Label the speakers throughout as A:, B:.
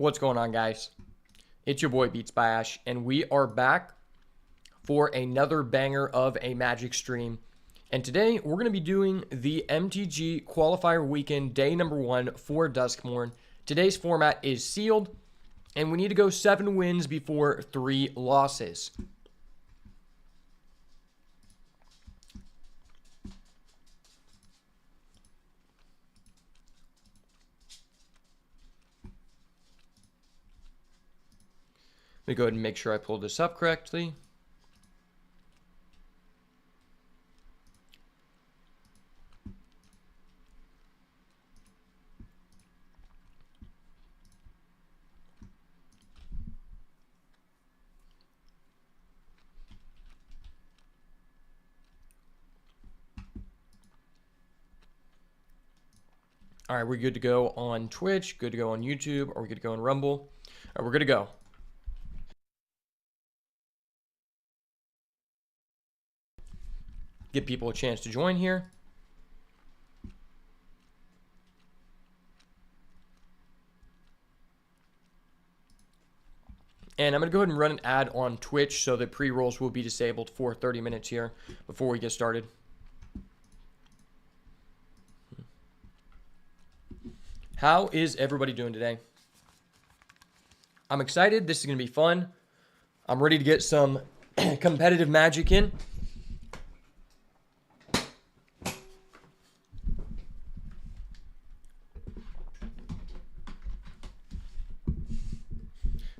A: What's going on, guys? It's your boy Beats by Ash, and we are back for another banger of a Magic stream. And today we're going to be doing the MTG Qualifier Weekend day number 1 for Duskmourn. Today's format is sealed, and we need to go 7 wins before 3 losses. Let me go ahead and make sure I pulled this up correctly. All right, we're good to go on Twitch, good to go on YouTube, or we good to go on Rumble. All right, we're good to go. Give people a chance to join here. And I'm going to go ahead and run an ad on Twitch so that pre-rolls will be disabled for 30 minutes here before we get started. How is everybody doing today? I'm excited. This is going to be fun. I'm ready to get some competitive Magic in.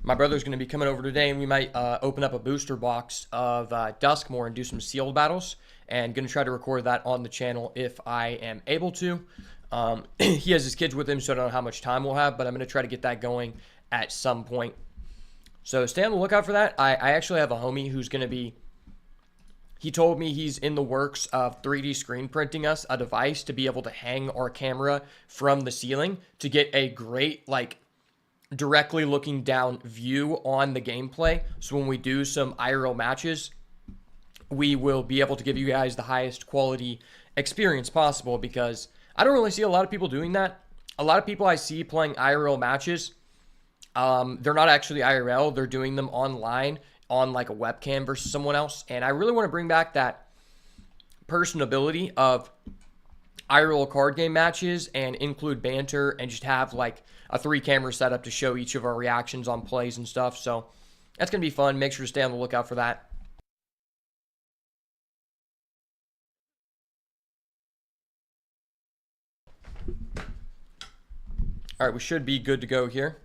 A: My brother's going to be coming over today, and we might open up a booster box of Duskmourn and do some sealed battles. And going to try to record that on the channel if I am able to. He has his kids with him, so I don't know how much time we'll have, but I'm going to try to get that going at some point. So stay on the lookout for that. I actually have a homie who's going to be... He told me he's in the works of 3D screen printing us a device to be able to hang our camera from the ceiling to get a great, like, directly looking down view on the gameplay. So when we do some IRL matches, we will be able to give you guys the highest quality experience possible, because I don't really see a lot of people doing that. A lot of people I see playing IRL matches, they're not actually IRL. They're doing them online on like a webcam versus someone else. And I really want to bring back that personability of IRL card game matches and include banter and just have like a 3-camera setup to show each of our reactions on plays and stuff. So that's going to be fun. Make sure to stay on the lookout for that. All right, we should be good to go here.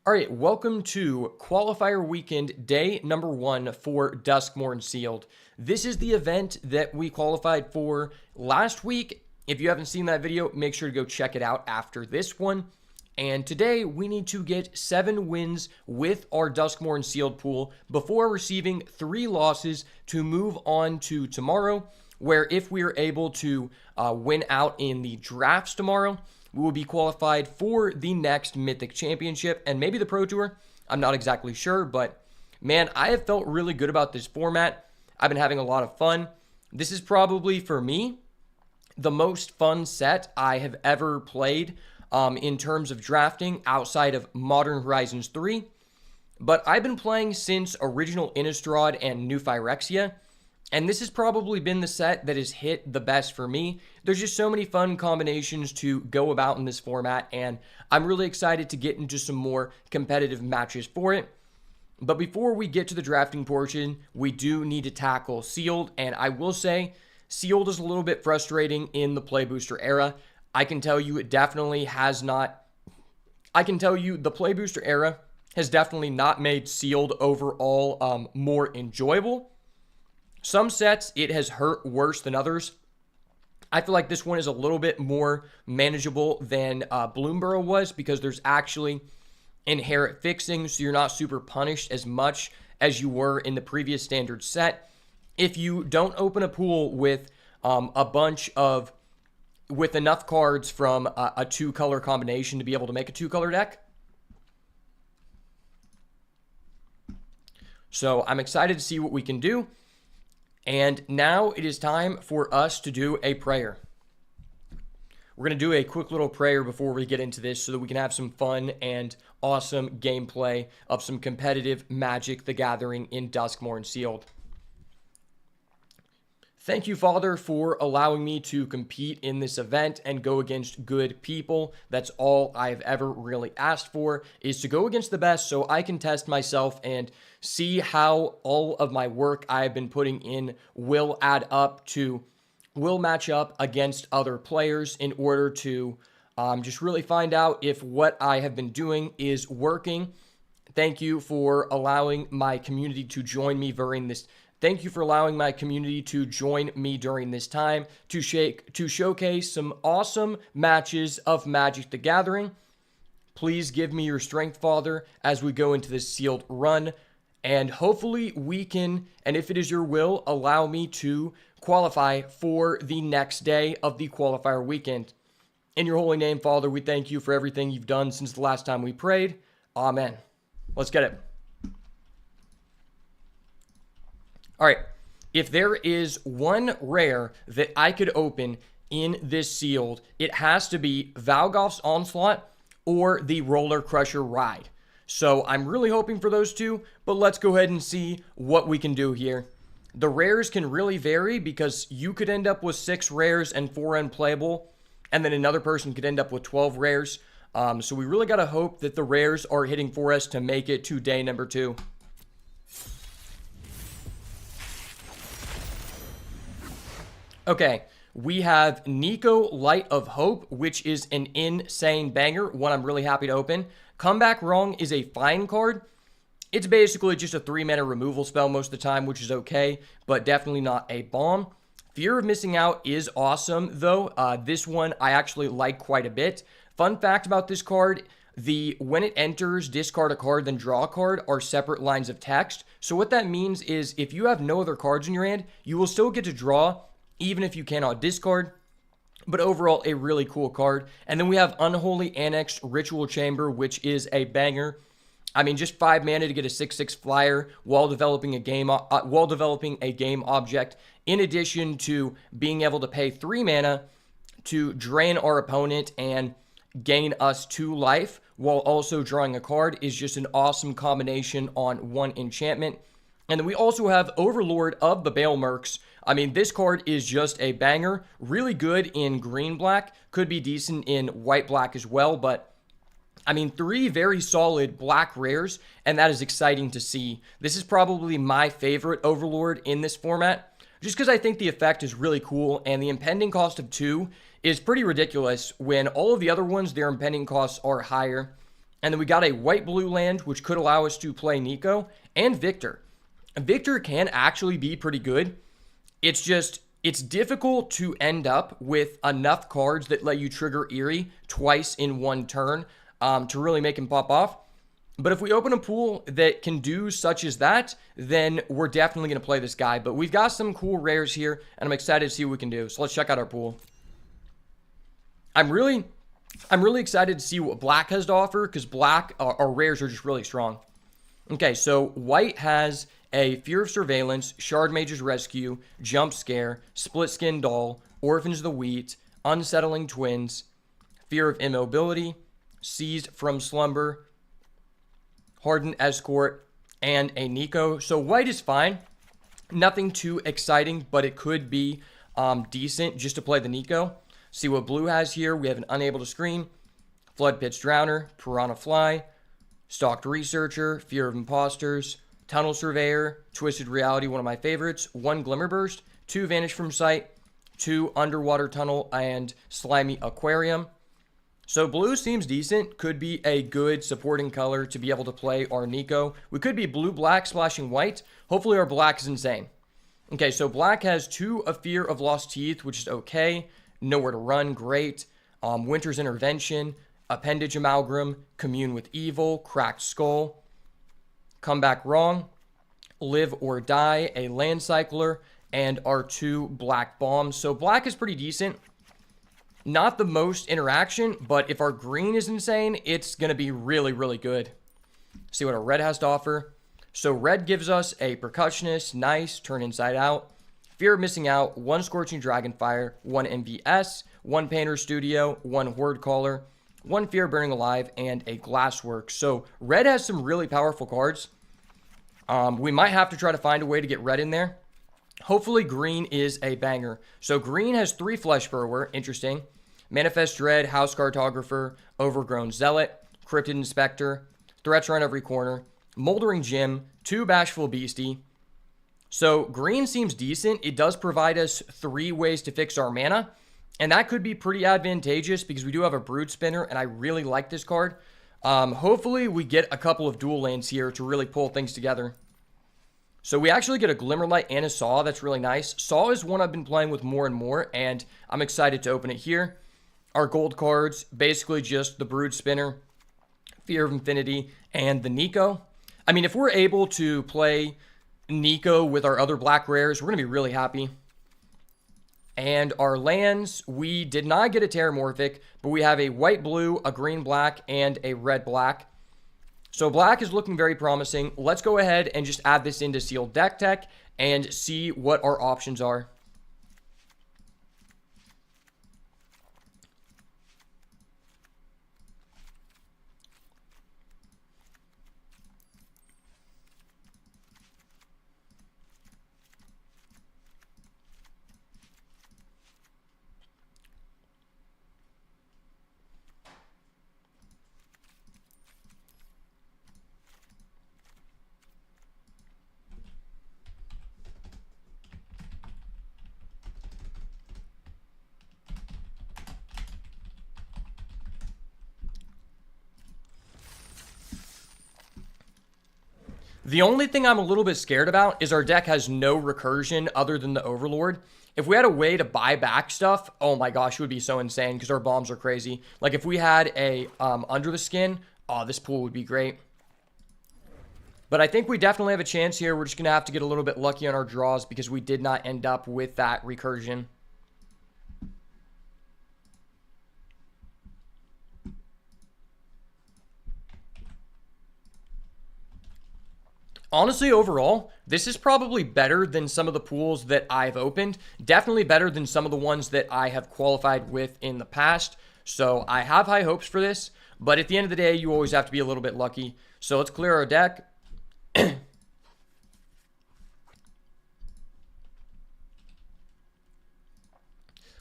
A: All right, welcome to Qualifier Weekend, day number 1 for Duskmourn Sealed. This is the event that we qualified for last week. If you haven't seen that video, make sure to go check it out after this one. And today, we need to get 7 wins with our Duskmourn Sealed pool before receiving 3 losses to move on to tomorrow, where if we are able to win out in the drafts tomorrow, we will be qualified for the next Mythic Championship and maybe the Pro Tour. I'm not exactly sure, but man, I have felt really good about this format. I've been having a lot of fun. This is probably, for me, the most fun set I have ever played in terms of drafting outside of Modern Horizons 3. But I've been playing since original Innistrad and New Phyrexia, and this has probably been the set that has hit the best for me. There's just so many fun combinations to go about in this format, and I'm really excited to get into some more competitive matches for it. But before we get to the drafting portion, we do need to tackle Sealed, and I will say, Sealed is a little bit frustrating in the Play Booster era. I can tell you it definitely has not... I can tell you the Play Booster era has definitely not made Sealed overall more enjoyable. Some sets, it has hurt worse than others. I feel like this one is a little bit more manageable than Bloomborough was, because there's actually inherent fixing, so you're not super punished as much as you were in the previous standard set. If you don't open a pool with with enough cards from a 2-color combination to be able to make a 2-color deck. So I'm excited to see what we can do. And now it is time for us to do a prayer. We're going to do a quick little prayer before we get into this so that we can have some fun and awesome gameplay of some competitive Magic the Gathering in Duskmourn Sealed. Thank you, Father, for allowing me to compete in this event and go against good people. That's all I've ever really asked for, is to go against the best so I can test myself and see how all of my work I've been putting in will match up against other players in order to just really find out if what I have been doing is working. Thank you for allowing my community to join me during this. Thank you for allowing my community to join me during this time to showcase some awesome matches of Magic the Gathering. Please give me your strength, Father, as we go into this sealed run. And hopefully we can, and if it is your will, allow me to qualify for the next day of the qualifier weekend. In your holy name, Father, we thank you for everything you've done since the last time we prayed. Amen. Let's get it. All right. If there is one rare that I could open in this sealed, it has to be Valgoth's Onslaught or the Roller Crusher Ride. So I'm really hoping for those two, but let's go ahead and see what we can do here. The rares can really vary because you could end up with 6 rares and 4 unplayable, and then another person could end up with 12 rares. So we really got to hope that the rares are hitting for us to make it to day number 2. Okay, we have Nico Light of Hope, which is an insane banger, one I'm really happy to open. Come Back Wrong is a fine card. It's basically just a 3-mana removal spell most of the time, which is okay, but definitely not a bomb. Fear of Missing Out is awesome, though. This one I actually like quite a bit. Fun fact about this card, when it enters, discard a card, then draw a card are separate lines of text. So what that means is if you have no other cards in your hand, you will still get to draw, even if you cannot discard. But overall, a really cool card. And then we have Unholy Annexed Ritual Chamber, which is a banger. I mean, just 5 mana to get a 6/6 flyer while developing a game object, in addition to being able to pay 3 mana to drain our opponent and gain us 2 life, while also drawing a card, is just an awesome combination on 1 enchantment. And then we also have Overlord of the Balemercs. I mean, this card is just a banger. Really good in green-black. Could be decent in white-black as well. But, I mean, 3 very solid black rares. And that is exciting to see. This is probably my favorite Overlord in this format. Just because I think the effect is really cool. And the impending cost of 2 is pretty ridiculous. When all of the other ones, their impending costs are higher. And then we got a white-blue land, which could allow us to play Nico. And Victor. Victor can actually be pretty good. It's difficult to end up with enough cards that let you trigger Eerie twice in one turn to really make him pop off. But if we open a pool that can do such as that, then we're definitely going to play this guy. But we've got some cool rares here, and I'm excited to see what we can do. So let's check out our pool. I'm really excited to see what black has to offer, because black, our rares are just really strong. Okay, so white has a Fear of Surveillance, Shard Mage's Rescue, Jump Scare, Split Skin Doll, Orphans of the Wheat, Unsettling Twins, Fear of Immobility, Seized from Slumber, Hardened Escort, and a Nico. So white is fine. Nothing too exciting, but it could be decent just to play the Nico. See what blue has here. We have an Unable to Scream, Flood Pitch Drowner, Piranha Fly, Stalked Researcher, Fear of Imposters, Tunnel Surveyor, Twisted Reality, one of my favorites, 1 Glimmer Burst, 2 Vanish from Sight, 2 Underwater Tunnel, and Slimy Aquarium. So blue seems decent. Could be a good supporting color to be able to play our Nico. We could be blue-black splashing white. Hopefully our black is insane. Okay, so black has 2 of Fear of Lost Teeth, which is okay. Nowhere to Run, great. Winter's Intervention, Appendage Amalgam, Commune with Evil, Cracked Skull, Come Back Wrong, Live or Die, a Land Cycler, and our 2 black bombs. So black is pretty decent. Not the most interaction, but if our green is insane, it's going to be really, really good. See what our red has to offer. So red gives us a Percussionist, nice, Turn Inside Out, Fear of Missing Out, 1 Scorching Dragonfire, 1 MVS, 1 Painter Studio, 1 Horde Caller, 1 Fear of Burning Alive, and a Glasswork. So red has some really powerful cards. We might have to try to find a way to get red in there. Hopefully green is a banger. So green has 3 Flesh Burrower, interesting. Manifest Dread, House Cartographer, Overgrown Zealot, Cryptid Inspector, Threats Around Every Corner, Moldering Gym, 2 Bashful Beastie. So green seems decent. It does provide us 3 ways to fix our mana, and that could be pretty advantageous because we do have a Brood Spinner, and I really like this card. Hopefully we get a couple of dual lands here to really pull things together. So we actually get a Glimmerlight and a Saw. That's really nice. Saw is one I've been playing with more and more, and I'm excited to open it here. Our gold cards, basically just the Brood Spinner, Fear of Infinity, and the Nico. I mean, if we're able to play Nico with our other black rares, we're going to be really happy. And our lands, we did not get a Terramorphic, but we have a white-blue, a green-black, and a red-black. So black is looking very promising. Let's go ahead and just add this into Sealed Deck Tech and see what our options are. The only thing I'm a little bit scared about is our deck has no recursion other than the Overlord. If we had a way to buy back stuff, oh my gosh, it would be so insane because our bombs are crazy. Like if we had a Under the Skin, oh, this pool would be great. But I think we definitely have a chance here. We're just going to have to get a little bit lucky on our draws because we did not end up with that recursion. Honestly, overall, this is probably better than some of the pools that I've opened. Definitely better than some of the ones that I have qualified with in the past. So I have high hopes for this. But at the end of the day, you always have to be a little bit lucky. So let's clear our deck.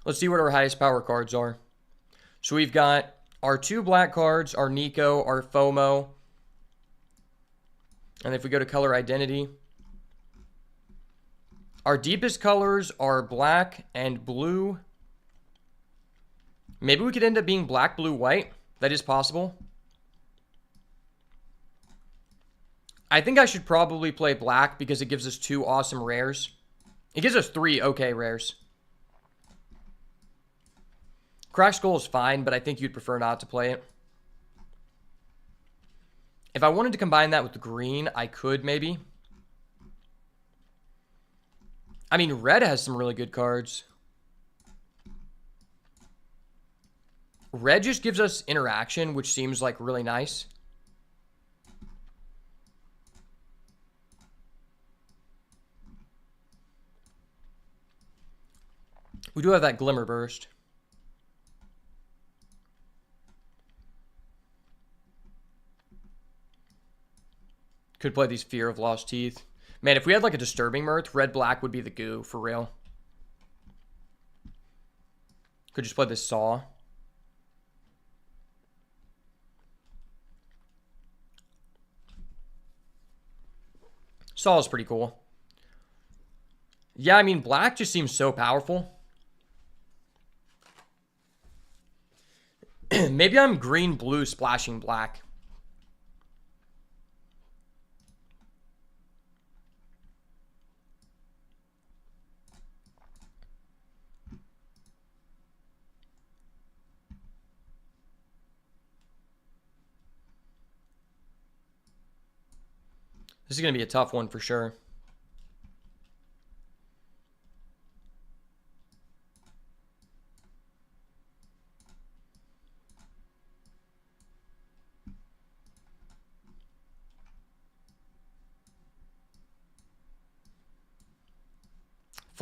A: Let's see what our highest power cards are. So we've got our 2 black cards, our Nico, our FOMO. And if we go to color identity, our deepest colors are black and blue. Maybe we could end up being black, blue, white. That is possible. I think I should probably play black because it gives us 2 awesome rares. It gives us 3 okay rares. Crack Skull is fine, but I think you'd prefer not to play it. If I wanted to combine that with the green, I could maybe. I mean, red has some really good cards. Red just gives us interaction, which seems like really nice. We do have that Glimmer Burst. Could play these Fear of Lost Teeth. Man, if we had like a Disturbing Mirth, red-black would be the goo, for real. Could just play this Saw. Saw is pretty cool. Yeah, I mean, black just seems so powerful. Maybe I'm green-blue splashing black. This is going to be a tough one for sure.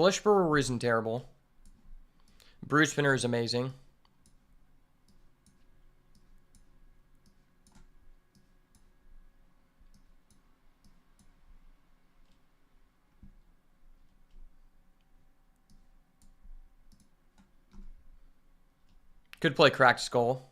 A: Fleshborough isn't terrible. Brood Spinner is amazing. Could play Cracked Skull.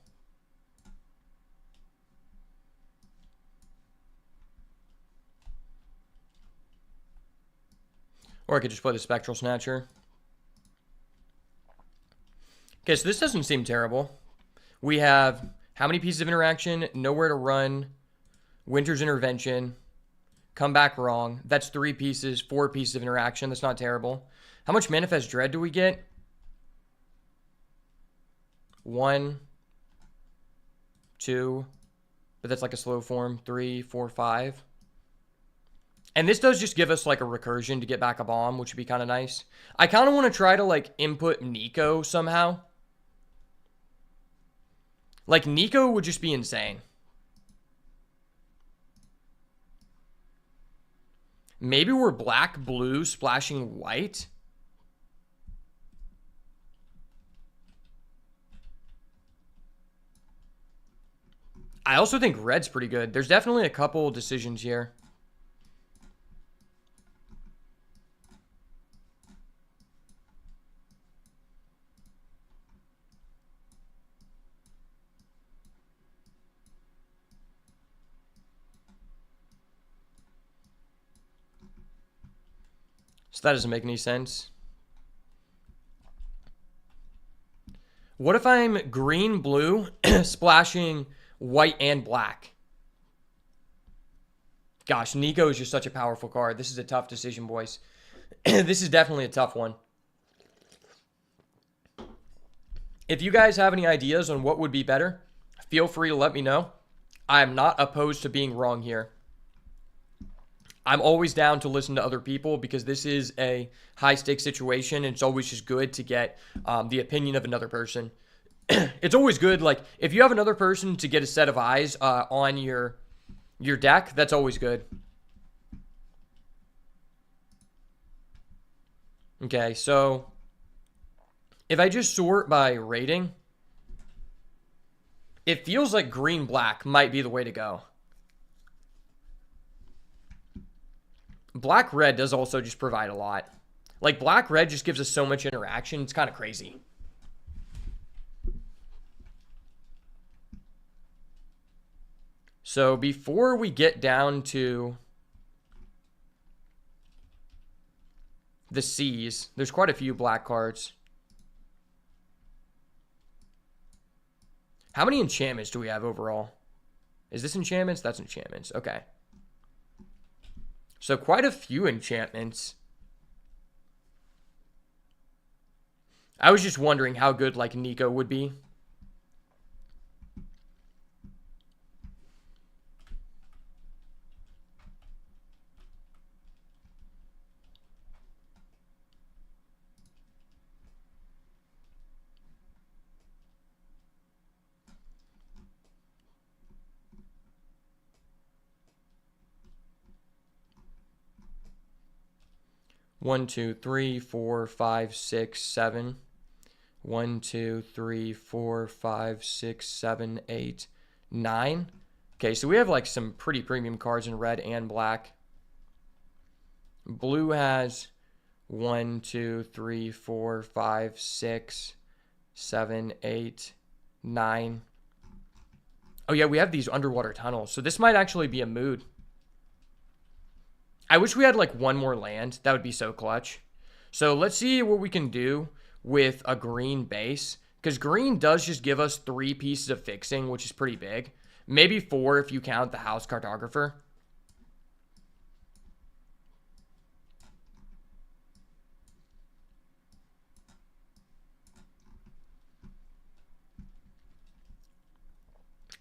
A: Or I could just play the Spectral Snatcher. Okay, so this doesn't seem terrible. We have how many pieces of interaction? Nowhere to run. Winter's Intervention. Come Back Wrong. That's 3 pieces, 4 pieces of interaction. That's not terrible. How much Manifest Dread do we get? 1, 2, but that's like a slow form. 3, 4, 5. And this does just give us like a recursion to get back a bomb, which would be kind of nice. I kind of want to try to like input Nico somehow. Like Nico would just be insane. Maybe we're black, blue, splashing white. I also think red's pretty good. There's definitely a couple decisions here. So that doesn't make any sense. What if I'm green, blue, splashing white and black? Gosh, Nico is just such a powerful card. This is a tough decision, boys. This is definitely a tough one. If you guys have any ideas on what would be better, feel free to let me know. I am not opposed to being wrong here. I'm always down to listen to other people because this is a high-stakes situation, and it's always just good to get the opinion of another person. It's always good, like, if you have another person to get a set of eyes on your deck, that's always good. Okay, so if I just sort by rating, it feels like green-black might be the way to go. Black-red does also just provide a lot. Like, black-red just gives us so much interaction. It's kind of crazy. So, before we get down to the C's, there's quite a few black cards. How many enchantments do we have overall? Is this enchantments? That's enchantments. Okay. So quite a few enchantments. I was just wondering how good like Nico would be. One, two, three, four, five, six, 7. 1, 2, 3, 4, 5, 6, 7, 8, 9. Okay, so we have like some pretty premium cards in red and black. Blue has 1, 2, 3, 4, 5, 6, 7, 8, 9. Oh yeah, we have these underwater tunnels. So this might actually be a mood. I wish we had like one more land. That would be so clutch. So let's see what we can do with a green base. Because green does just give us 3 pieces of fixing, which is pretty big. Maybe 4 if you count the house cartographer.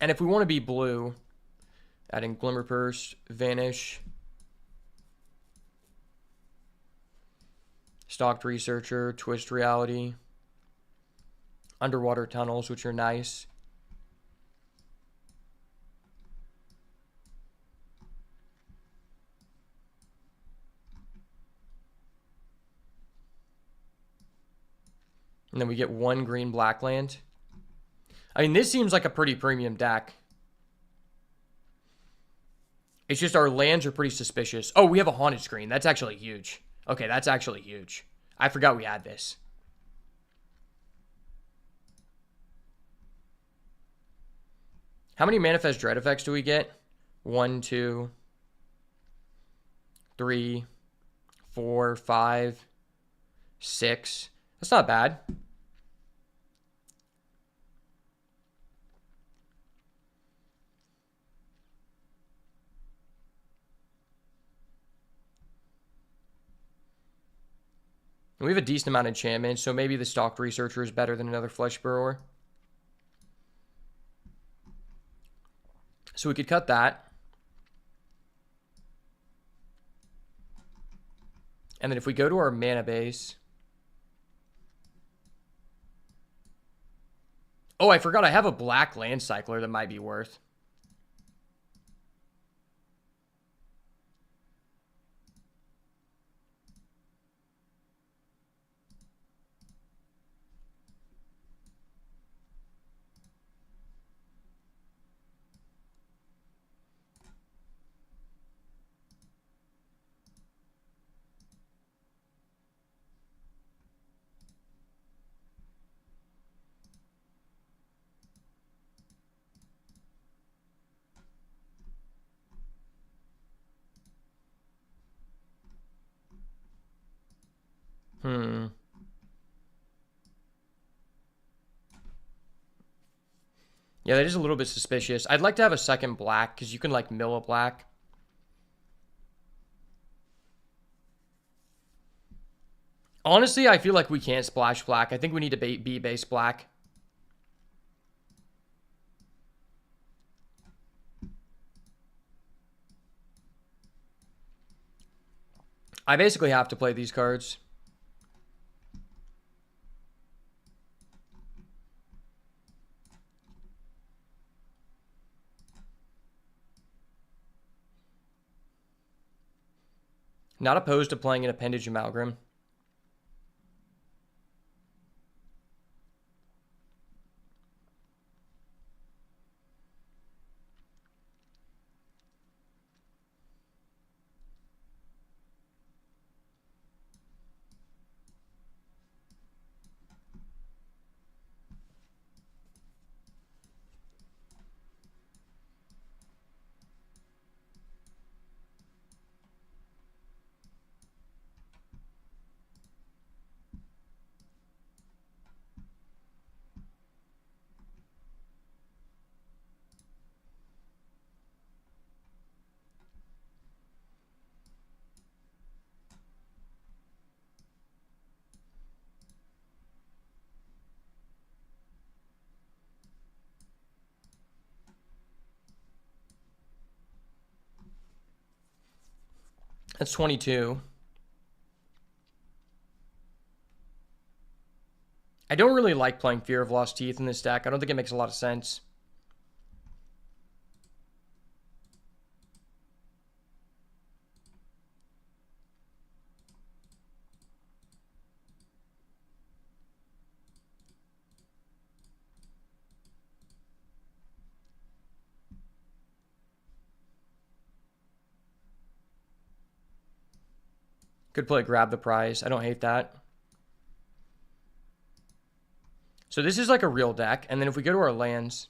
A: And if we want to be blue, adding Glimmer Purse, Vanish, Stalked Researcher, Twist Reality, Underwater Tunnels, which are nice. And then we get 1 green black land. I mean, this seems like a pretty premium deck. It's just our lands are pretty suspicious. Oh, we have a haunted screen. That's actually huge. Okay, that's actually huge. I forgot we had this. How many Manifest Dread effects do we get? 1, 2, 3, 4, 5, 6. That's not bad. We have a decent amount of enchantments, so maybe the Stalked Researcher is better than another Flesh Burrower. So we could cut that. And then if we go to our mana base... Oh, I forgot I have a black land cycler that might be worth. Yeah, that is a little bit suspicious. I'd like to have a second black, because you can, like, mill a black. Honestly, I feel like we can't splash black. I think we need to be base black. I basically have to play these cards. Not opposed to playing an Appendage Amalgam. That's 22. I don't really like playing Fear of Lost Teeth in this deck. I don't think it makes a lot of sense. Could play Grab the Prize. I don't hate that. So this is like a real deck. And then if we go to our lands...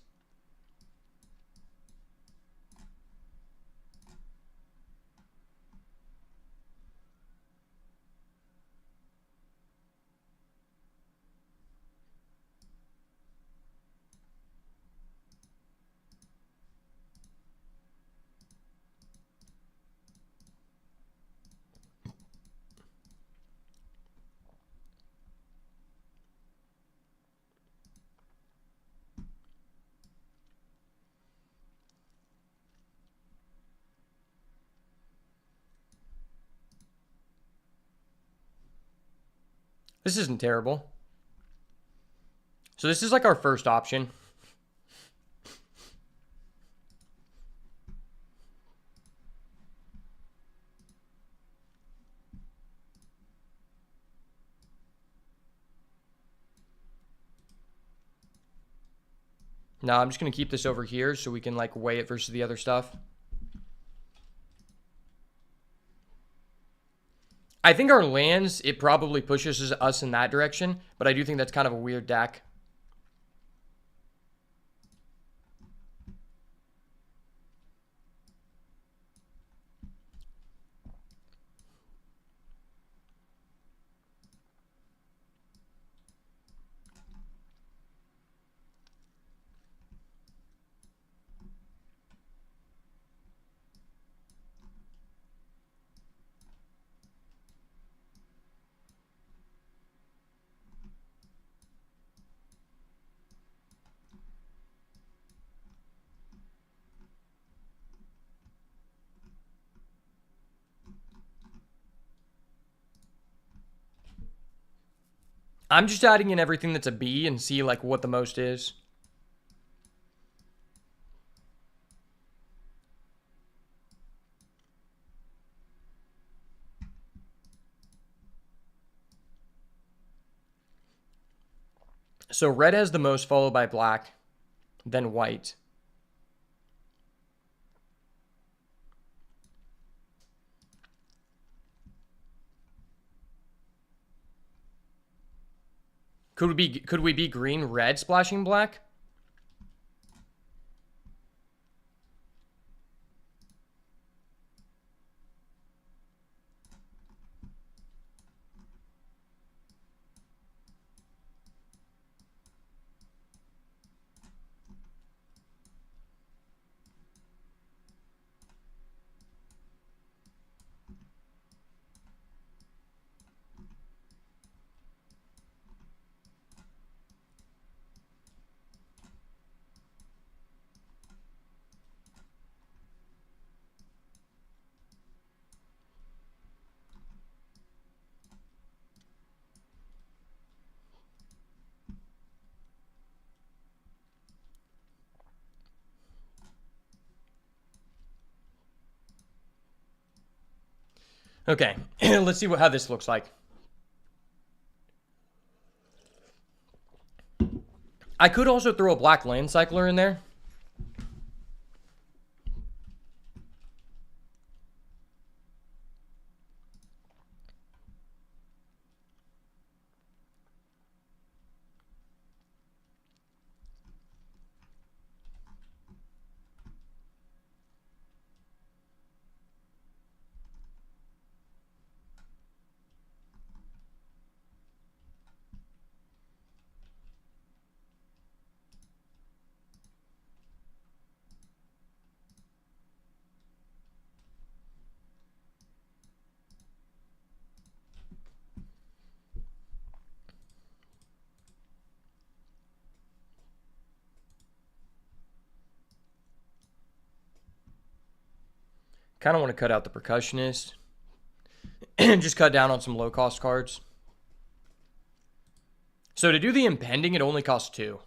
A: This isn't terrible. So this is like our first option. No, I'm just going to keep this over here so we can like weigh it versus the other stuff. I think our lands, it probably pushes us in that direction, but I do think that's kind of a weird deck. I'm just adding in everything that's a B and see like what the most is. So red has the most, followed by black, then white. Could we be green, red, splashing black? Okay, let's see how this looks like. I could also throw a black land cycler in there. Kind of want to cut out the percussionist. And just cut down on some low cost cards. So to do the impending, it only costs 2.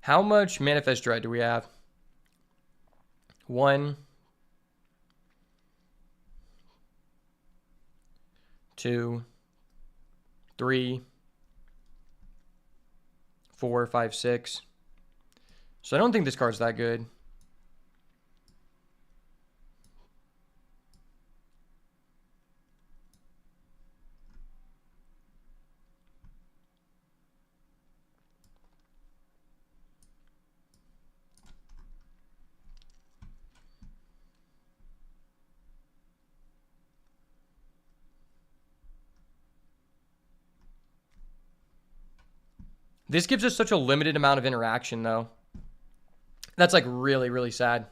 A: How much Manifest Dread do we have? 1, 2, 3, 4, 5, 6. So I don't think this card's that good. This gives us such a limited amount of interaction, though. That's like really, really sad.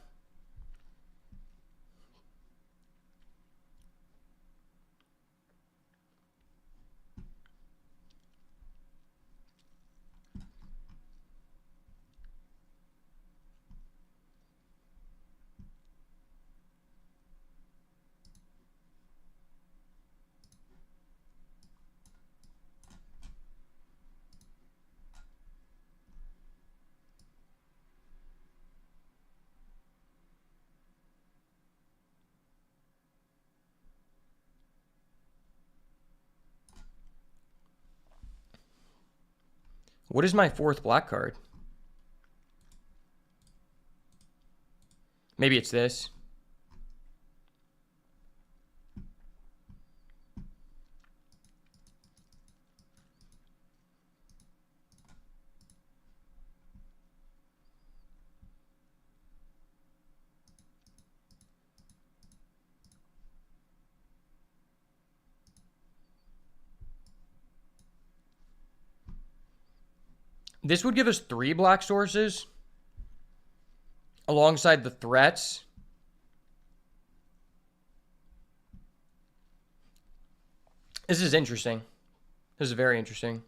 A: What is my fourth black card? Maybe it's this. This would give us 3 black sources alongside the threats. This is interesting. This is very interesting.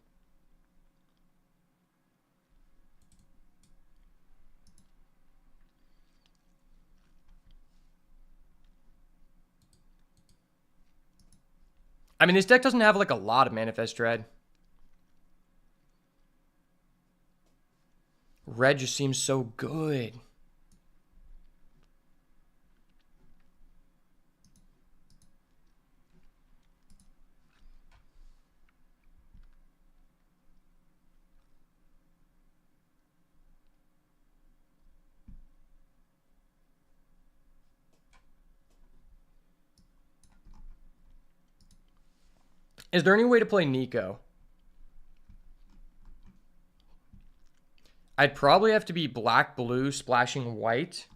A: I mean, this deck doesn't have like a lot of Manifest Dread. Red just seems so good. Is there any way to play Nico? I'd probably have to be black, blue, splashing white.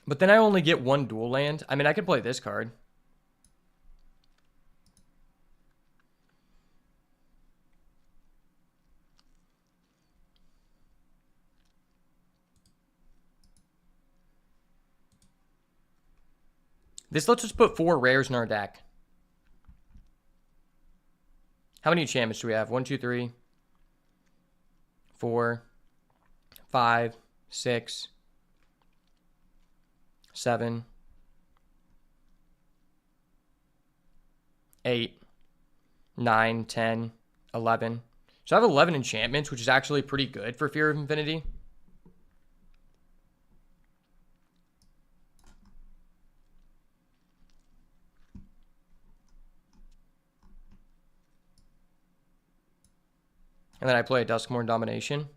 A: But then I only get 1 dual land. I mean, I could play this card. This lets us put 4 rares in our deck. How many enchantments do we have? 1, 2, 3, 4, 5, 6, 7, 8, 9, 10, 11. So I have 11 enchantments, which is actually pretty good for Fear of Infinity. And then I play a Duskmourn Domination.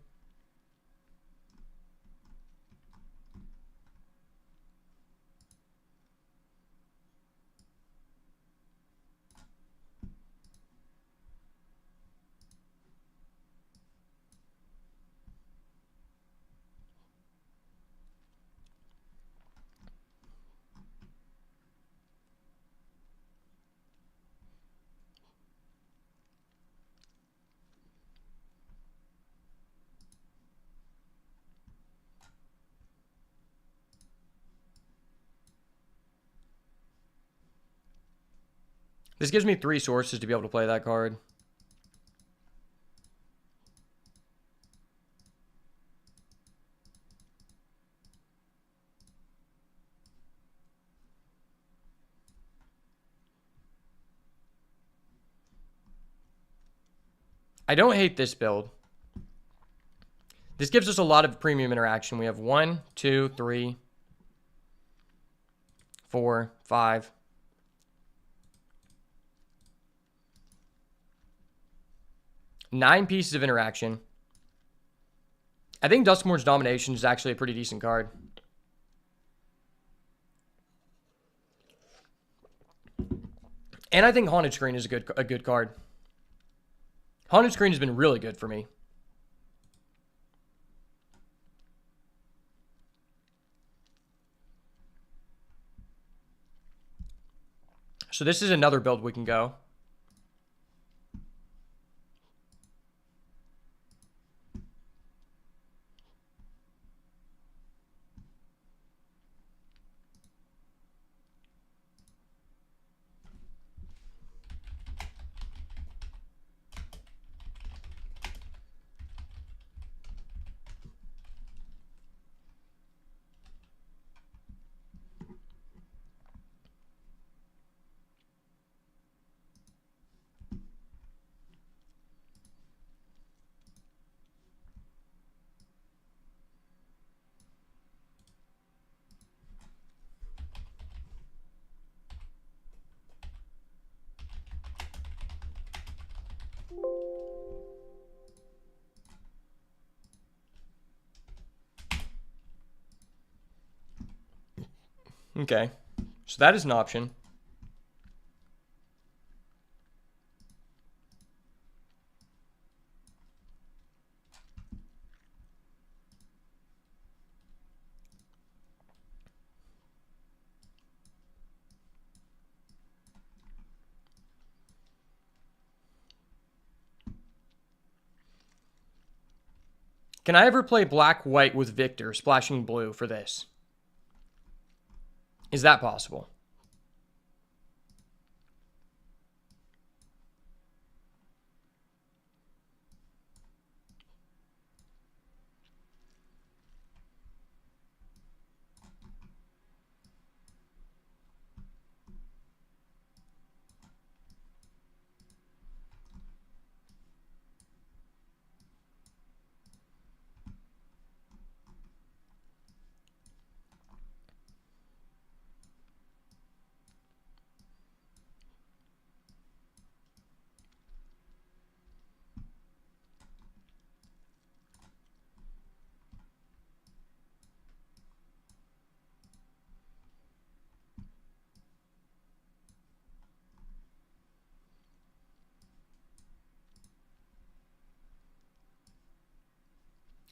A: This gives me 3 sources to be able to play that card. I don't hate this build. This gives us a lot of premium interaction. We have 1, 2, 3, 4, 5. Nine pieces of interaction. I think Duskmourn's Domination is actually a pretty decent card. And I think Haunted Screen is a good card. Haunted Screen has been really good for me. So this is another build we can go. Okay, so that is an option. Can I ever play black-white with Victor splashing blue for this? Is that possible?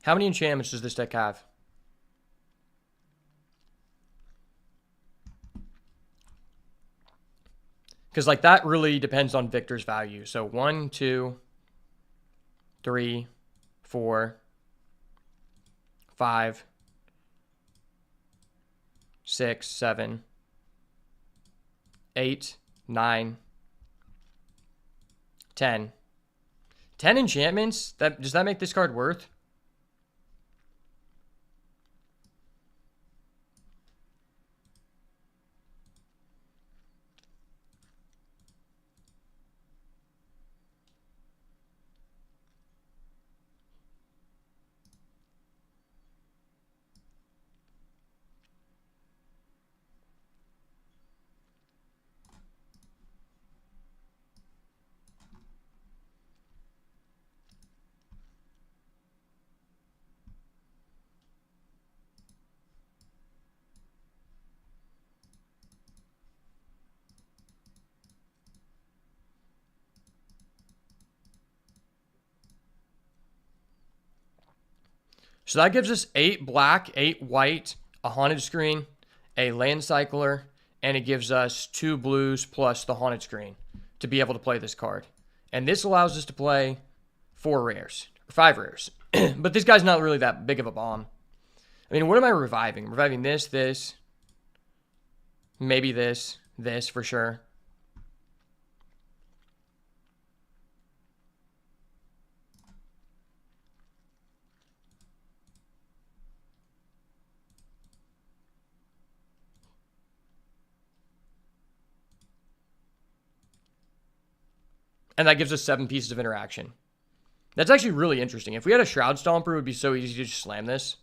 A: How many enchantments does this deck have? Because like that really depends on Victor's value. So 1, 2, 3, 4, 5, 6, 7, 8, 9, 10. 10 enchantments? Does that make this card worth? So that gives us 8 black, 8 white, a haunted screen, a land cycler, and it gives us 2 blues plus the haunted screen to be able to play this card. And this allows us to play 4 rares, or 5 rares. But this guy's not really that big of a bomb. I mean, what am I reviving? I'm reviving this, maybe this for sure. And that gives us 7 pieces of interaction. That's actually really interesting. If we had a Shroud Stomper, it would be so easy to just slam this.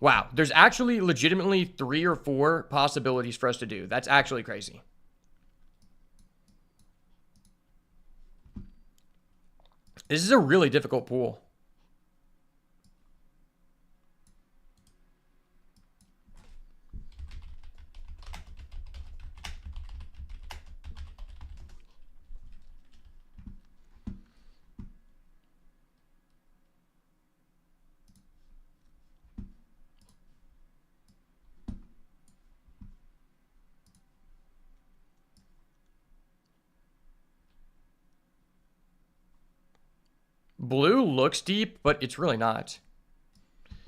A: Wow, there's actually legitimately 3 or 4 possibilities for us to do. That's actually crazy. This is a really difficult pool. Blue looks deep, but it's really not.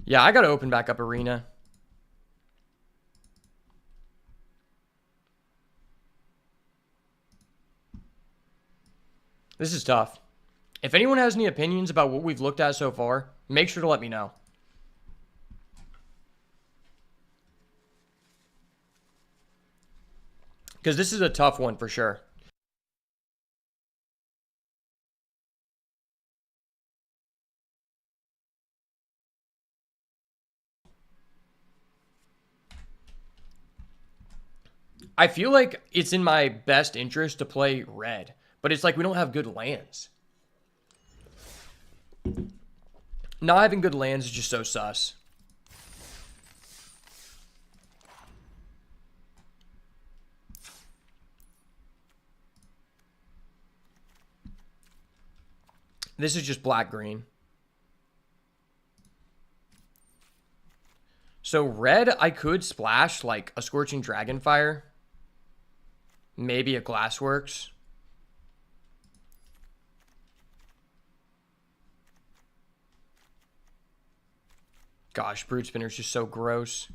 A: Yeah, I gotta open back up Arena. This is tough. If anyone has any opinions about what we've looked at so far, make sure to let me know. Because this is a tough one for sure. I feel like it's in my best interest to play red, but it's like we don't have good lands. Not having good lands is just so sus. This is just black-green. So red, I could splash like a Scorching Dragonfire. Maybe a Glassworks. Gosh, Brood Spinner's just so gross.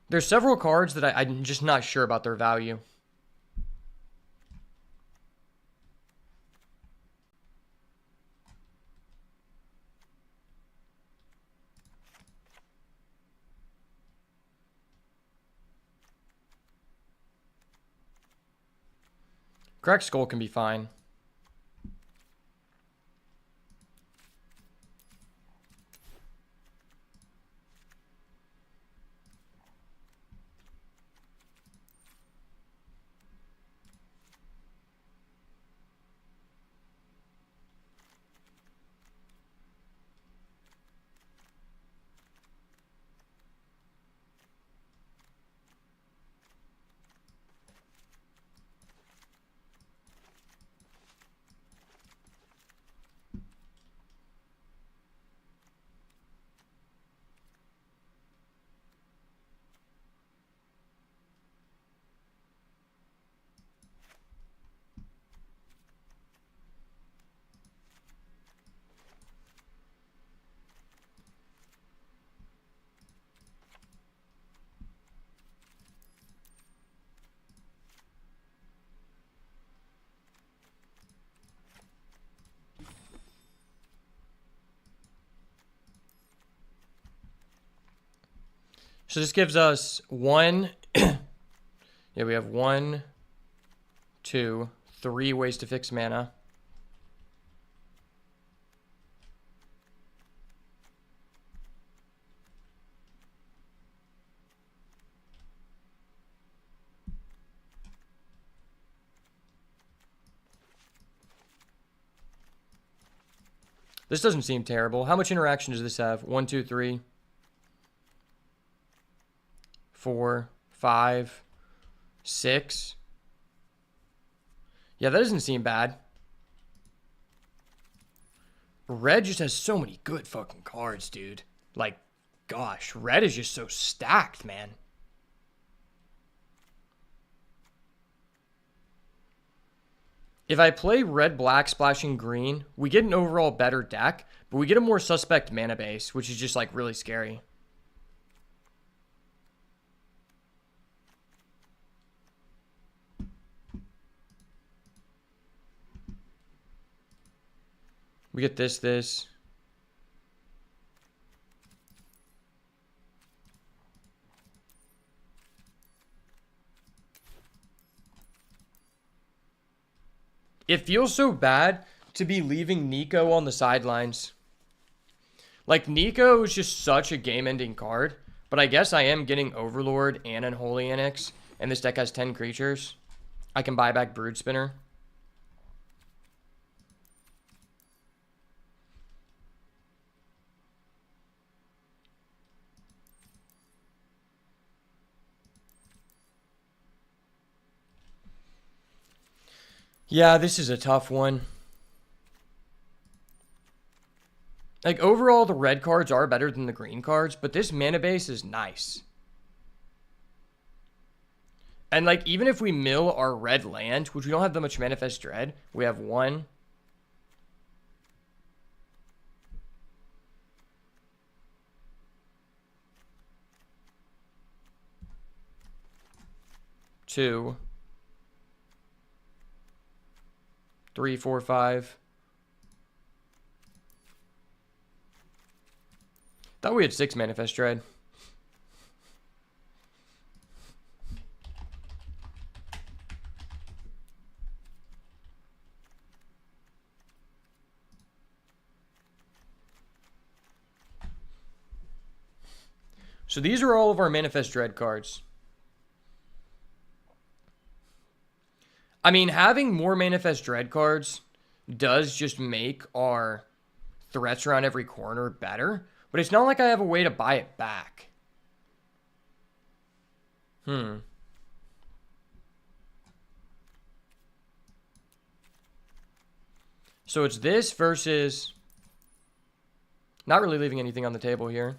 A: There's several cards that I'm just not sure about their value. Cracked Skull can be fine. So this gives us one. Yeah, we have 1, 2, 3 ways to fix mana. This doesn't seem terrible. How much interaction does this have? 1, 2, 3, 4, 5, 6. Yeah, that doesn't seem bad. Red just has so many good fucking cards, dude. Like, gosh, red is just so stacked, man. If I play red, black, splashing green, we get an overall better deck, but we get a more suspect mana base, which is just like really scary. We get this. It feels so bad to be leaving Nico on the sidelines. Like, Nico is just such a game-ending card. But I guess I am getting Overlord and Unholy Annex. And this deck has 10 creatures. I can buy back Brood Spinner. Yeah, this is a tough one. Like, overall, the red cards are better than the green cards, but this mana base is nice. And, like, even if we mill our red land, which we don't have that much Manifest Dread, we have 1, 2, 3, 4, 5. Thought we had 6 Manifest Dread. So these are all of our Manifest Dread cards. I mean, having more Manifest Dread cards does just make our threats around every corner better, but it's not like I have a way to buy it back. So it's this versus... Not really leaving anything on the table here.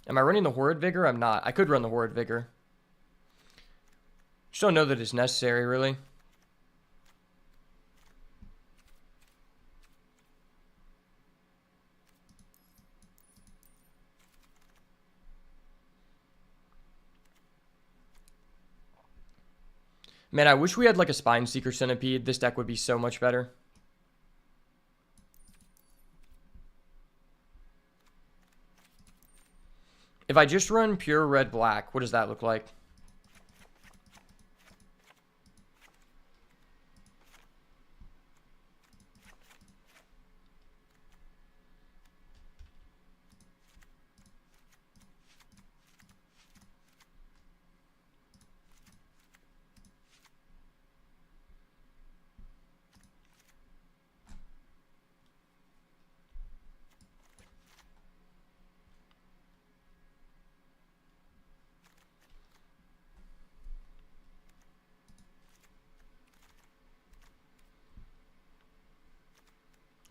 A: Am I running the Horrid Vigor? I'm not. I could run the Horrid Vigor. Just don't know that it's necessary, really. Man, I wish we had like a Spine Seeker Centipede. This deck would be so much better. If I just run pure red-black, what does that look like?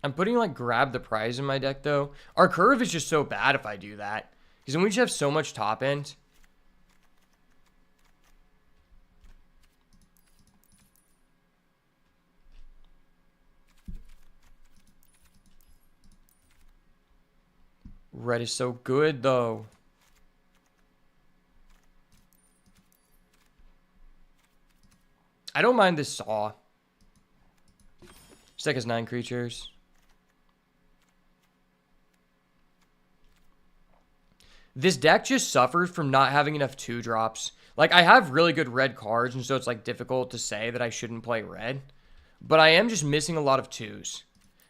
A: I'm putting, like, Grab the Prize in my deck, though. Our curve is just so bad if I do that. Because then we just have so much top end. Red is so good, though. I don't mind this Saw. This deck has 9 creatures. This deck just suffers from not having enough 2-drops. Like, I have really good red cards, and so it's, like, difficult to say that I shouldn't play red. But I am just missing a lot of 2s.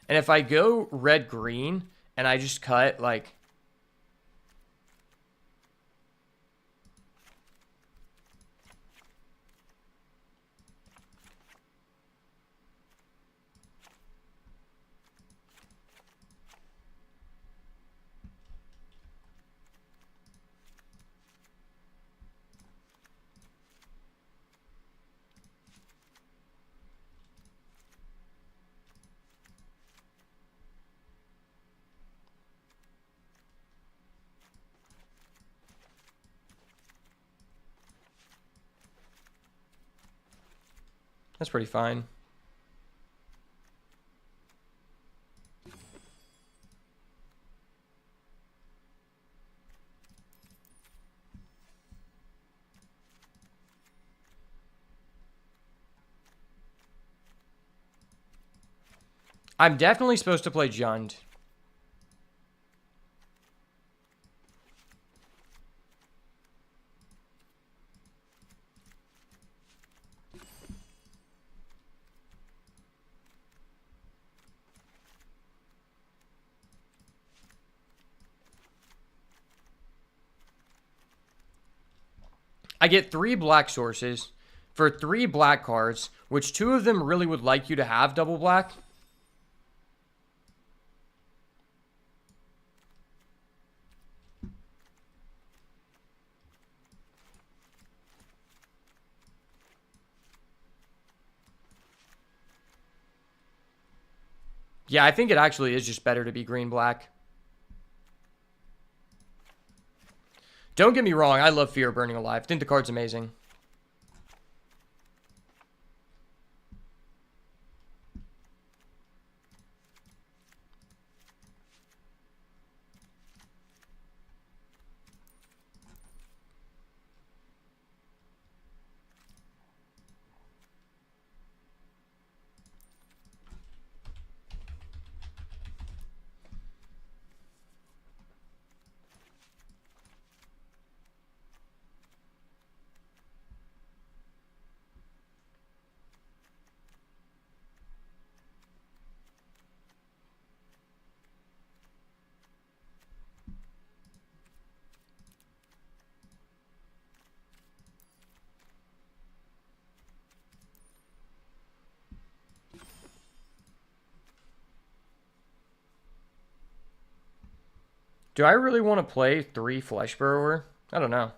A: And if I go red-green, and I just cut, like... That's pretty fine. I'm definitely supposed to play Jund. I get 3 black sources for 3 black cards, which 2 of them really would like you to have double black. Yeah, I think it actually is just better to be green-black. Don't get me wrong, I love Fear of Burning Alive. I think the card's amazing. Do I really want to play 3 Flesh Burrower? I don't know.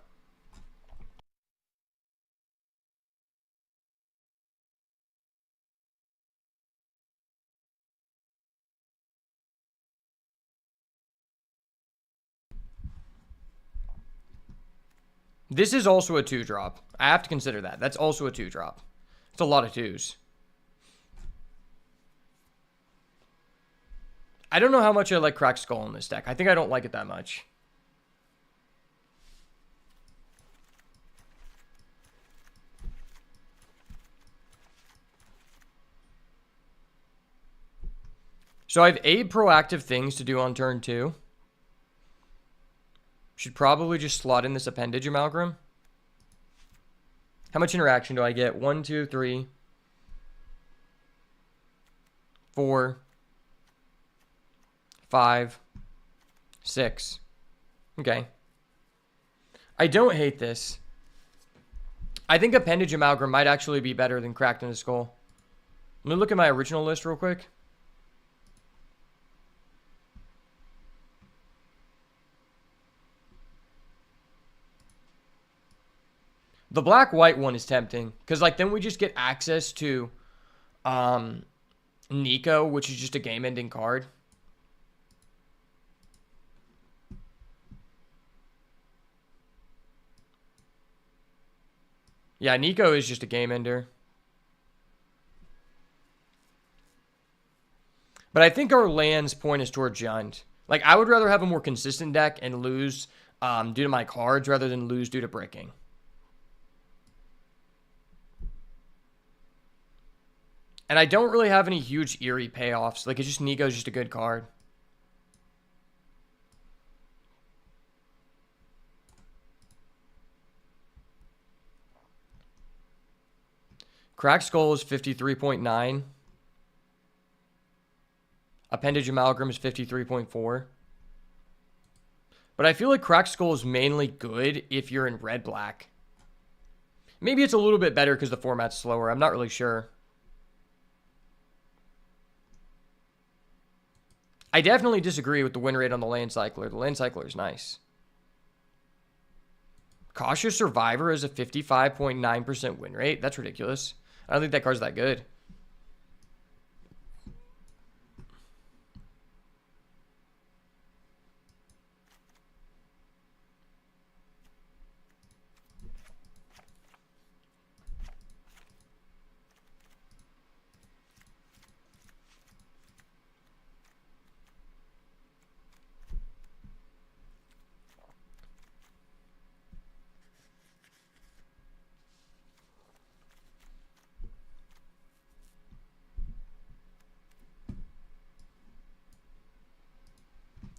A: This is also a 2-drop. I have to consider that. That's also a 2-drop. It's a lot of 2s. I don't know how much I like Cracked Skull in this deck. I think I don't like it that much. So I have 8 proactive things to do on turn 2. Should probably just slot in this Appendage Amalgam. How much interaction do I get? 1, 2, 3, 4, 5, 6. Okay. I don't hate this. I think Appendage Amalgam might actually be better than Cracked in the Skull. Let me look at my original list real quick. The black-white one is tempting. Because, like, then we just get access to Nico, which is just a game-ending card. Yeah, Nico is just a game-ender. But I think our lands point us toward Giant. Like, I would rather have a more consistent deck and lose due to my cards rather than lose due to breaking. And I don't really have any huge eerie payoffs. Like, it's just Nico's just a good card. Cracked Skull is 53.9. Appendage Amalgam is 53.4. But I feel like Cracked Skull is mainly good if you're in red-black. Maybe it's a little bit better because the format's slower. I'm not really sure. I definitely disagree with the win rate on the Land Cycler. The Land Cycler is nice. Cautious Survivor is a 55.9% win rate. That's ridiculous. I don't think that card's that good.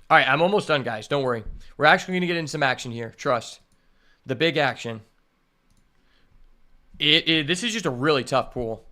A: All right, I'm almost done, guys. Don't worry. We're actually going to get in some action here. Trust. The big action. This is just a really tough pool.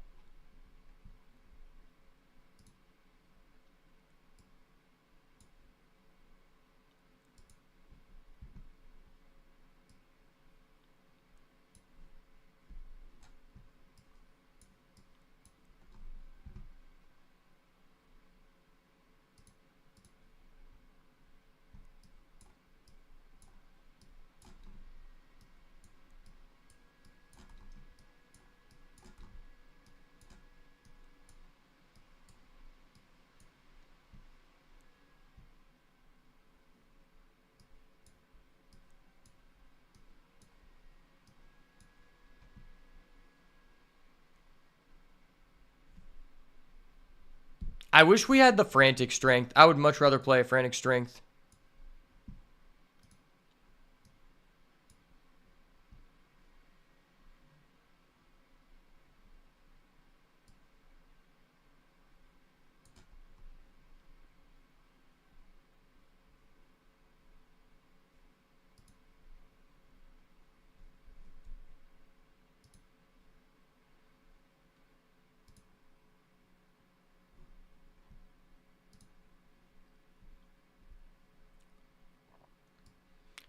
A: I wish we had the Frantic Strength. I would much rather play a Frantic Strength.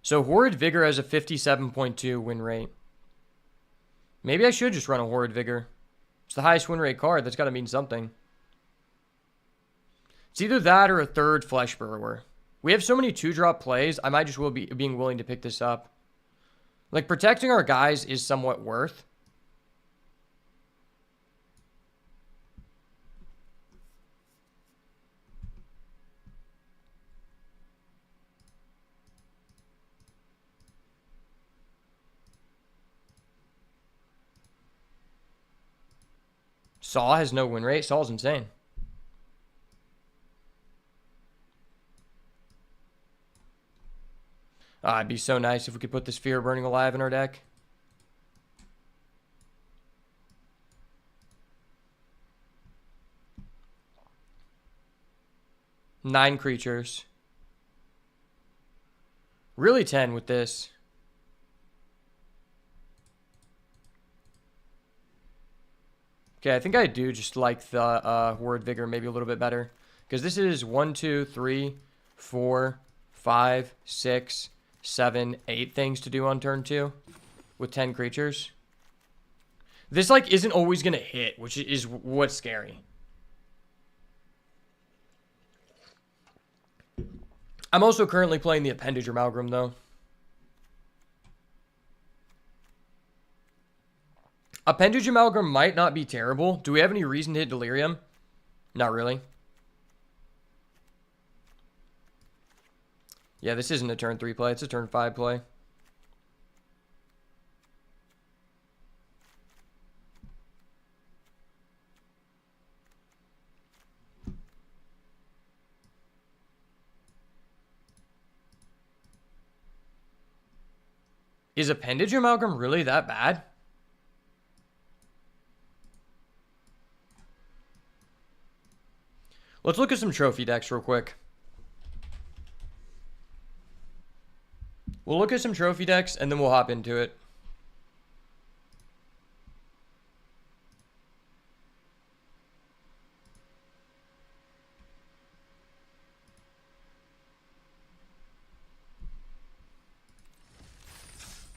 A: So Horrid Vigor has a 57.2 win rate. Maybe I should just run a Horrid Vigor. It's the highest win rate card. That's got to mean something. It's either that or a third Flesh Burrower. We have so many 2-drop plays, I might just will be being willing to pick this up. Like, protecting our guys is somewhat worth. Saw has no win rate. Saw's insane. It'd be so nice if we could put this Fear of Burning Alive in our deck. Nine creatures. Really 10 with this. Okay, I think I do just like the Horrid Vigor maybe a little bit better. Because this is 1, 2, 3, 4, 5, 6, 7, 8 things to do on turn 2 with 10 creatures. This, like, isn't always going to hit, which is what's scary. I'm also currently playing the Appendage Amalgam, though. Appendage Amalgam might not be terrible. Do we have any reason to hit Delirium? Not really. Yeah, this isn't a turn 3 play. It's a turn 5 play. Is Appendage Amalgam really that bad? Let's look at some trophy decks real quick. We'll look at some trophy decks, and then we'll hop into it.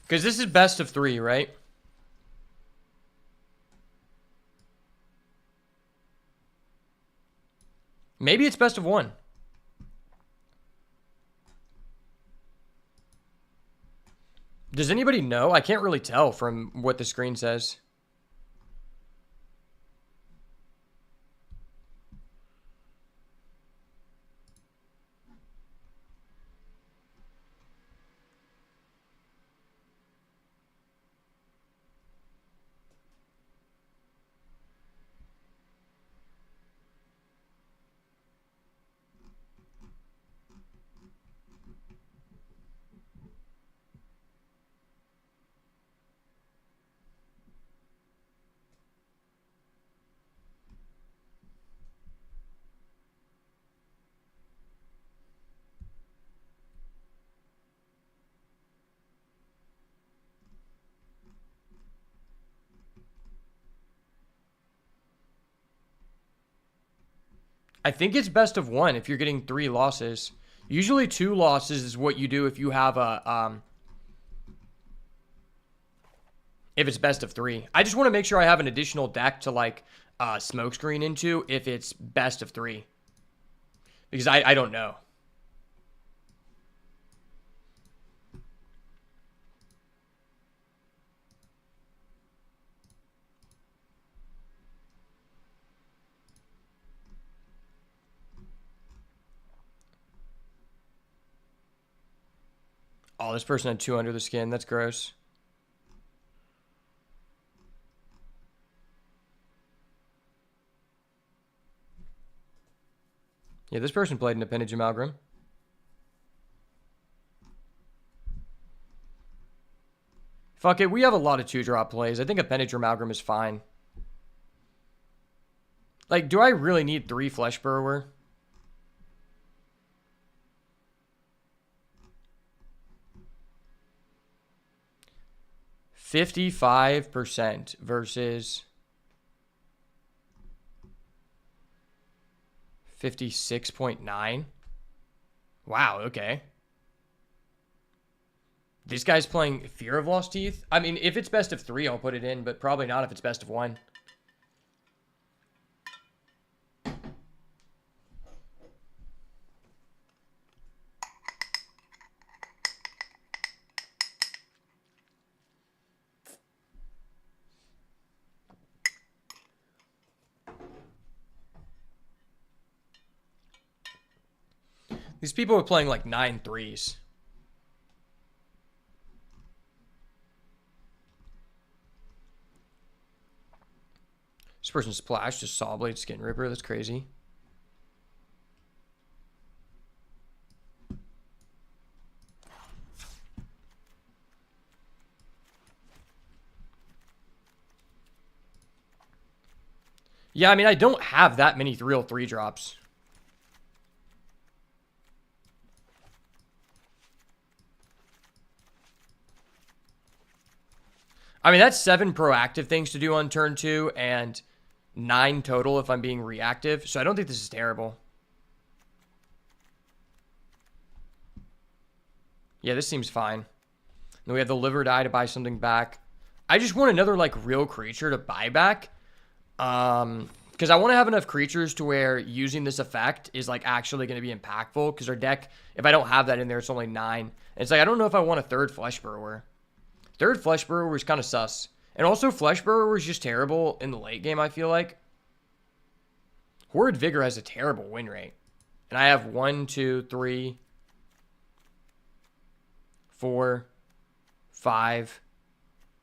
A: Because this is best of 3, right? Maybe it's best of 1. Does anybody know? I can't really tell from what the screen says. I think it's best of 1 if you're getting 3 losses. Usually 2 losses is what you do if you have a if it's best of 3. I just want to make sure I have an additional deck to like smokescreen into if it's best of 3. Because I don't know. Oh, this person had 2 under the skin. That's gross. Yeah, this person played an Appendage Amalgam. Fuck it, we have a lot of 2-drop plays. I think Appendage Amalgam is fine. Like, do I really need 3 Flesh Burrower? $55% versus 56.9. Wow, okay. This guy's playing Fear of Lost Teeth. I mean, if it's best of 3, I'll put it in, but probably not if it's best of 1. These people are playing like 9 threes. This person splashed just Sawblade Skin Ripper. That's crazy. Yeah, I mean, I don't have that many real 3-drops. I mean, that's 7 proactive things to do on turn 2 and 9 total if I'm being reactive. So I don't think this is terrible. Yeah, this seems fine. Then we have the Liver Die to buy something back. I just want another, like, real creature to buy back. Because I want to have enough creatures to where using this effect is, like, actually going to be impactful. Because our deck, if I don't have that in there, it's only 9. And it's like, I don't know if I want a 3rd Flesh Burrower. 3rd Flesh Burrower is kind of sus. And also, Flesh Burrower is just terrible in the late game, I feel like. Horrid Vigor has a terrible win rate. And I have 1, 2, 3, 4, 5,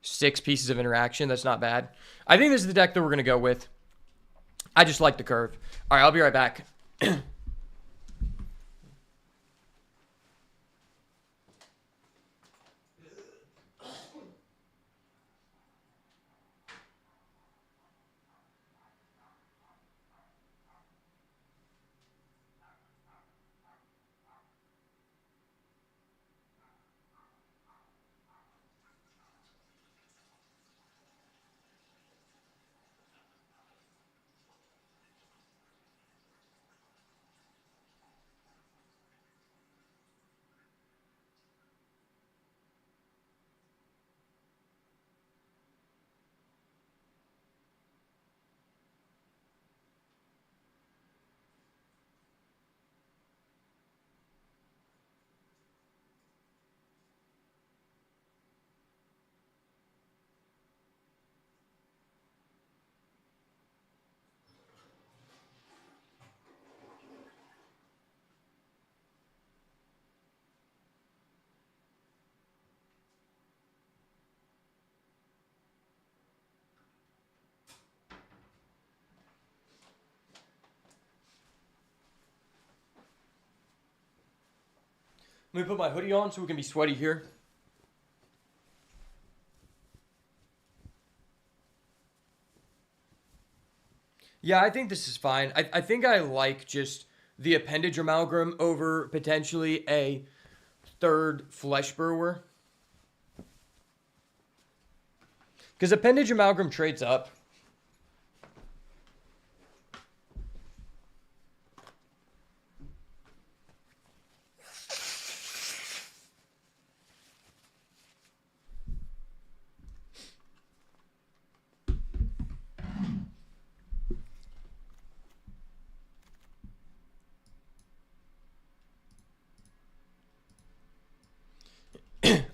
A: 6 pieces of interaction. That's not bad. I think this is the deck that we're going to go with. I just like the curve. All right, I'll be right back. Let me put my hoodie on so we can be sweaty here. Yeah, I think this is fine. I think I like just the Appendage Amalgam over potentially a 3rd Flesh Burrower. Because Appendage Amalgam trades up.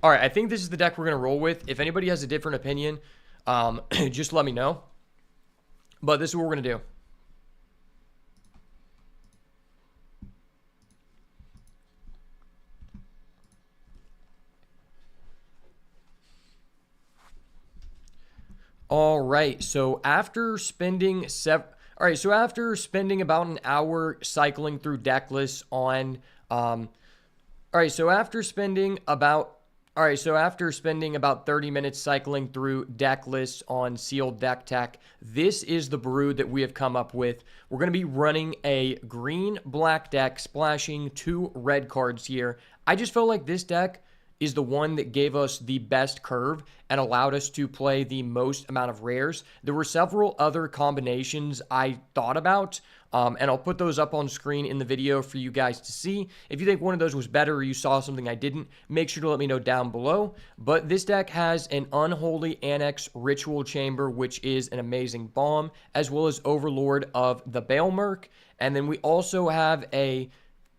A: All right, I think this is the deck we're going to roll with. If anybody has a different opinion, just let me know. But this is what we're going to do. All right, so after spending All right, so after spending about an hour cycling through deck lists on, so after spending about 30 minutes cycling through deck lists on Sealed Deck Tech, this is the brew that we have come up with. We're going to be running a green-black deck, splashing 2 red cards here. I just felt like this deck is the one that gave us the best curve and allowed us to play the most amount of rares. There were several other combinations I thought about, and I'll put those up on screen in the video for you guys to see. If you think one of those was better or you saw something I didn't, make sure to let me know down below. But this deck has an Unholy Annex Ritual Chamber, which is an amazing bomb, as well as Overlord of the Baelmerk. And then we also have a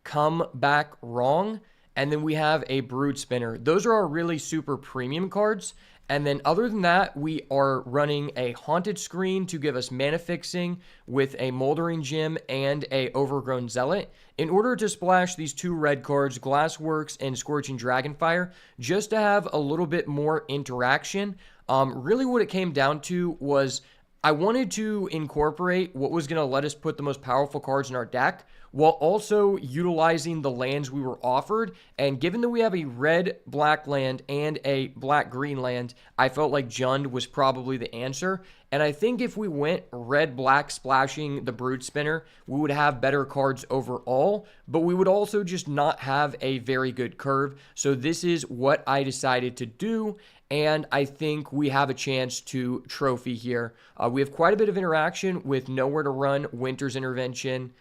A: Come Back Wrong, and then we have a Brood Spinner. Those are our really super premium cards. And then other than that, we are running a Haunted Screen to give us mana fixing with a Moldering Gem and a Overgrown Zealot in order to splash these 2 red cards, Glassworks and Scorching Dragonfire, just to have a little bit more interaction. Really what it came down to was I wanted to incorporate what was going to let us put the most powerful cards in our deck while also utilizing the lands we were offered. And given that we have a red-black land and a black-green land, I felt like Jund was probably the answer. And I think if we went red-black splashing the Brood Spinner, we would have better cards overall, but we would also just not have a very good curve. So this is what I decided to do, and I think we have a chance to trophy here. We have quite a bit of interaction with Nowhere to Run, Winter's Intervention,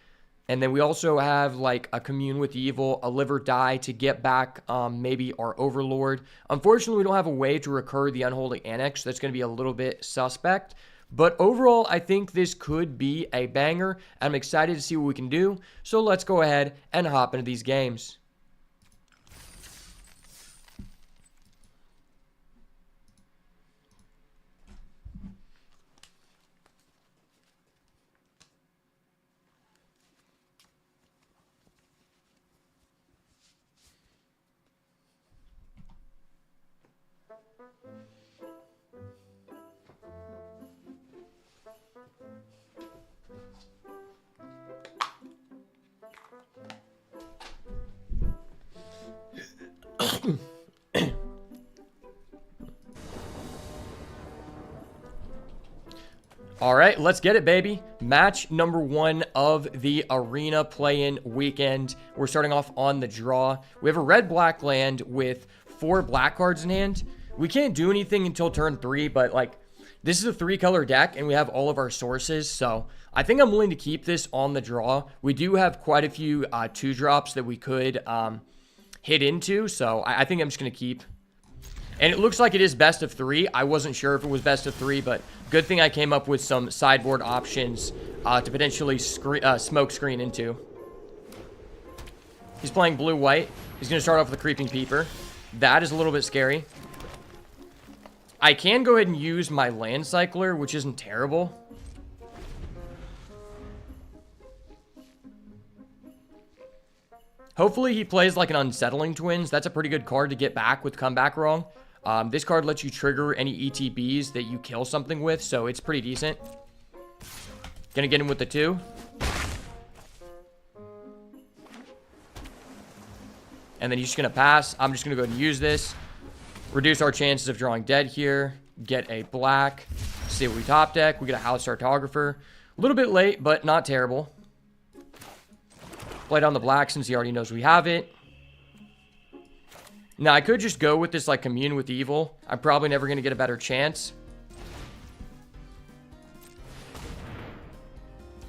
A: and then we also have like a Commune with Evil, a Live or Die to get back maybe our Overlord. Unfortunately, we don't have a way to recur the Unholy Annex. That's going to be a little bit suspect. But overall, I think this could be a banger. I'm excited to see what we can do. So let's go ahead and hop into these games. All right, let's get it, baby. Match number 1 of the arena play-in weekend. We're starting off on the draw. We have a red-black land with 4 black cards in hand. We can't do anything until turn 3, but like this is a 3-color deck and we have all of our sources. So I think I'm willing to keep this on the draw. We do have quite a few 2-drops that we could hit into. So I think I'm just going to keep. And it looks like it is best of 3. I wasn't sure if it was best of 3, but good thing I came up with some sideboard options to potentially smoke screen into. He's playing blue-white. He's going to start off with a Creeping Peeper. That is a little bit scary. I can go ahead and use my Land Cycler, which isn't terrible. Hopefully he plays like an Unsettling Twins. That's a pretty good card to get back with Come Back Wrong. This card lets you trigger any ETBs that you kill something with, so it's pretty decent. Gonna get him with the 2. And then he's just gonna pass. I'm just gonna go ahead and use this. Reduce our chances of drawing dead here. Get a black. See what we top deck. We get a House Cartographer. A little bit late, but not terrible. Play down the black since he already knows we have it. Now, I could just go with this, like, Commune with Evil. I'm probably never going to get a better chance.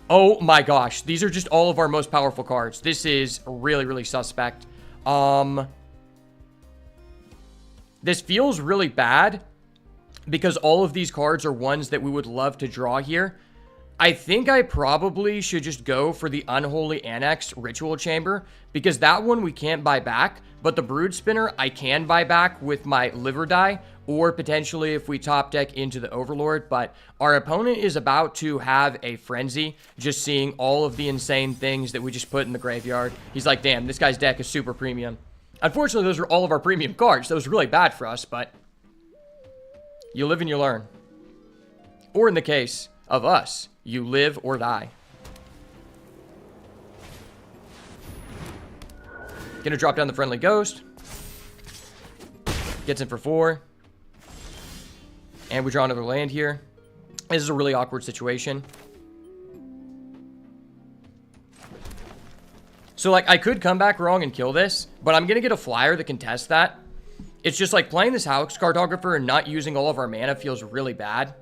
A: Oh, my gosh. These are just all of our most powerful cards. This is really, really suspect. This feels really bad because all of these cards are ones that we would love to draw here. I think I probably should just go for the Unholy Annex Ritual Chamber because that one we can't buy back, but the Brood Spinner I can buy back with my Live or Die, or potentially if we top deck into the Overlord. But our opponent is about to have a frenzy just seeing all of the insane things that we just put in the graveyard. He's like, damn, this guy's deck is super premium. Unfortunately, those are all of our premium cards. That was really bad for us, but you live and you learn. Or in the case of us. You live or die. Gonna drop down the Friendly Ghost. Gets in for 4. And we draw another land here. This is a really awkward situation. So, like, I could come back wrong and kill this, but I'm gonna get a flyer that can test that. It's just, like, playing this House Cartographer and not using all of our mana feels really bad.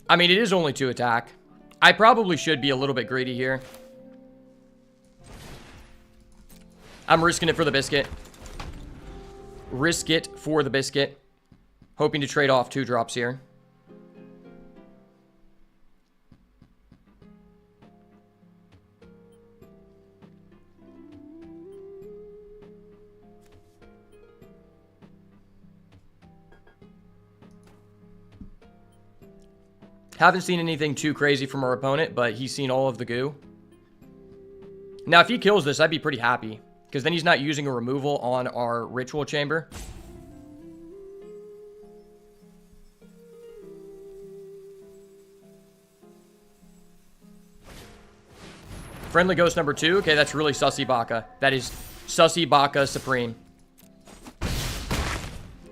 A: I mean, it is only 2 attack. I probably should be a little bit greedy here. I'm risking it for the biscuit. Risk it for the biscuit. Hoping to trade off 2 drops here. Haven't seen anything too crazy from our opponent, but he's seen all of the goo. Now, if he kills this, I'd be pretty happy, because then he's not using a removal on our Ritual Chamber. Friendly Ghost number 2. Okay, that's really Sussy Baka. That is Sussy Baka Supreme.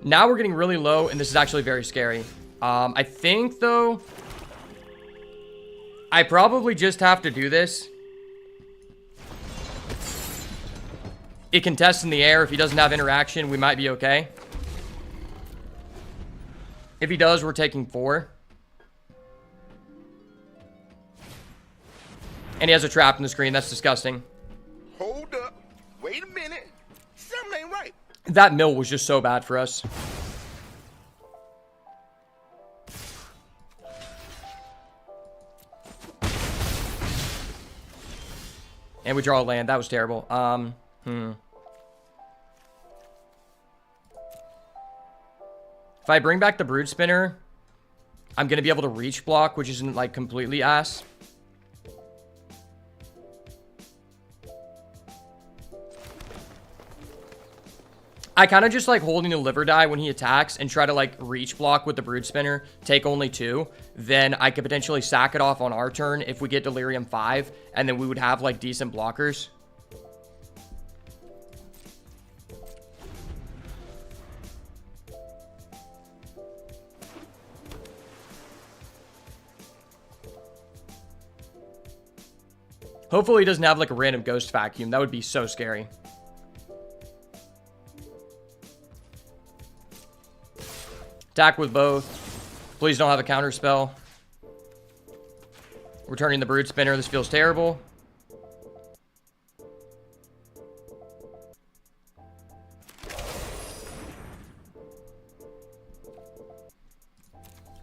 A: Now we're getting really low, and this is actually very scary. I think, though, I probably just have to do this. It contests in the air. If he doesn't have interaction, we might be okay. If he does, we're taking 4. And he has a trap in the screen. That's disgusting.
B: Hold up. Wait a minute. Something ain't right.
A: That mill was just so bad for us. And we draw a land. That was terrible. If I bring back the Brood Spinner, I'm going to be able to reach block, which isn't, like, completely ass. I kind of just like holding the liver die when he attacks and try to, like, reach block with the Brood Spinner, take only 2. Then I could potentially sack it off on our turn if we get Delirium 5, and then we would have, like, decent blockers. Hopefully he doesn't have, like, a random Ghost Vacuum. That would be so scary. Attack with both. Please don't have a counter spell. Returning the Brood Spinner. This feels terrible.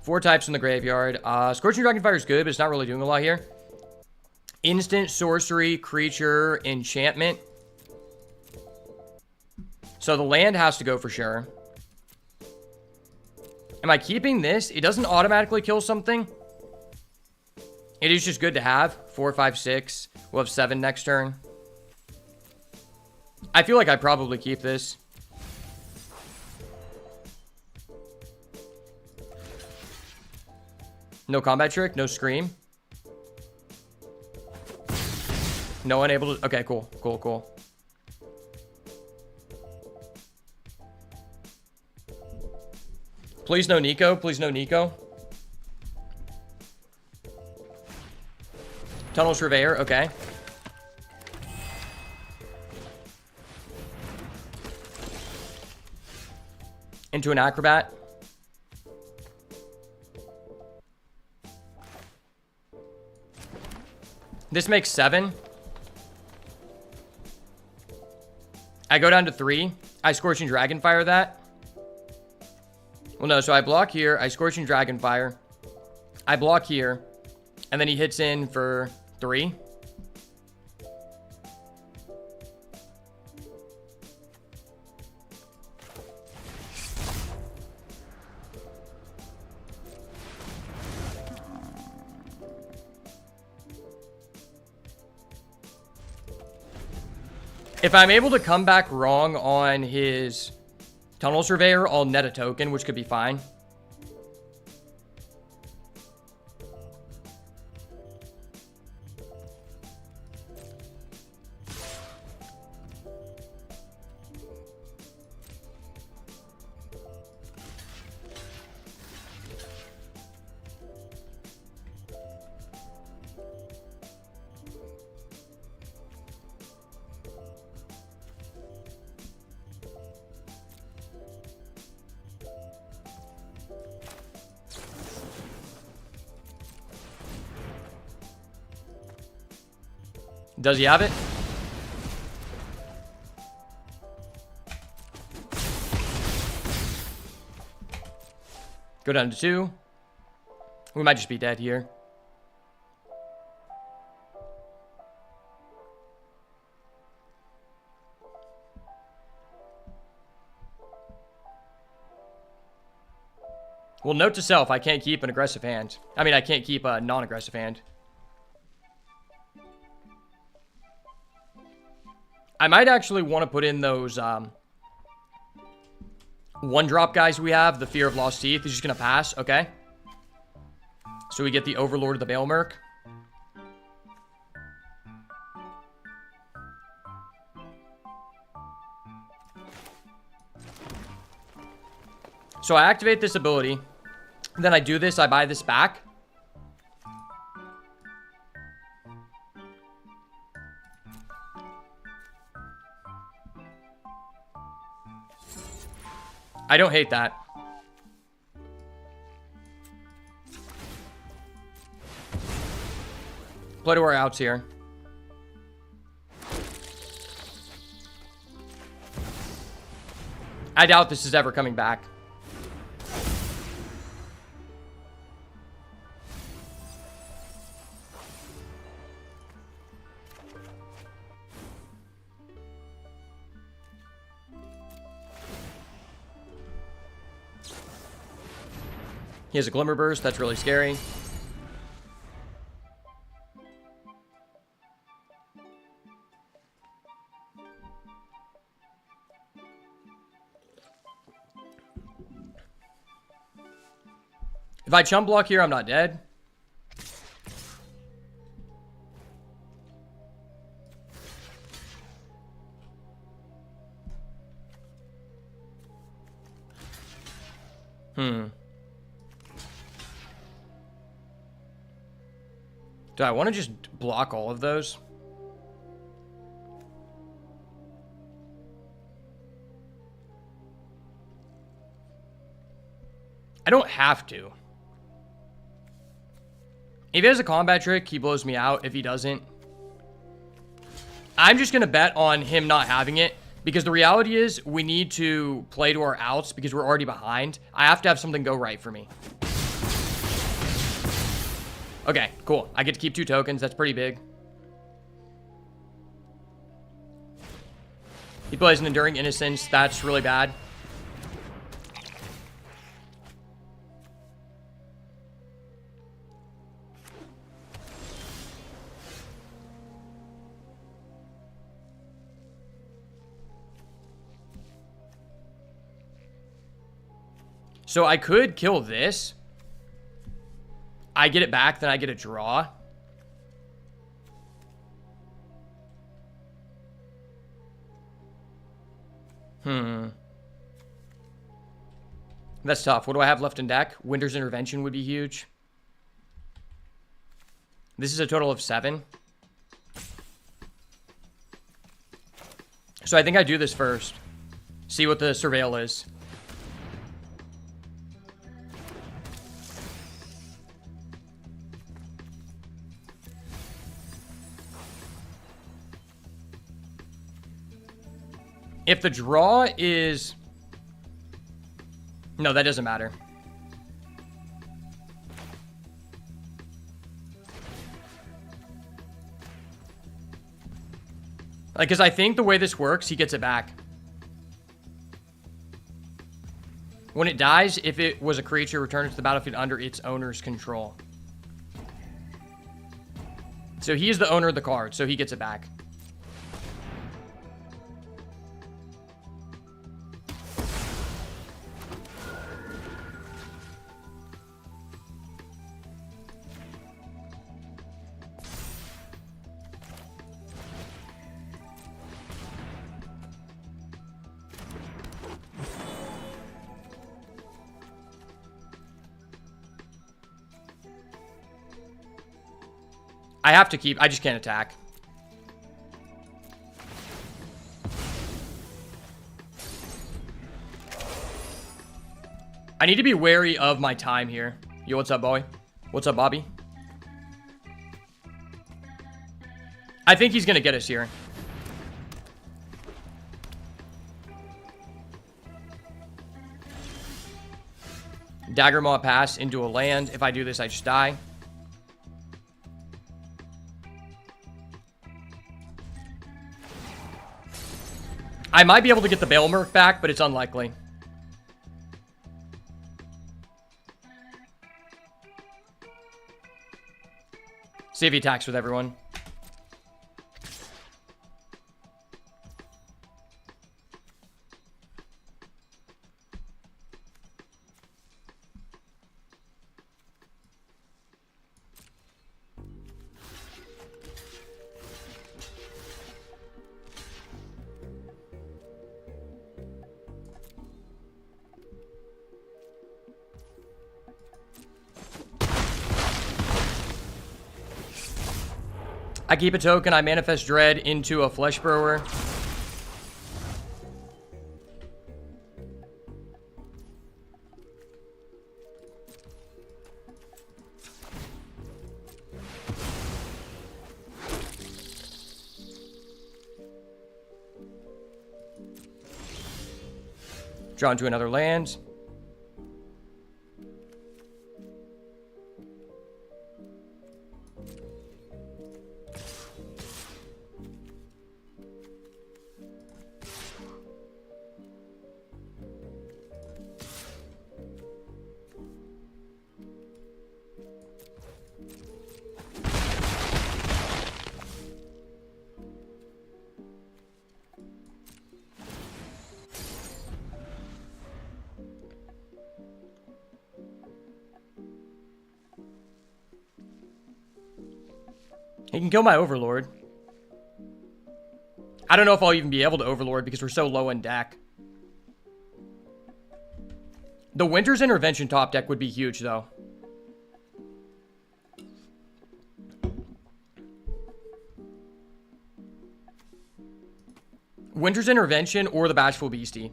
A: Four types in the graveyard. Scorching Dragonfire is good, but it's not really doing a lot here. Instant, sorcery, creature, enchantment. So the land has to go for sure. Am I keeping this? It doesn't automatically kill something. It is just good to have. 4, 5, 6. We'll have 7 next turn. I feel like I probably keep this. No combat trick. No scream. No one able to... Okay, cool. Cool, cool. Please no Nico. Please no Nico. Tunnel Surveyor. Okay. Into an Acrobat. This makes 7. I go down to 3. I Scorching Dragonfire that. Well, no, so I block here. I Scorching Dragonfire. I block here. And then he hits in for 3. If I'm able to come back wrong on his Tunnel Surveyor, I'll net a token, which could be fine. Does he have it? Go down to 2. We might just be dead here. Well, note to self, I can't keep an aggressive hand. I mean, I can't keep a non-aggressive hand. I might actually want to put in those one-drop guys we have. The Fear of Lost Teeth. He's just going to pass. Okay. So we get the Overlord of the Bale Merc. So I activate this ability. Then I do this. I buy this back. I don't hate that. Play to our outs here. I doubt this is ever coming back. He has a Glimmer Burst. That's really scary. If I chump block here, I'm not dead. Do I want to just block all of those? I don't have to. If he has a combat trick, he blows me out. If he doesn't, I'm just going to bet on him not having it. Because the reality is, we need to play to our outs because we're already behind. I have to have something go right for me. Okay, cool. I get to keep 2 tokens. That's pretty big. He plays an Enduring Innocence. That's really bad. So I could kill this. I get it back, then I get a draw. That's tough. What do I have left in deck? Winter's Intervention would be huge. This is a total of 7. So I think I do this first. See what the Surveil is. If the draw is... No, that doesn't matter. Like, because I think the way this works, he gets it back. When it dies, if it was a creature, return it to the battlefield under its owner's control. So he is the owner of the card, so he gets it back. I have to keep... I just can't attack. I need to be wary of my time here. Yo, what's up, boy? What's up, Bobby? I think he's going to get us here. Daggermaw pass into a land. If I do this, I just die. I might be able to get the Bailmerk back, but it's unlikely. See if he attacks with everyone. I keep a token, I manifest Dread into a Flesh Burrower. Drawn to another land. He can kill my Overlord. I don't know if I'll even be able to Overlord because we're so low in deck. The Winter's Intervention top deck would be huge, though. Winter's Intervention or the Bashful Beastie.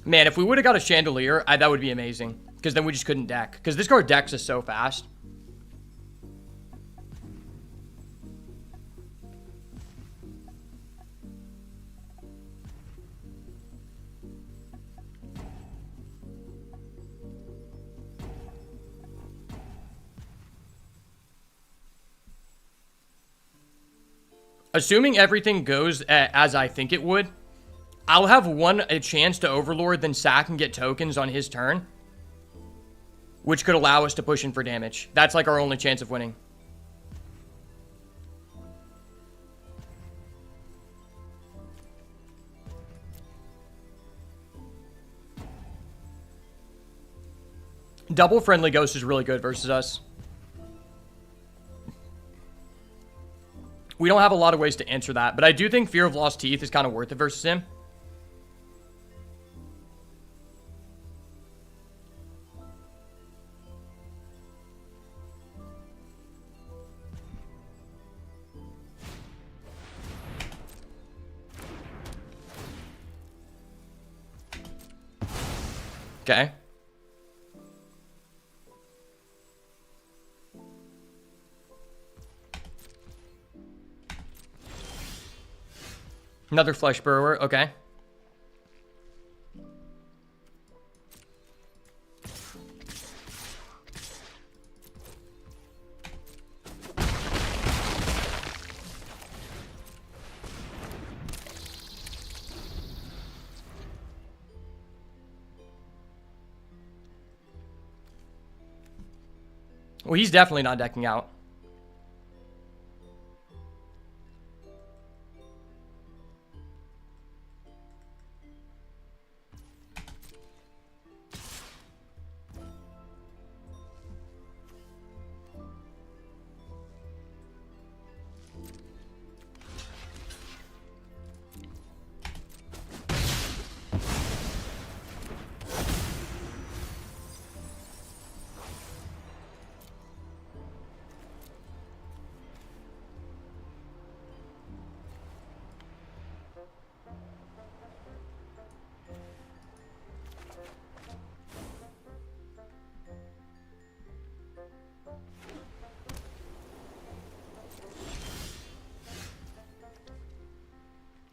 A: Man, if we would have got a Chandelier, that would be amazing. Because then we just couldn't deck. Because this card decks is so fast. Assuming everything goes as I think it would, I'll have a chance to Overlord, then sack and get tokens on his turn, which could allow us to push in for damage. That's like our only chance of winning. Double Friendly Ghost is really good versus us. We don't have a lot of ways to answer that, but I do think Fear of Lost Teeth is kind of worth it versus him. Okay. Another Flesh Burrower. Okay. Well, he's definitely not decking out.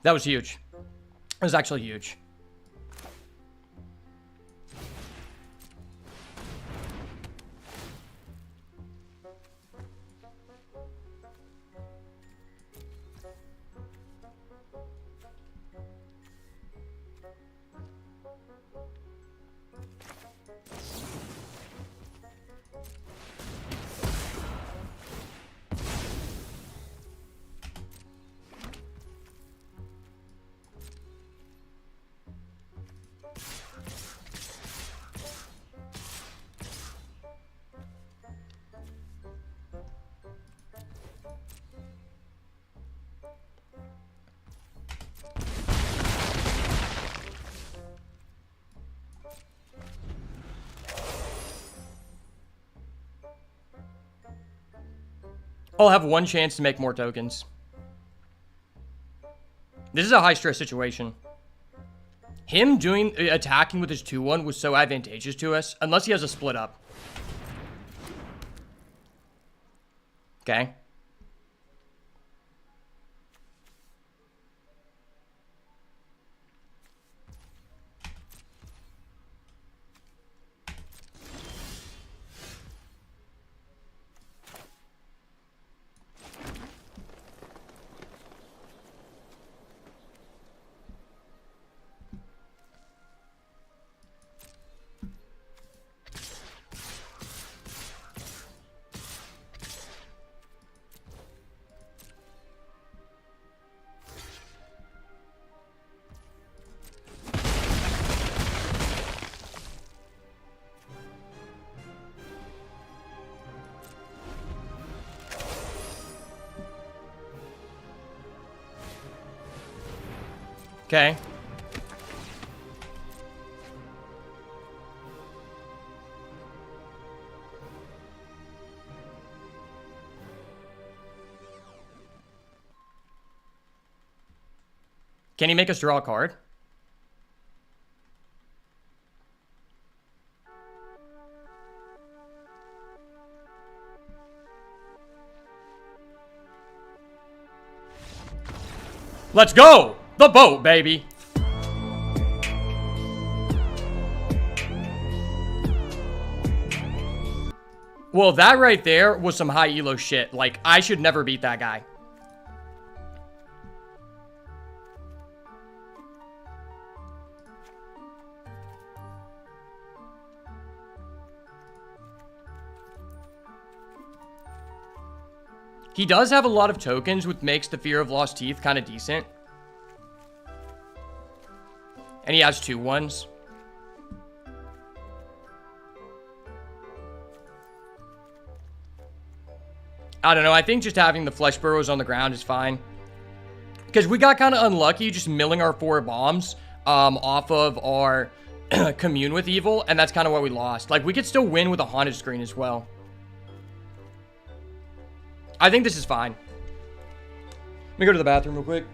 A: That was huge. It was actually huge. I'll have one chance to make more tokens. This is a high-stress situation. Him attacking with his 2-1 was so advantageous to us, unless he has a split up. Okay. Okay. Can he make us draw a card? Let's go! The boat, baby! Well, that right there was some high elo shit. Like, I should never beat that guy. He does have a lot of tokens, which makes the Fear of Lost Teeth kind of decent. And he has 2-1s. I don't know. I think just having the Flesh Burrows on the ground is fine. Because we got kind of unlucky just milling our 4 bombs off of our Commune with Evil. And that's kind of why we lost. Like, we could still win with a Haunted Screen as well. I think this is fine. Let me go to the bathroom real quick.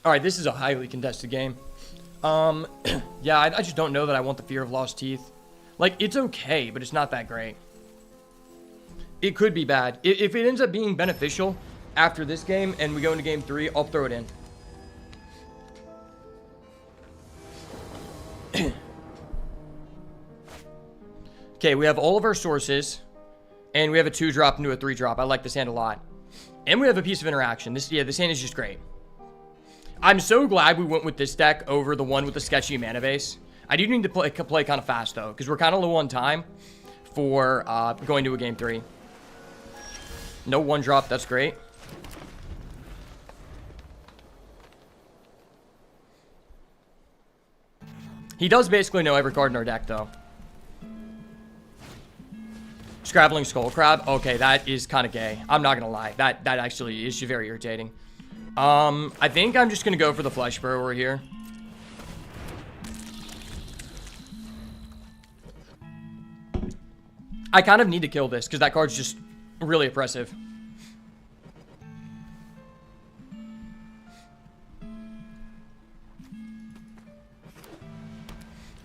A: All right, this is a highly contested game. Yeah, I just don't know that I want the Fear of Lost Teeth. Like, it's okay, but it's not that great. It could be bad. If it ends up being beneficial after this game and we go into game 3, I'll throw it in. Okay, we have all of our sources, and we have a 2-drop into a 3-drop. I like this hand a lot. And we have a piece of interaction. This hand is just great. I'm so glad we went with this deck over the one with the sketchy mana base. I do need to play kind of fast, though, because we're kind of low on time for going to a game 3. No one drop. That's great. He does basically know every card in our deck, though. Scrabbling Skullcrab. Okay, that is kind of gay. I'm not going to lie. That actually is very irritating. I think I'm just going to go for the Flesh Burrower here. I kind of need to kill this because that card's just really oppressive.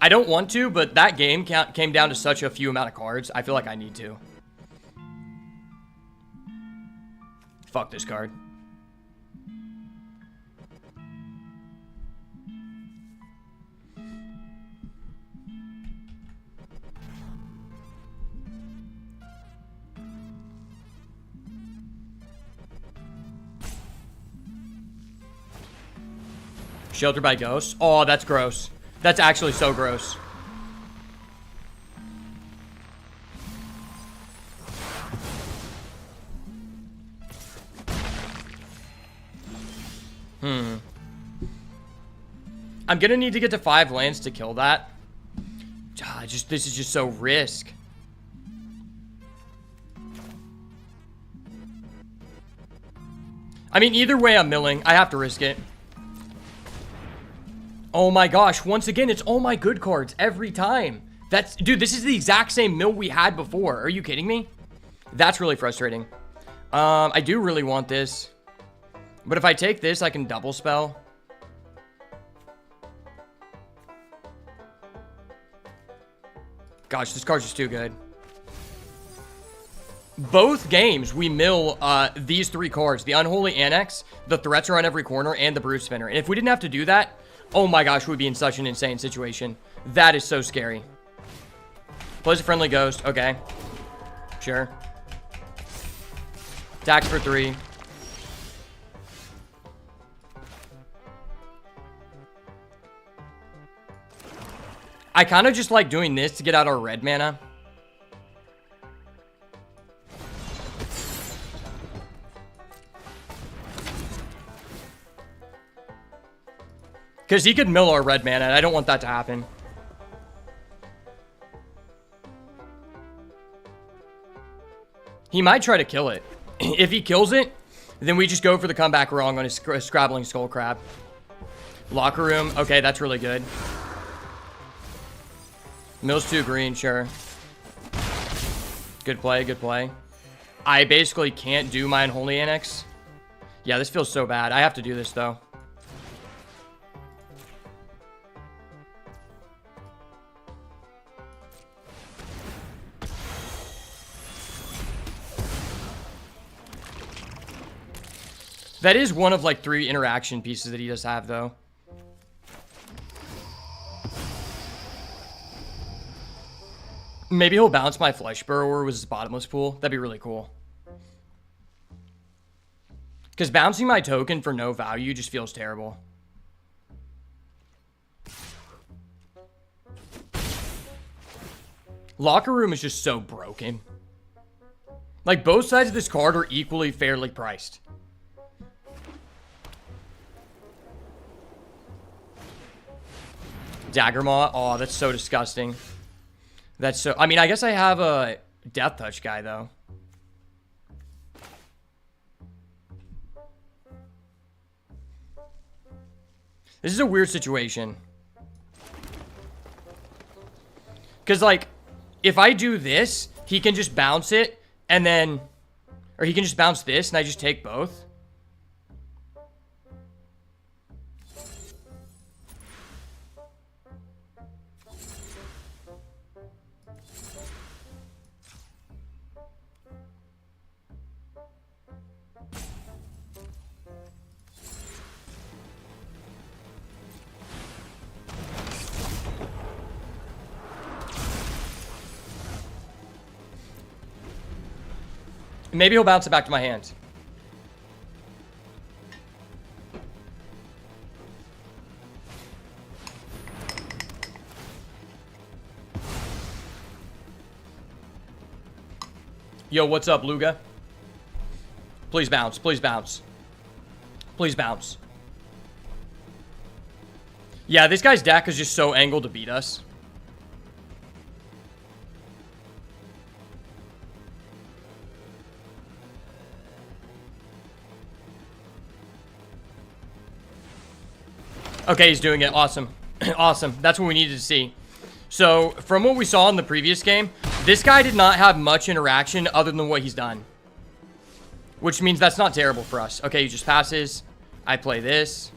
A: I don't want to, but that game came down to such a few amount of cards. I feel like I need to. Fuck this card. Shelter by Ghosts. Oh, that's gross. That's actually so gross. I'm gonna need to get to 5 lands to kill that. This is just so risk. I mean, either way, I'm milling. I have to risk it. Oh my gosh, once again, it's all my good cards every time. Dude, this is the exact same mill we had before. Are you kidding me? That's really frustrating. I do really want this. But if I take this, I can double spell. Gosh, this card's just too good. Both games, we mill these 3 cards. The Unholy Annex, the threats are on every corner, and the Brood Spinner. And if we didn't have to do that, oh my gosh, we'd be in such an insane situation. That is so scary. Plays a Friendly Ghost. Okay. Sure. Attacks for 3. I kind of just like doing this to get out our red mana. Because he could mill our red mana, and I don't want that to happen. He might try to kill it. If he kills it, then we just go for the comeback wrong on his Scrabbling Skullcrab. Locker Room. Okay, that's really good. Mills 2 green, sure. Good play, good play. I basically can't do my Unholy Annex. Yeah, this feels so bad. I have to do this, though. That is one of, like, 3 interaction pieces that he does have, though. Maybe he'll bounce my Flesh Burrower with his Bottomless Pool. That'd be really cool. Because bouncing my token for no value just feels terrible. Locker Room is just so broken. Like, both sides of this card are equally fairly priced. Daggermaw. Oh, that's so disgusting. That's so... I mean, I guess I have a Death Touch guy, though. This is a weird situation. Because, like, if I do this, he can just bounce it, and then... Or he can just bounce this, and I just take both. Maybe he'll bounce it back to my hand. Yo, what's up, Luga? Please bounce. Please bounce. Please bounce. Yeah, this guy's deck is just so angled to beat us. Okay, he's doing it. Awesome. Awesome. That's what we needed to see. So, from what we saw in the previous game, this guy did not have much interaction other than what he's done. Which means that's not terrible for us. Okay, he just passes. I play this.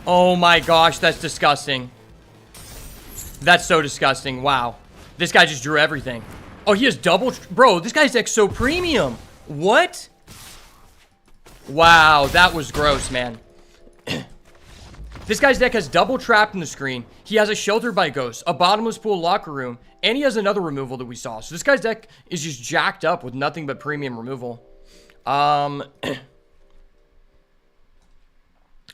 A: Oh my gosh, that's disgusting. That's so disgusting. Wow. This guy just drew everything. Oh, he has double... Bro, this guy's deck's so premium. What? Wow, that was gross, man. This guy's deck has double trapped in the screen. He has a Shelter by Ghost, a Bottomless Pool Locker Room, and he has another removal that we saw. So this guy's deck is just jacked up with nothing but premium removal.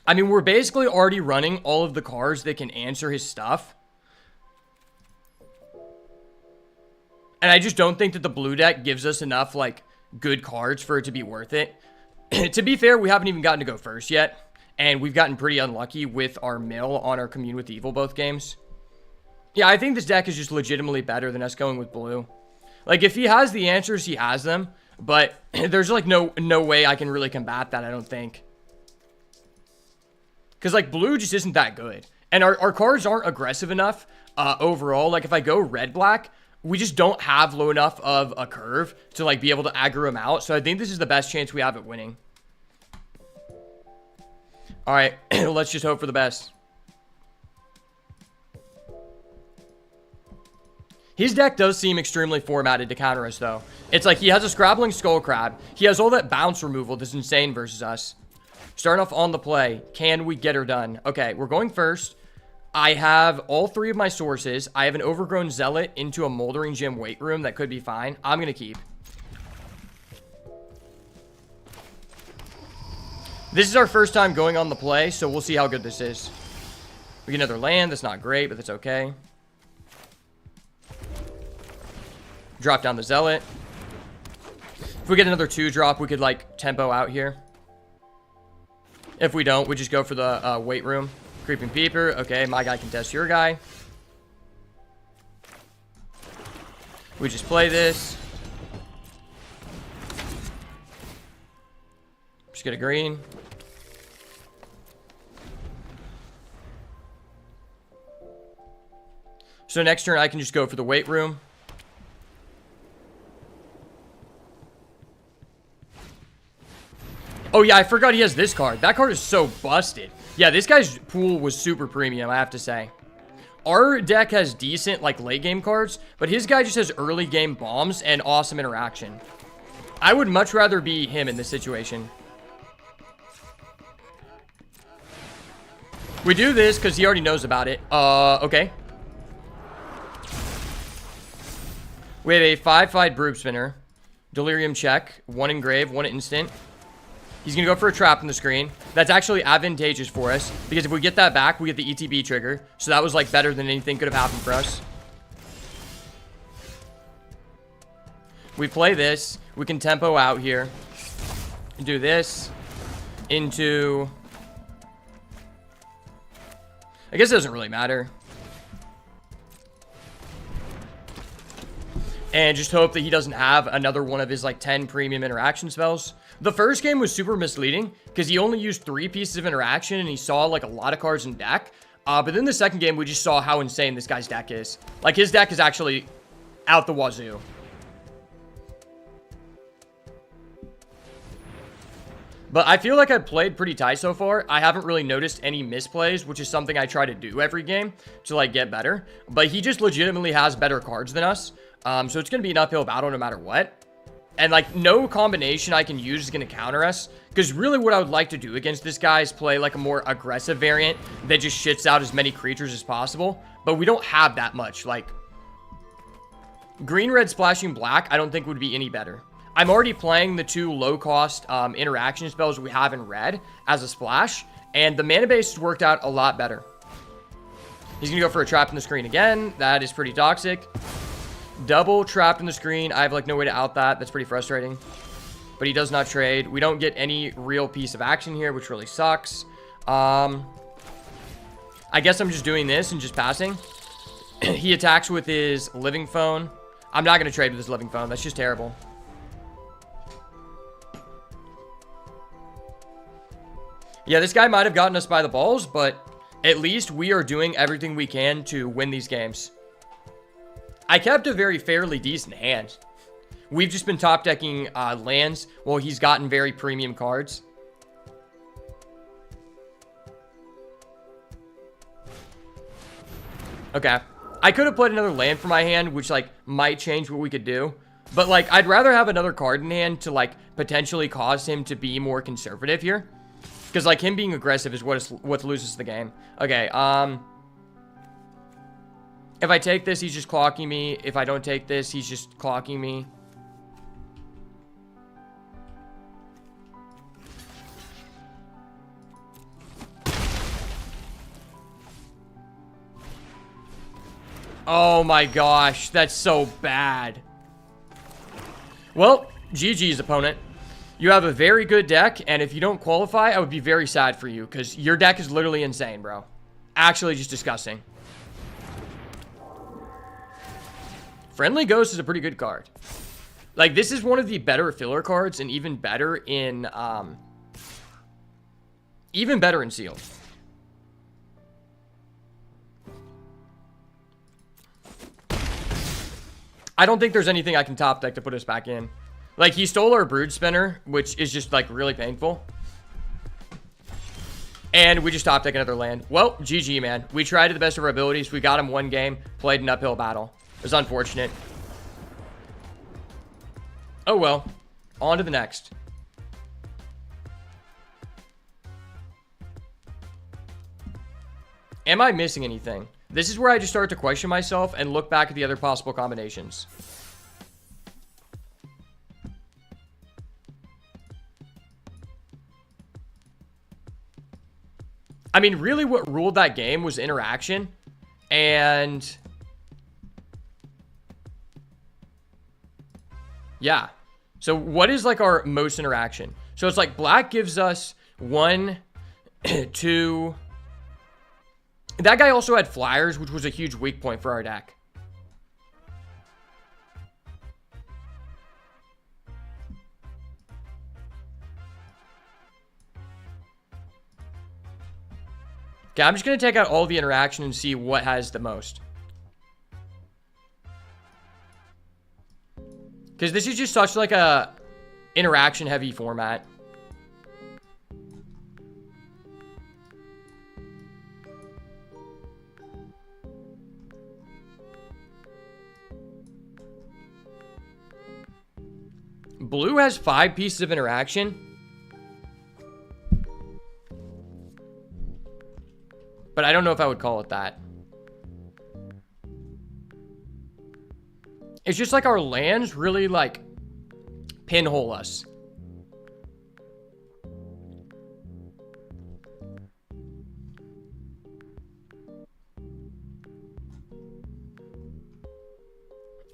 A: I mean, we're basically already running all of the cards that can answer his stuff. And I just don't think that the blue deck gives us enough, like, good cards for it to be worth it. To be fair, we haven't even gotten to go first yet. And we've gotten pretty unlucky with our mill on our Commune with Evil both games. Yeah, I think this deck is just legitimately better than us going with blue. Like, if he has the answers, he has them. But there's, like, no way I can really combat that, I don't think. Because, like, blue just isn't that good. And our cards aren't aggressive enough overall. Like, if I go red-black, we just don't have low enough of a curve to, like, be able to aggro him out. So I think this is the best chance we have at winning. All right, let's just hope for the best. His deck does seem extremely formatted to counter us, though. It's like he has a Scrabbling Skull Crab. He has all that bounce removal that's insane versus us. Starting off on the play, can we get her done? Okay, we're going first. I have all three of my sources. I have an Overgrown Zealot into a Moldering Gym weight room. That could be fine. I'm going to keep. This is our first time going on the play, so we'll see how good this is. We get another land. That's not great, but that's okay. Drop down the Zealot. If we get another 2-drop, we could, like, tempo out here. If we don't, we just go for the weight room. Creeping Peeper. Okay, my guy can test your guy. We just play this. Just get a green. So next turn, I can just go for the weight room. Oh, yeah, I forgot he has this card. That card is so busted. Yeah, this guy's pool was super premium, I have to say. Our deck has decent, like, late game cards, but his guy just has early game bombs and awesome interaction. I would much rather be him in this situation. We do this because he already knows about it. Okay. We have a 5/5 Brood Spinner. Delirium check. 1 engrave, 1 instant. He's going to go for a trap in the screen. That's actually advantageous for us, because if we get that back, we get the ETB trigger. So that was, like, better than anything could have happened for us. We play this. We can tempo out here. Do this. Into... I guess it doesn't really matter. And just hope that he doesn't have another one of his, like, 10 premium interaction spells. The first game was super misleading because he only used 3 pieces of interaction and he saw, like, a lot of cards in deck. But then the second game, we just saw how insane this guy's deck is. Like, his deck is actually out the wazoo. But I feel like I've played pretty tight so far. I haven't really noticed any misplays, which is something I try to do every game to, like, get better. But he just legitimately has better cards than us. So it's going to be an uphill battle no matter what. And, like, no combination I can use is going to counter us. Because really what I would like to do against this guy is play, like, a more aggressive variant that just shits out as many creatures as possible. But we don't have that much. Like, green, red, splashing black, I don't think would be any better. I'm already playing the 2 low-cost interaction spells we have in red as a splash. And the mana base has worked out a lot better. He's going to go for a trap in the screen again. That is pretty toxic. Double trapped in the screen. I have, like, no way to out that. That's pretty frustrating. But he does not trade. We don't get any real piece of action here, which really sucks. I guess I'm just doing this and just passing. He attacks with his living phone. I'm not going to trade with his living phone. That's just terrible. Yeah, this guy might have gotten us by the balls, but at least we are doing everything we can to win these games. I kept a very fairly decent hand. We've just been top decking lands while he's gotten very premium cards. Okay. I could have played another land for my hand, which, like, might change what we could do. But, like, I'd rather have another card in hand to, like, potentially cause him to be more conservative here. Because, like, him being aggressive is what loses the game. Okay, if I take this, he's just clocking me. If I don't take this, he's just clocking me. Oh my gosh, that's so bad. Well, GG's, opponent. You have a very good deck, and if you don't qualify, I would be very sad for you, because your deck is literally insane, bro. Actually, just disgusting. Friendly Ghost is a pretty good card. Like, this is one of the better filler cards, and even better in Sealed. I don't think there's anything I can top deck to put us back in. Like, he stole our Brood Spinner, which is just, like, really painful. And we just top deck another land. Well, GG, man. We tried to the best of our abilities. We got him one game. Played an uphill battle. It was unfortunate. Oh, well. On to the next. Am I missing anything? This is where I just start to question myself and look back at the other possible combinations. I mean, really what ruled that game was interaction. And yeah. So what is, like, our most interaction? So it's like black gives us 1, 2... That guy also had flyers, which was a huge weak point for our deck. Okay, I'm just going to take out all the interaction and see what has the most. Because this is just such, like, a interaction-heavy format. Blue has 5 pieces of interaction. But I don't know if I would call it that. It's just like our lands really, like, pinhole us.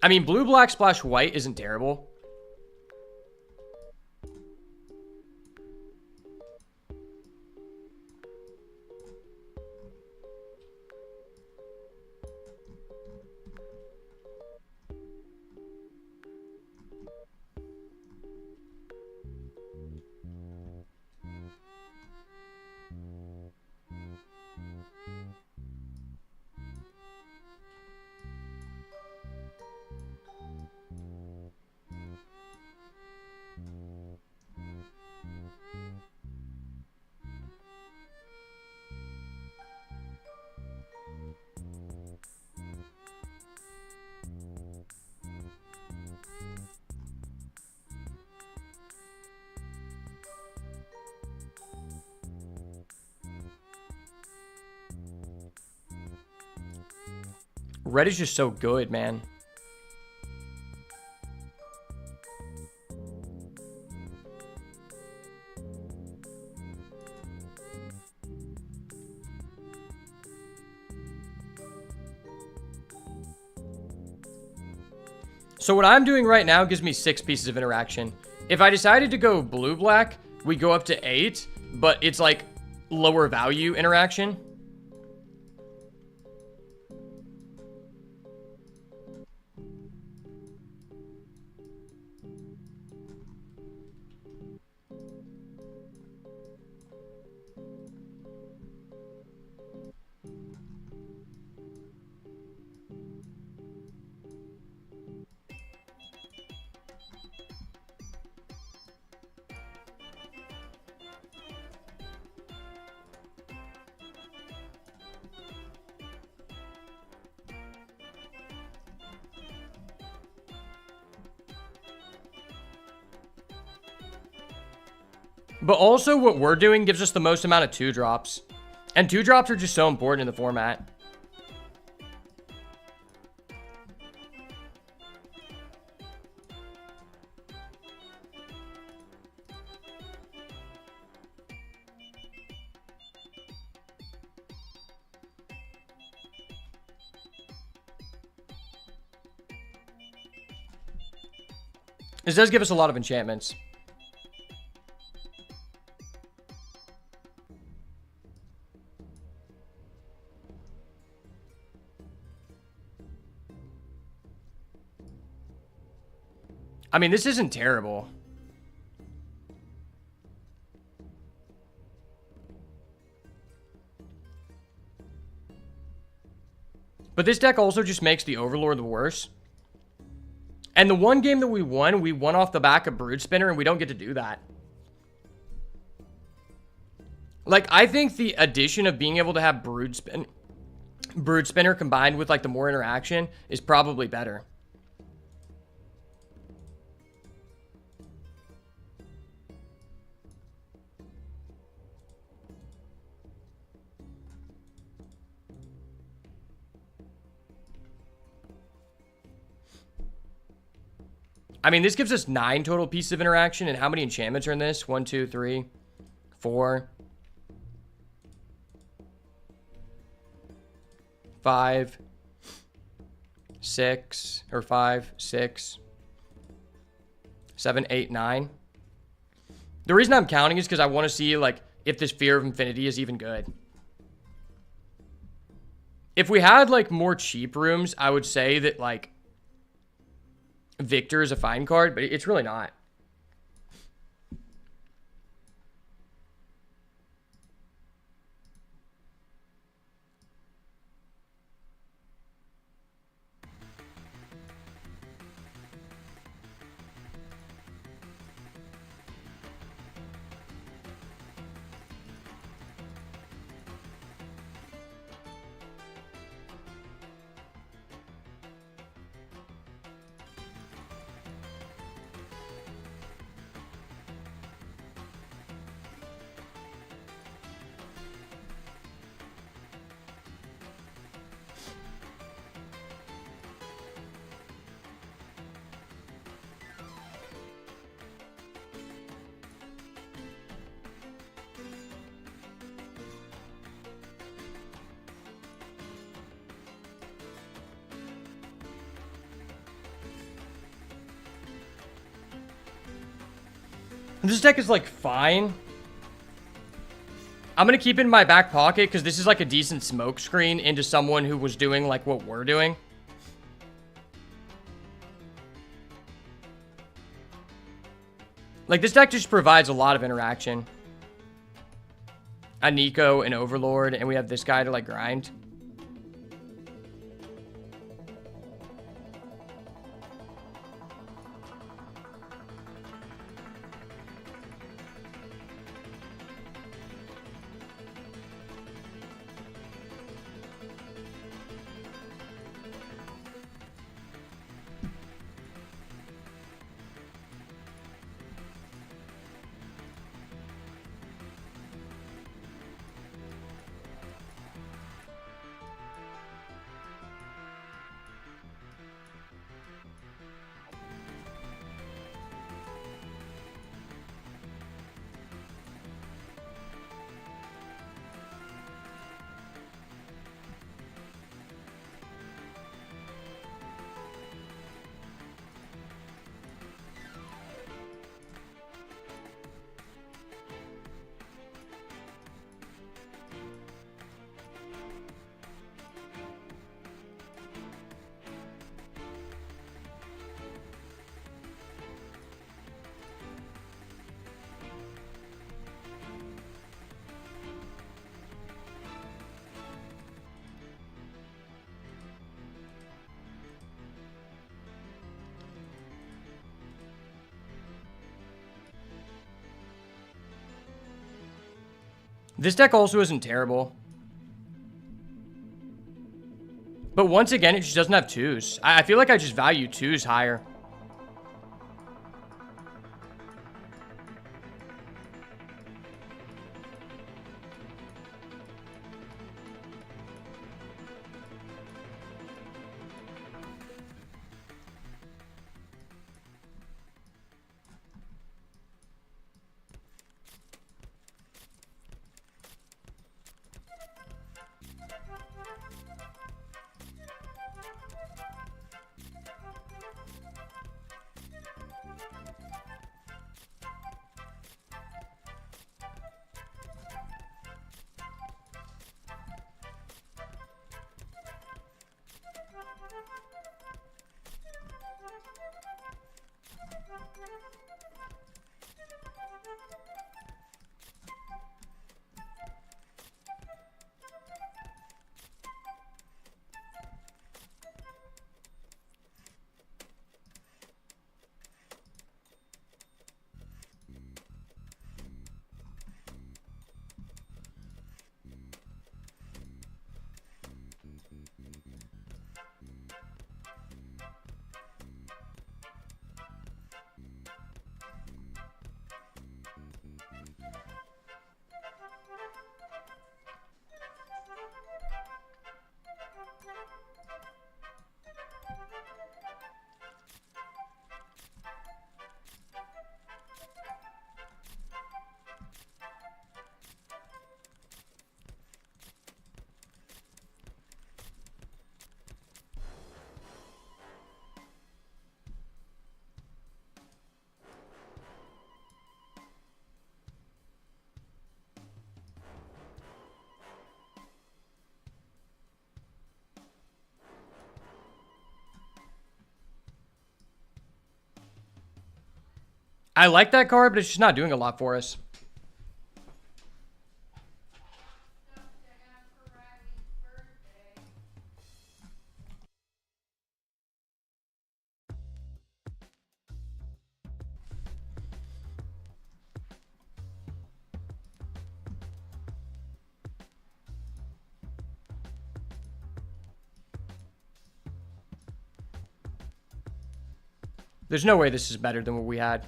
A: I mean, blue, black, splash, white isn't terrible. Red is just so good, man. So what I'm doing right now gives me 6 pieces of interaction. If I decided to go blue-black, we go up to 8, but it's like lower value interaction. But also what we're doing gives us the most amount of 2-drops. And 2-drops are just so important in the format. This does give us a lot of enchantments. I mean, this isn't terrible. But this deck also just makes the Overlord worse. And the one game that we won off the back of Brood Spinner, and we don't get to do that. Like, I think the addition of being able to have Brood Spinner combined with, like, the more interaction is probably better. I mean, this gives us 9 total pieces of interaction. And how many enchantments are in this? 1, 2, 3, 4, 5, 6, or 5, 6, 7, 8, 9. The reason I'm counting is because I want to see, like, if this Fear of Infinity is even good. If we had, like, more cheap rooms, I would say that, like, Victor is a fine card, but it's really not. This deck is, like, fine. I'm going to keep it in my back pocket because this is, like, a decent smoke screen into someone who was doing, like, what we're doing. Like, this deck just provides a lot of interaction. A Nico, an Overlord, and we have this guy to, like, grind. This deck also isn't terrible. But once again, it just doesn't have twos. I feel like I just value twos higher. I like that card, but it's just not doing a lot for us. There's no way this is better than what we had.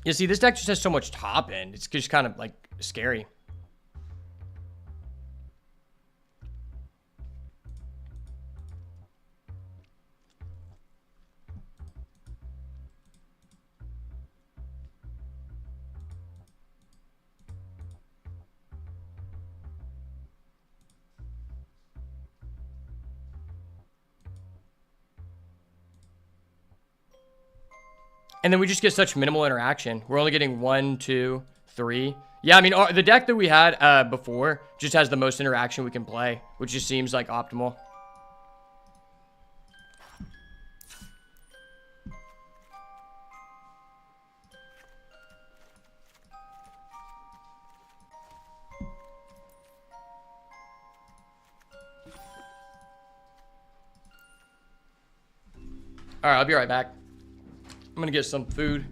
A: You see, this deck just has so much top end. It's just kind of like scary. And then we just get such minimal interaction. We're only getting 1, 2, 3. Yeah, I mean, the deck that we had before just has the most interaction we can play, which just seems like optimal. All right, I'll be right back. I'm gonna get some food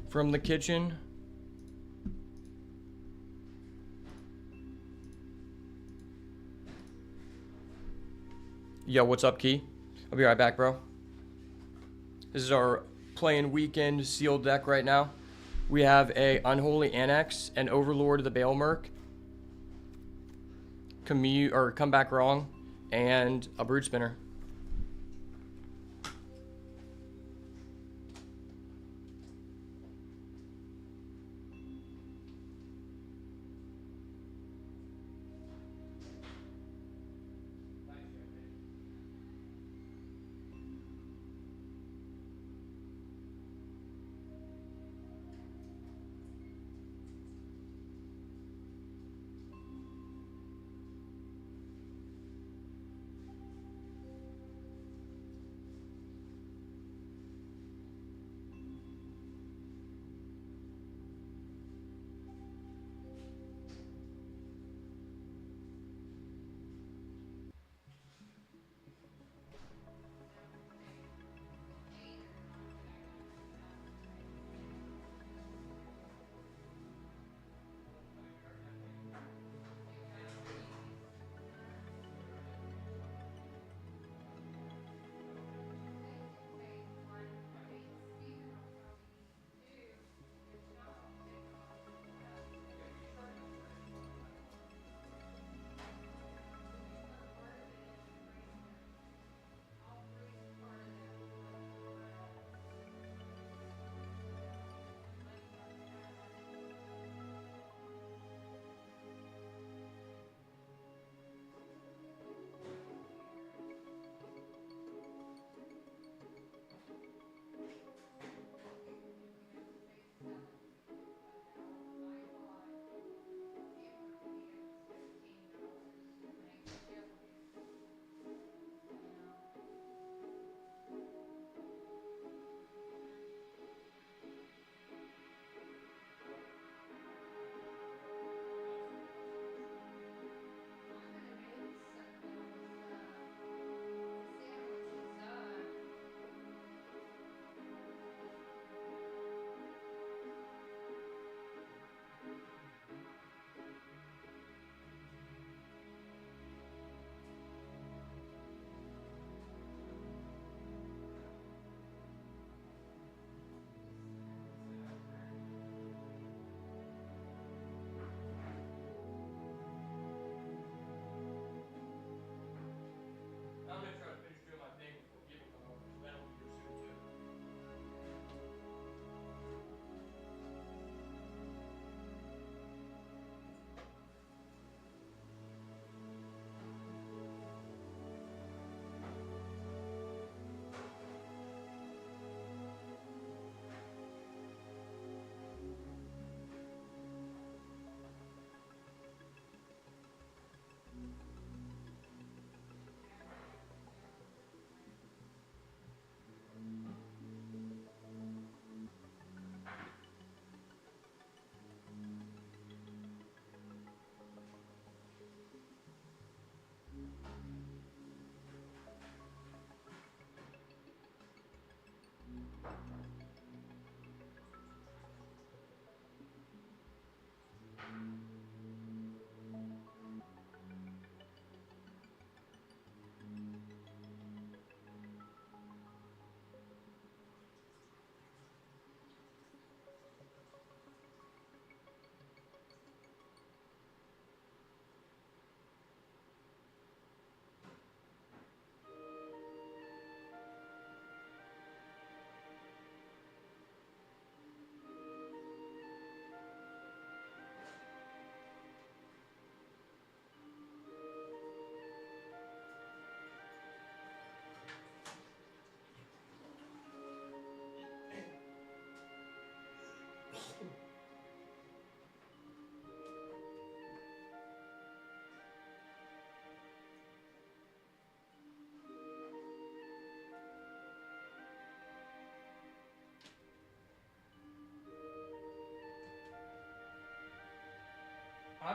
A: from the kitchen. Yo, what's up, Key? I'll be right back, bro. This is our playing weekend sealed deck right now. We have a Unholy Annex, an Overlord of the Baelmerk, Come Back Wrong, and a Brood Spinner.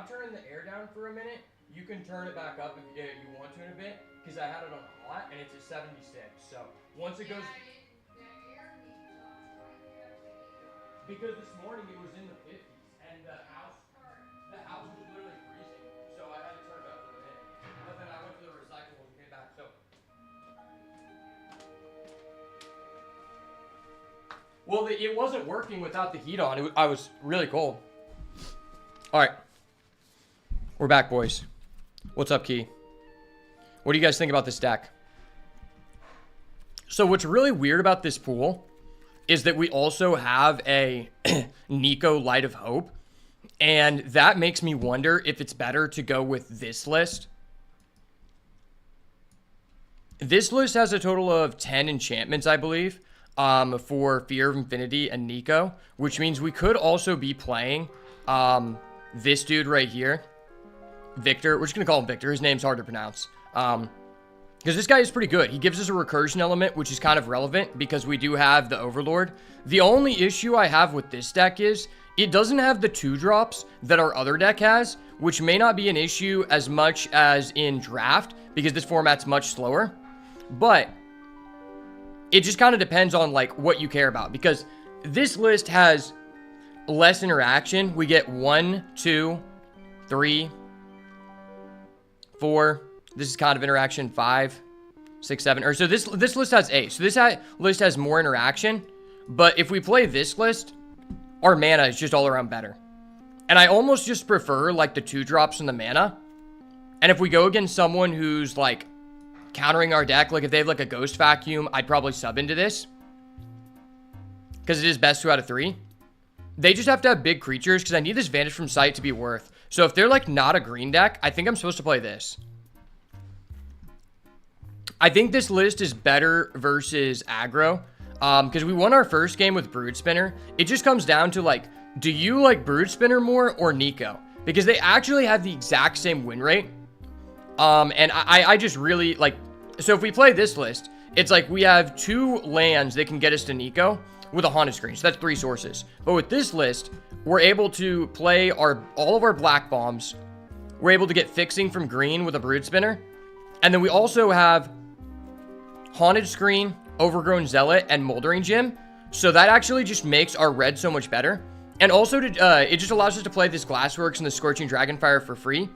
A: stop turning the air down for a minute. You can turn it back up if you want to in a bit, because I had it on hot and it's at 76. So once it goes, because this morning it was in the 50s and the house was literally freezing. So I had to turn it up for a minute. But then I went to the recyclables and came back. So. Well, it wasn't working without the heat on. I was really cold. All right. We're back, boys. What's up, Key? What do you guys think about this deck? So what's really weird about this pool is that we also have a Nico Light of Hope. And that makes me wonder if it's better to go with this list. This list has a total of 10 enchantments, I believe, for Fear of Infinity and Nico, which means we could also be playing this dude right here, Victor. We're just going to call him Victor. His name's hard to pronounce. Because this guy is pretty good. He gives us a recursion element, which is kind of relevant because we do have the Overlord. The only issue I have with this deck is it doesn't have the 2-drops that our other deck has, which may not be an issue as much as in Draft because this format's much slower. But it just kind of depends on like what you care about, because this list has less interaction. We get 1, 2, 3, 4. This is kind of interaction 5, 6, 7. Or so this list has 8. So this list has more interaction. But if we play this list, our mana is just all around better. And I almost just prefer like the 2-drops in the mana. And if we go against someone who's like countering our deck, like if they have like a Ghost Vacuum, I'd probably sub into this, because it is best 2 out of 3. They just have to have big creatures, because I need this Vanish from Sight to be worth. So if they're like not a green deck, I think I'm supposed to play this. I think this list is better versus aggro, because we won our first game with Brood Spinner. It just comes down to like, do you like Brood Spinner more or Nico? Because they actually have the exact same win rate. And I just really like, so if we play this list, it's like we have 2 lands that can get us to Nico with a Haunted Screen. So that's 3 sources. But with this list, we're able to play all of our black bombs. We're able to get fixing from green with a Brood Spinner. And then we also have Haunted Screen, Overgrown Zealot, and Moldering Gym. So that actually just makes our red so much better. And also, it just allows us to play this Glassworks and the Scorching Dragonfire for free.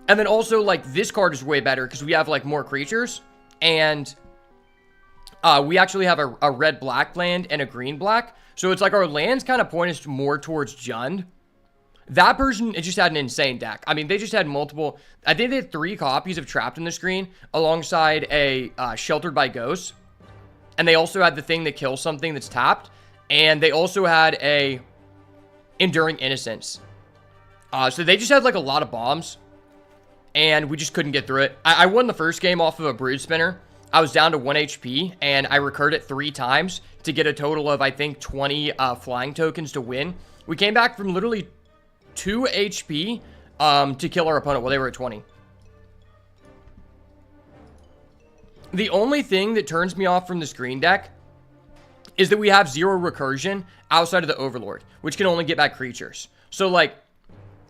A: And then also, like, this card is way better because we have, like, more creatures. And we actually have a red-black land and a green-black. So it's like our lands kind of point us more towards Jund. That person, it just had an insane deck. I mean, they just had multiple. I think they had 3 copies of Trapped in the Screen alongside a Sheltered by Ghosts. And they also had the thing that kills something that's tapped. And they also had a Enduring Innocence. So they just had, like, a lot of bombs. And we just couldn't get through it. I won the first game off of a Brood Spinner. I was down to 1 HP, and I recurred it 3 times to get a total of, I think, 20 flying tokens to win. We came back from literally 2 HP to kill our opponent while they were at 20. The only thing that turns me off from this green deck is that we have 0 recursion outside of the Overlord, which can only get back creatures. So, like,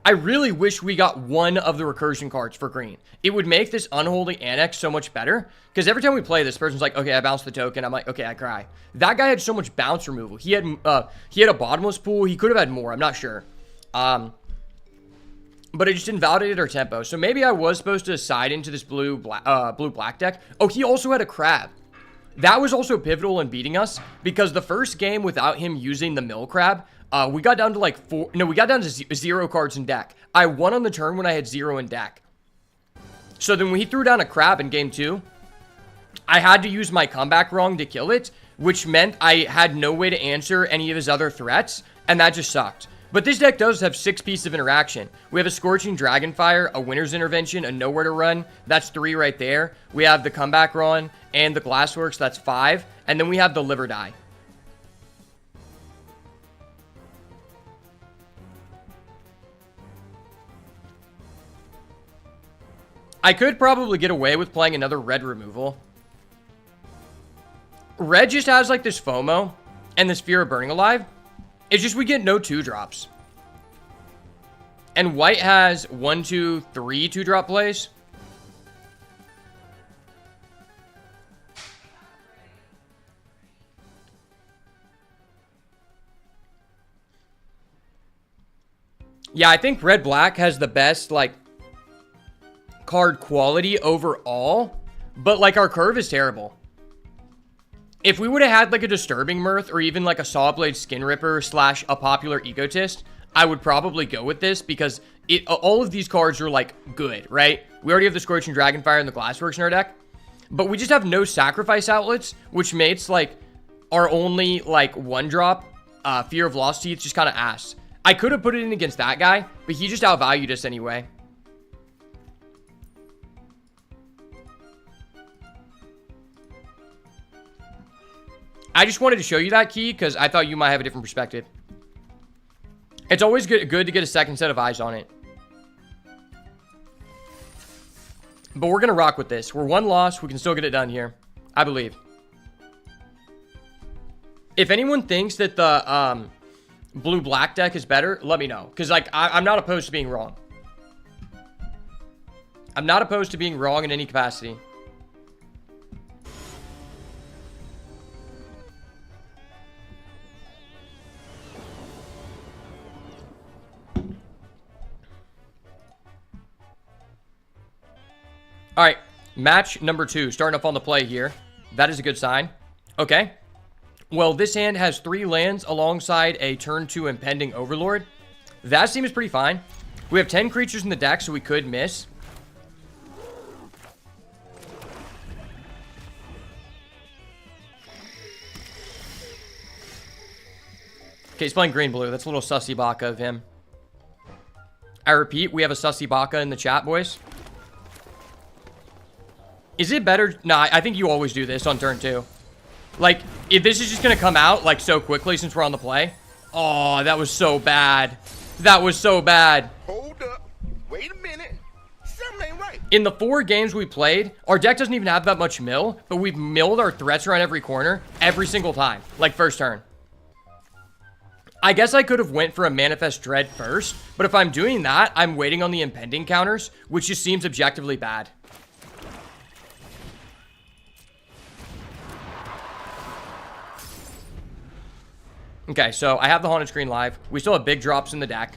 A: I really wish we got one of the recursion cards for green. It would make this Unholy Annex so much better. Because every time we play, this person's like, okay, I bounced the token. I'm like, okay, I cry. That guy had so much bounce removal. He had a bottomless pool. He could have had more. I'm not sure. But it just invalidated our tempo. So maybe I was supposed to side into this blue-black deck. Oh, he also had a crab. That was also pivotal in beating us. Because the first game without him using the mill crab, we got down to like 4. No, we got down to 0 cards in deck. I won on the turn when I had 0 in deck. So then when he threw down a crab in game 2, I had to use my comeback wrong to kill it, which meant I had no way to answer any of his other threats, and that just sucked. But this deck does have 6 pieces of interaction. We have a Scorching Dragonfire, a Winter's Intervention, a Nowhere to Run. That's 3 right there. We have the Comeback Run and the Glassworks. That's 5. And then we have the Live or Die. I could probably get away with playing another red removal. Red just has like this FOMO and this Fear of Burning Alive. It's just we get no 2-drops. And white has 1, 2, 3 2-drop plays. Yeah, I think red-black has the best, like, card quality overall. But, like, our curve is terrible. If we would have had, like, a Disturbing Mirth or even, like, a Sawblade Skin Ripper / a popular Egotist, I would probably go with this because all of these cards are, like, good, right? We already have the Scorching Dragonfire and the Glassworks in our deck. But we just have no sacrifice outlets, which makes, like, our only, like, 1-drop Fear of Lost Teeth just kind of ass. I could have put it in against that guy, but he just outvalued us anyway. I just wanted to show you that key because I thought you might have a different perspective. It's always good to get a second set of eyes on it. But we're going to rock with this. We're 1 loss. We can still get it done here. I believe. If anyone thinks that the blue-black deck is better, let me know. Because, like, I'm not opposed to being wrong. I'm not opposed to being wrong in any capacity. All right, match number 2, starting off on the play here. That is a good sign. Okay. Well, this hand has 3 lands alongside a turn 2 Impending Overlord. That seems pretty fine. We have 10 creatures in the deck, so we could miss. Okay, he's playing green-blue. That's a little sussy baka of him. I repeat, we have a sussy baka in the chat, boys. Is it better? Nah, I think you always do this on turn 2. Like, if this is just going to come out, like, so quickly since we're on the play. Oh, that was so bad. That was so bad.
B: Hold up. Wait a minute. Something ain't right.
A: In the 4 games we played, our deck doesn't even have that much mill, but we've milled our threats around every corner every single time. Like, first turn. I guess I could have went for a Manifest Dread first, but if I'm doing that, I'm waiting on the impending counters, which just seems objectively bad. Okay, so I have the Haunted Screen live. We still have big drops in the deck.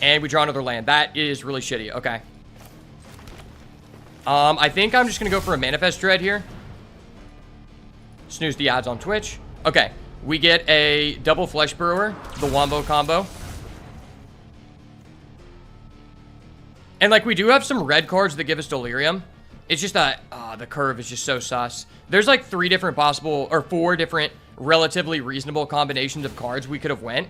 A: And we draw another land. That is really shitty. Okay. I think I'm just going to go for a Manifest Dread here. Snooze the ads on Twitch. Okay. We get a double Flesh Burrower. The Wombo combo. And, like, we do have some red cards that give us Delirium. It's just that, the curve is just so sus. There's like 3 different possible, or 4 different relatively reasonable combinations of cards we could have went.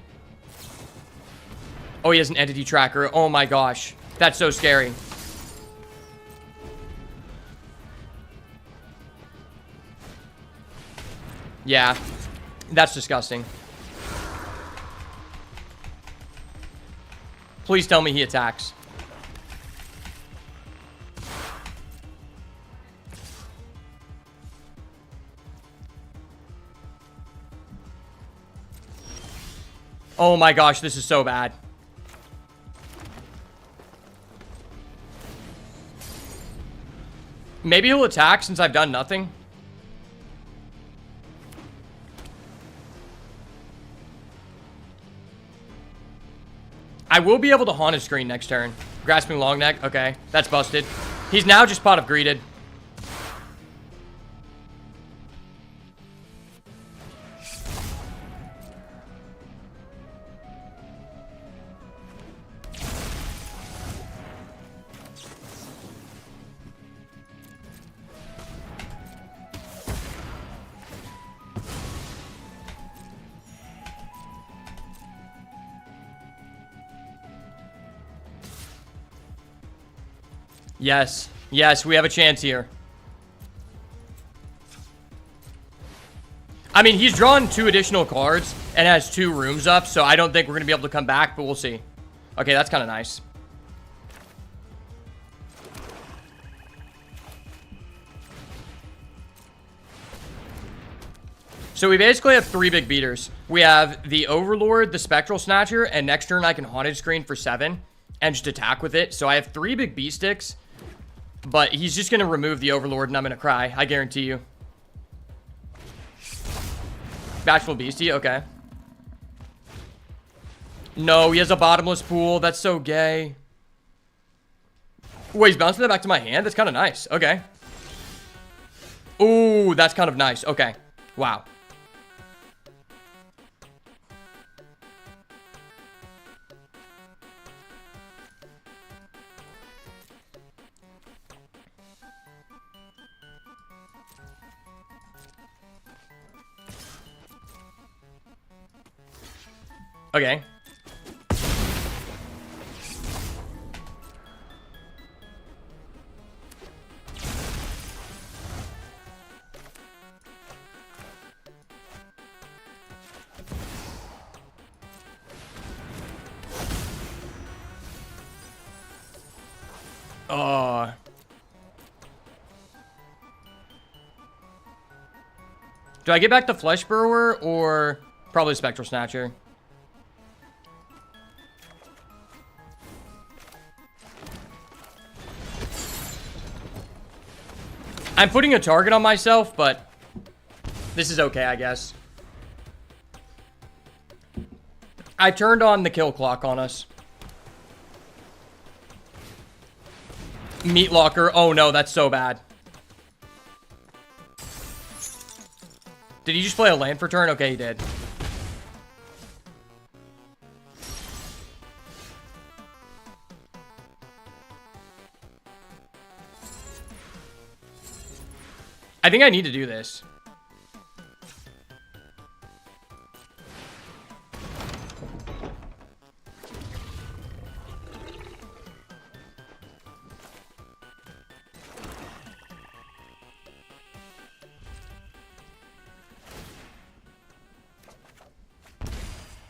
A: Oh, he has an Entity Tracker. Oh my gosh. That's so scary. Yeah. That's disgusting. Please tell me he attacks. Oh my gosh, this is so bad. Maybe he'll attack since I've done nothing. I will be able to Haunted Screen next turn. Grasping Longneck. Okay, that's busted. He's now just Pot of Greeted. Yes. Yes, we have a chance here. I mean, he's drawn 2 additional cards and has 2 rooms up, so I don't think we're going to be able to come back, but we'll see. Okay, that's kind of nice. So we basically have 3 big beaters. We have the Overlord, the Spectral Snatcher, and next turn I can Haunted Screen for 7 and just attack with it. So I have 3 big beat sticks, but he's just going to remove the Overlord and I'm going to cry. I guarantee you. Bashful Beastie, okay. No, he has a bottomless pool. That's so gay. Wait, he's bouncing that back to my hand? That's kind of nice. Okay. Ooh, that's kind of nice. Okay. Wow. Okay. Do I get back the Flesh Burrower or probably Spectral Snatcher? I'm putting a target on myself, but this is okay, I guess. I turned on the kill clock on us. Meat Locker. Oh no, that's so bad. Did he just play a land for turn? Okay, he did. I think I need to do this.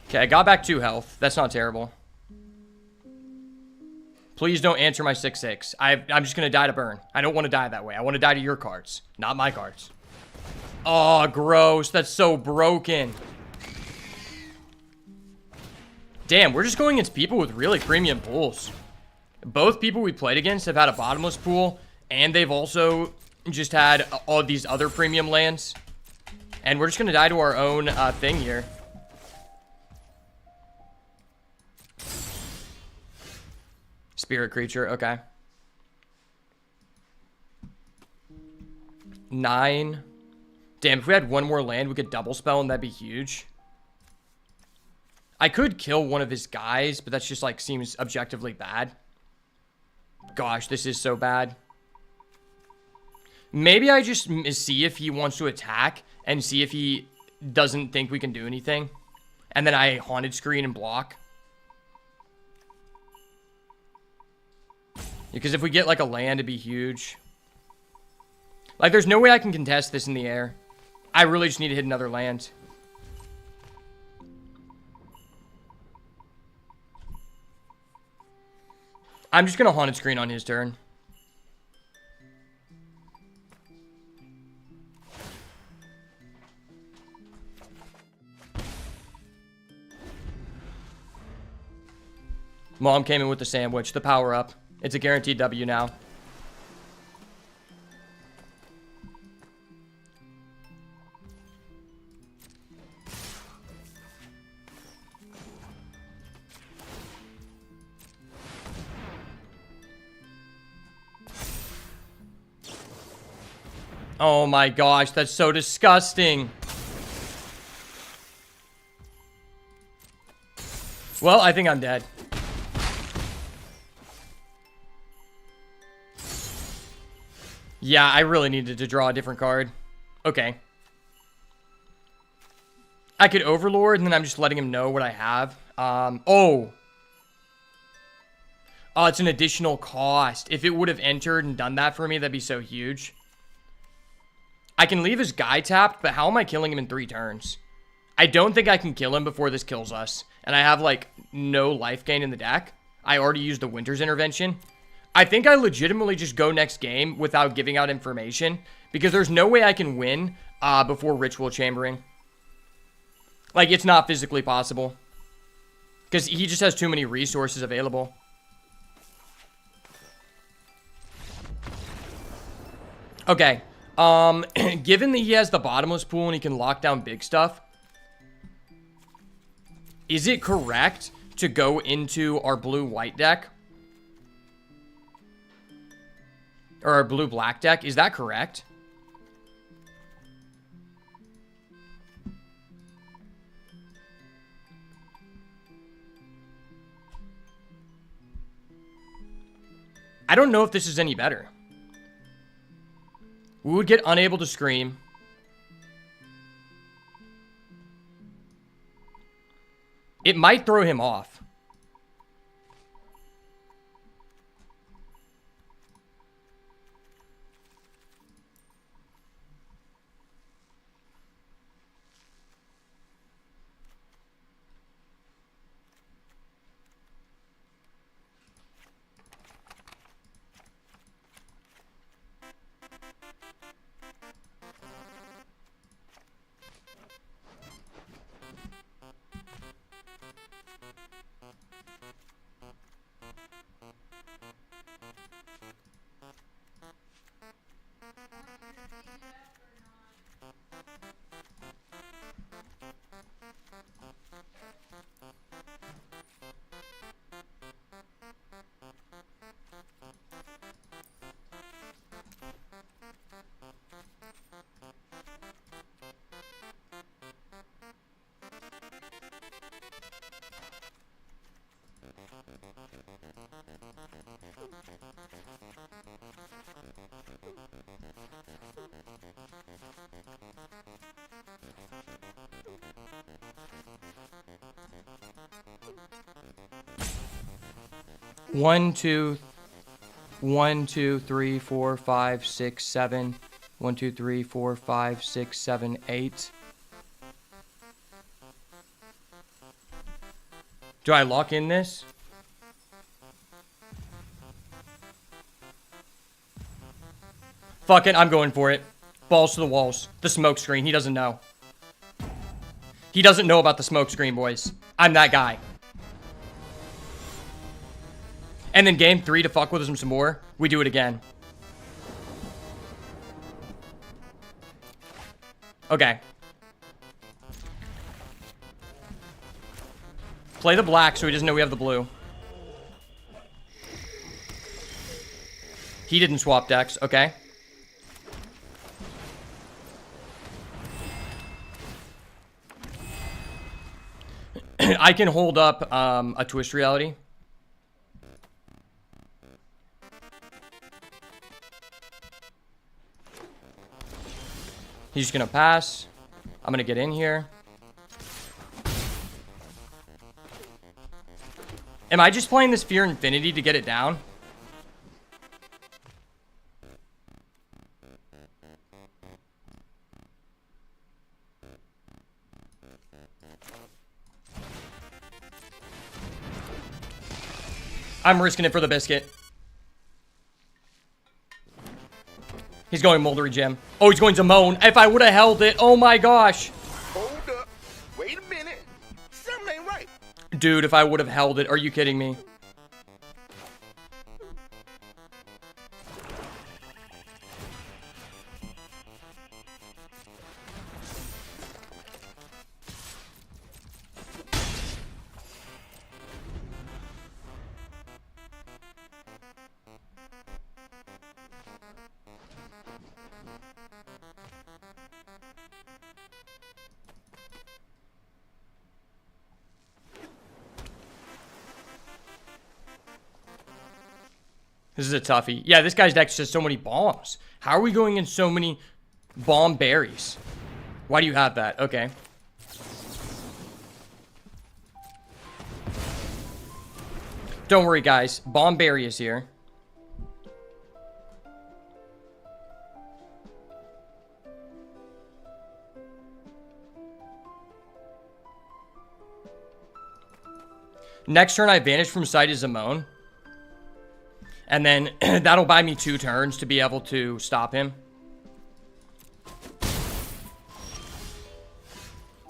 A: Okay, I got back 2 health. That's not terrible. Please don't answer my 6/6. I'm just going to die to burn. I don't want to die that way. I want to die to your cards, not my cards. Oh, gross. That's so broken. Damn, we're just going against people with really premium pools. Both people we played against have had a bottomless pool, and they've also just had all these other premium lands. And we're just going to die to our own thing here. Spirit creature, okay. 9. Damn, if we had one more land, we could double spell and that'd be huge. I could kill one of his guys, but that's just like seems objectively bad. Gosh, this is so bad. Maybe I just see if he wants to attack and see if he doesn't think we can do anything. And then I Haunted Screen and block. Because if we get like a land, it'd be huge. Like, there's no way I can contest this in the air. I really just need to hit another land. I'm just going to Haunted Screen on his turn. Mom came in with the sandwich, the power up. It's a guaranteed W now. Oh my gosh, that's so disgusting. Well, I think I'm dead. Yeah, I really needed to draw a different card. Okay. I could Overlord, and then I'm just letting him know what I have. Oh, it's an additional cost. If it would have entered and done that for me, that'd be so huge. I can leave his guy tapped, but how am I killing him in 3 turns? I don't think I can kill him before this kills us. And I have, like, no life gain in the deck. I already used the Winter's Intervention. I think I legitimately just go next game without giving out information, because there's no way I can win before Ritual Chambering. Like, it's not physically possible. Because he just has too many resources available. Okay. Given that he has the bottomless pool and he can lock down big stuff, is it correct to go into our blue-white deck? Or our blue-black deck? Is that correct? I don't know if this is any better. We would get unable to scream. It might throw him off. One, two, 3, 4, 5, 6, 7. 1, 2, 3, 4, 5, 6, 7, 8. Do I lock in this? Fuck it, I'm going for it. Balls to the walls. The smoke screen, he doesn't know. He doesn't know about the smoke screen, boys. I'm that guy. And then game 3 to fuck with him some more, we do it again. Okay. Play the black so he doesn't know we have the blue. He didn't swap decks, okay. I can hold up a twist reality. He's just gonna pass. I'm gonna get in here. Am I just playing this Fear Infinity to get it down? I'm risking it for the biscuit. He's going Moldery Gem. Oh, he's going Duskmourn. If I would have held it, oh my gosh.
B: Hold up. Wait a minute. Something ain't right.
A: Dude, if I would have held it, are you kidding me? This is a toughie. Yeah, this guy's deck just has so many bombs. How are we going in so many bomb berries? Why do you have that? Okay. Don't worry, guys. Bomb berry is here. Next turn, I vanish from sight as Duskmourn. And then that'll buy me 2 turns to be able to stop him.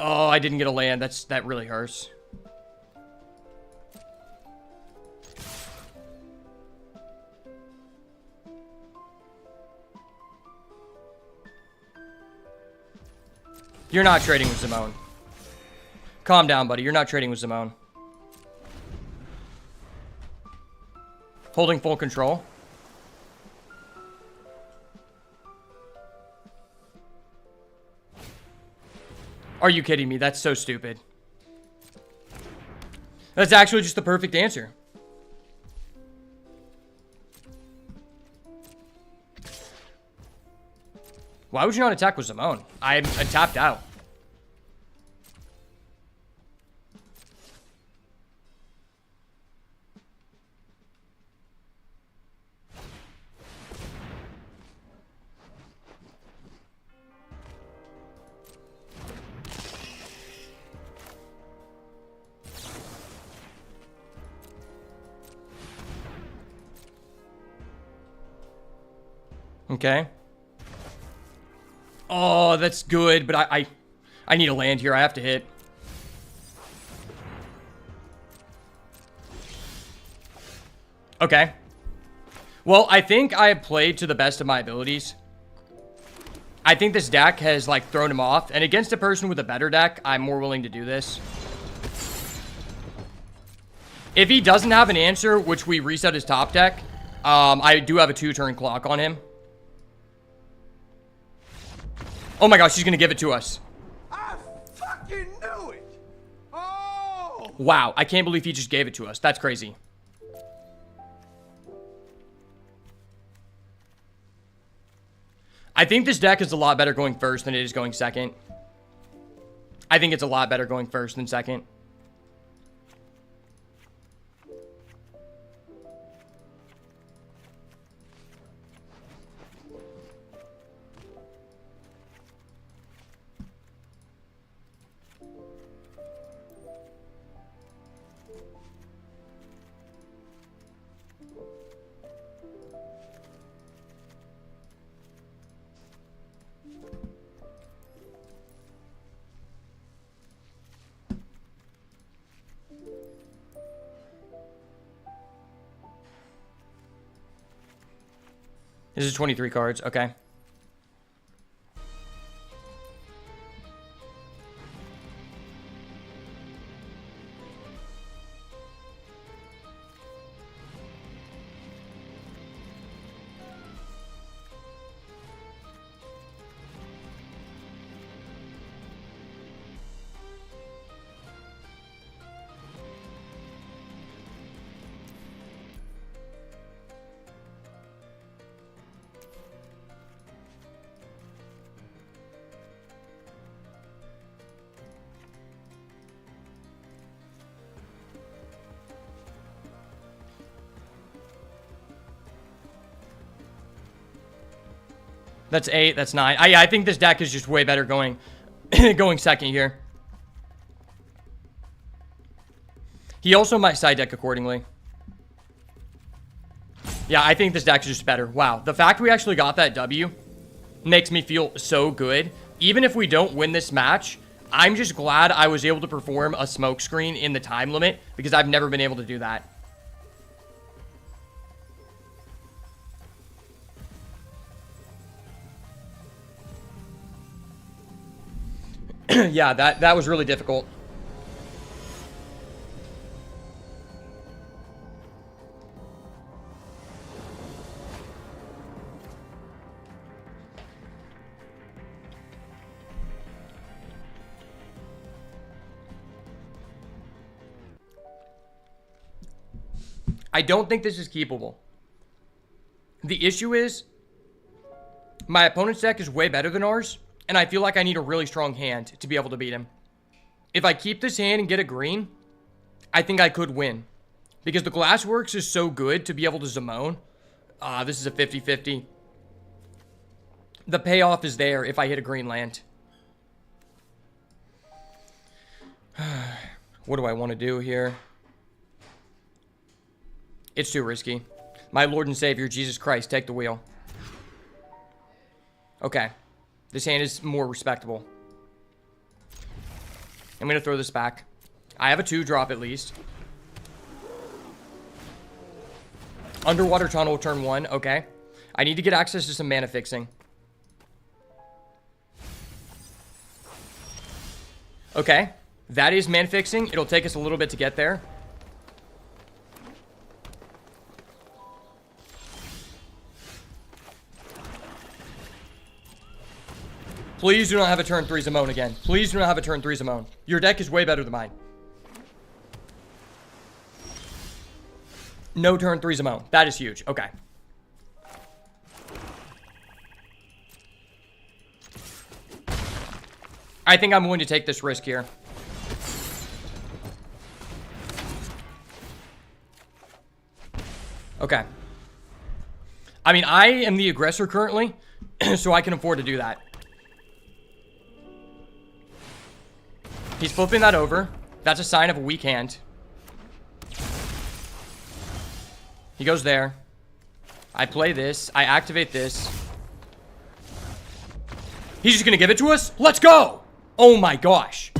A: Oh, I didn't get a land. That really hurts. You're not trading with Simone. Calm down, buddy. You're not trading with Simone. Holding full control. Are you kidding me? That's so stupid. That's actually just the perfect answer. Why would you not attack with Simone? I'm tapped out. Okay. Oh, that's good, but I need a land here. I have to hit. Okay. Well, I think I have played to the best of my abilities. I think this deck has, like, thrown him off. And against a person with a better deck, I'm more willing to do this. If he doesn't have an answer, which we reset his top deck, I do have a 2-turn clock on him. Oh my gosh, she's gonna give it to us.
B: I fucking knew it. Oh.
A: Wow, I can't believe he just gave it to us. That's crazy. I think this deck is a lot better going first than it is going second. I think it's a lot better going first than second. This is 23 cards. Okay. That's 8. That's 9. I think this deck is just way better going going second here. He also might side deck accordingly. Yeah, I think this deck is just better. Wow. The fact we actually got that W makes me feel so good. Even if we don't win this match, I'm just glad I was able to perform a smoke screen in the time limit because I've never been able to do that. Yeah, that was really difficult. I don't think this is keepable. The issue is my opponent's deck is way better than ours. And I feel like I need a really strong hand to be able to beat him. If I keep this hand and get a green, I think I could win. Because the Glassworks is so good to be able to Simone. This is a 50-50. The payoff is there if I hit a green land. What do I want to do here? It's too risky. My Lord and Savior, Jesus Christ, take the wheel. Okay. This hand is more respectable. I'm going to throw this back. I have a 2-drop at least. Underwater Tunnel, turn 1. Okay. I need to get access to some mana fixing. Okay. That is mana fixing. It'll take us a little bit to get there. Please do not have a turn 3 Zimone again. Please do not have a turn 3 Zimone. Your deck is way better than mine. No turn 3 Zimone. That is huge. Okay. I think I'm willing to take this risk here. Okay. I mean, I am the aggressor currently, so I can afford to do that. He's flipping that over. That's a sign of a weak hand. He goes there. I play this. I activate this. He's just gonna give it to us? Let's go! Oh my gosh.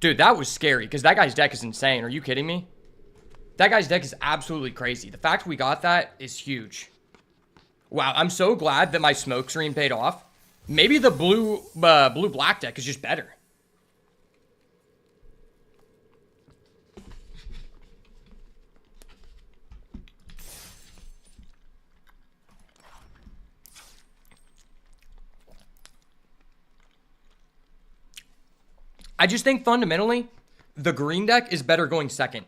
A: Dude, that was scary because that guy's deck is insane. Are you kidding me? That guy's deck is absolutely crazy. The fact we got that is huge. Wow, I'm so glad that my smoke screen paid off. Maybe the blue-black deck is just better. I just think fundamentally, the green deck is better going second.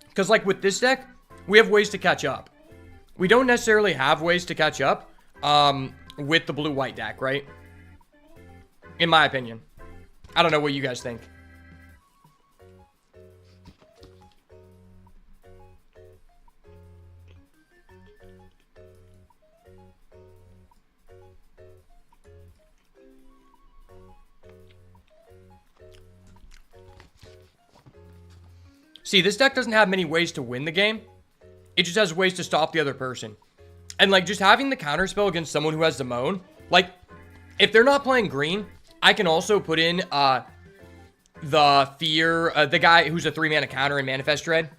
A: Because, like, with this deck, we have ways to catch up. We don't necessarily have ways to catch up with the blue-white deck, right? In my opinion. I don't know what you guys think. See, this deck doesn't have many ways to win the game. It just has ways to stop the other person. And, like, just having the counterspell against someone who has Zimone, like, if they're not playing green, I can also put in the Fear, the guy who's a 3-mana counter in Manifest Dread.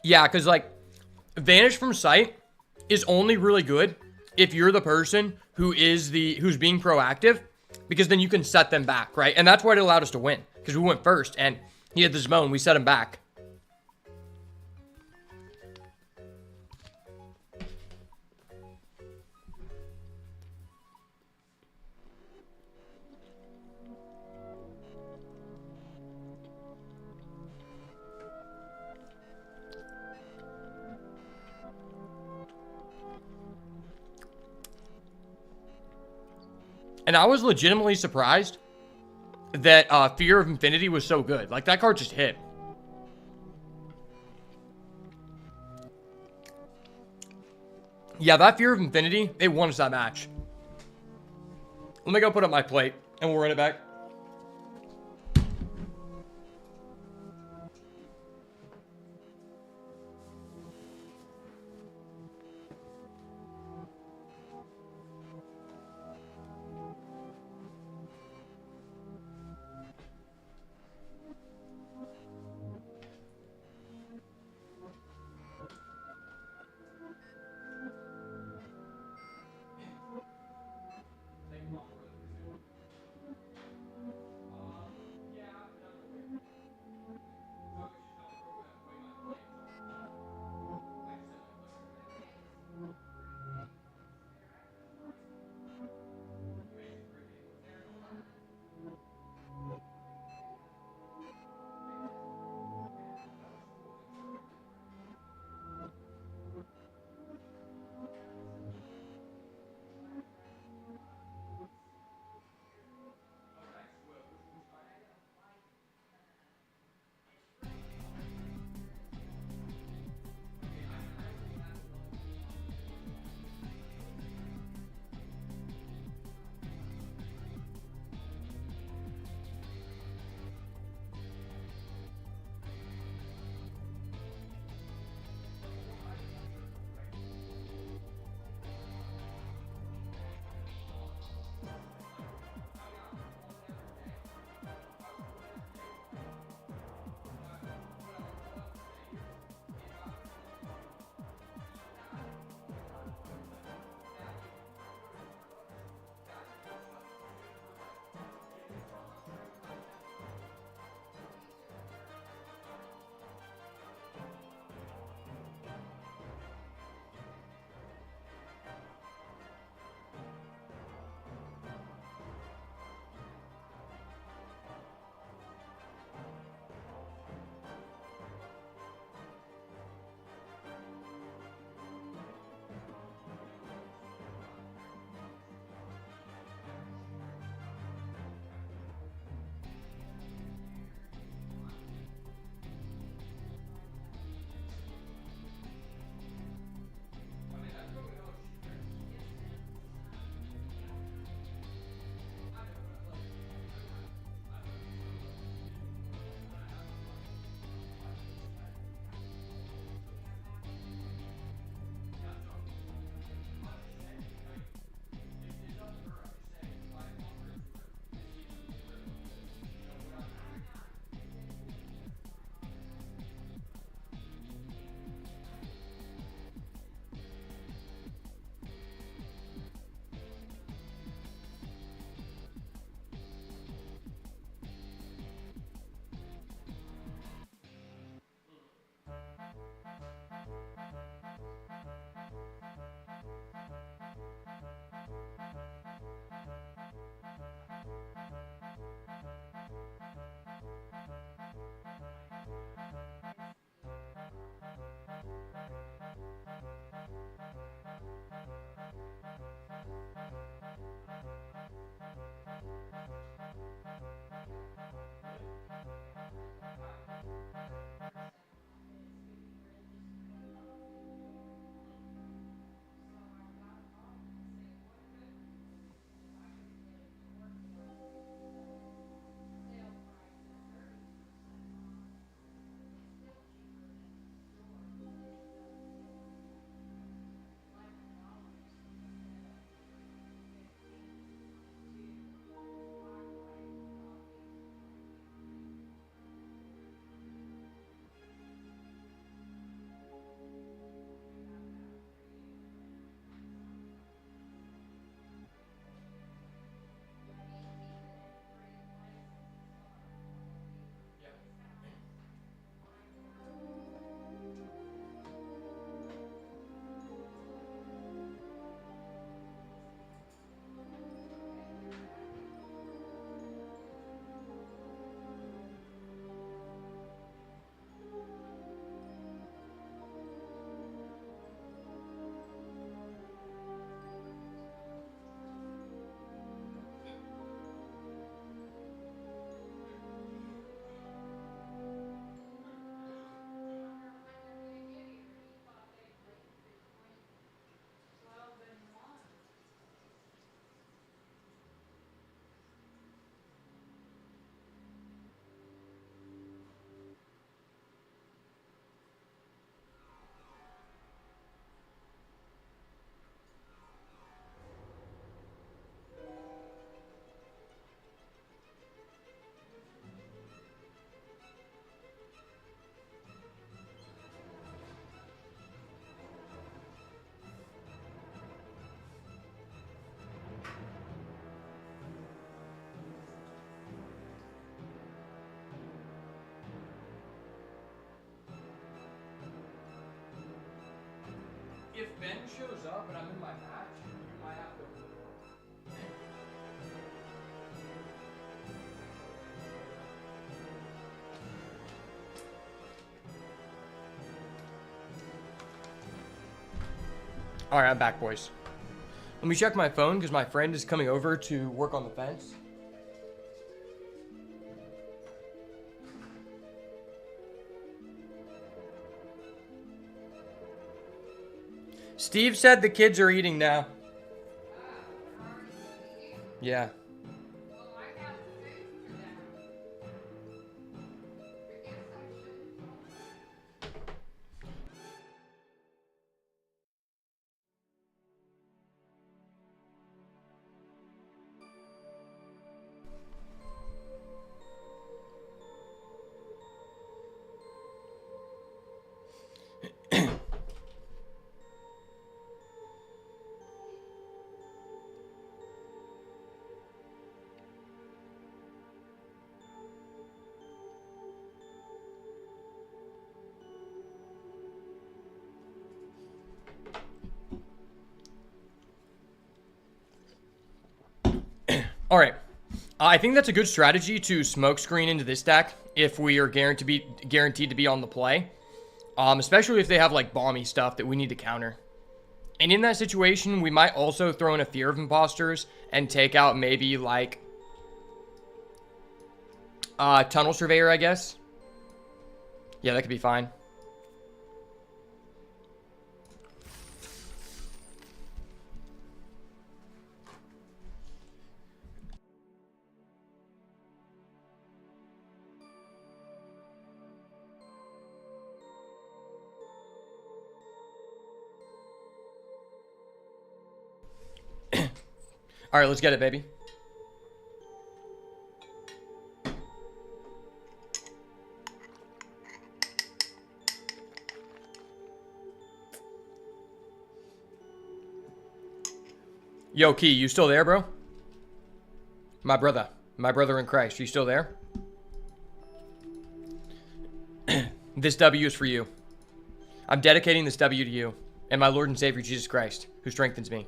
A: Yeah, because, like, Vanish from Sight is only really good if you're the person who's being proactive, because then you can set them back, right? And that's why it allowed us to win, because we went first, and he had the Zimone, we set him back. And I was legitimately surprised that Fear of Infinity was so good. Like, that card just hit. Yeah, that Fear of Infinity, it won us that match. Let me go put up my plate, and we'll run it back. if Ben shows up and I'm in my match, you might have to. All right, I'm back, boys. Let me check my phone because my friend is coming over to work on the fence. Steve said the kids are eating now. Yeah. All right. I think that's a good strategy to smoke screen into this deck if we are guaranteed to be on the play. Especially if they have like bomby stuff that we need to counter. And in that situation, we might also throw in a Fear of Imposters and take out maybe like Tunnel Surveyor, I guess. Yeah, that could be fine. All right, let's get it, baby. Yo, Key, you still there, bro? My brother in Christ, you still there? This W is for you. I'm dedicating this W to you and my Lord and Savior, Jesus Christ, who strengthens me.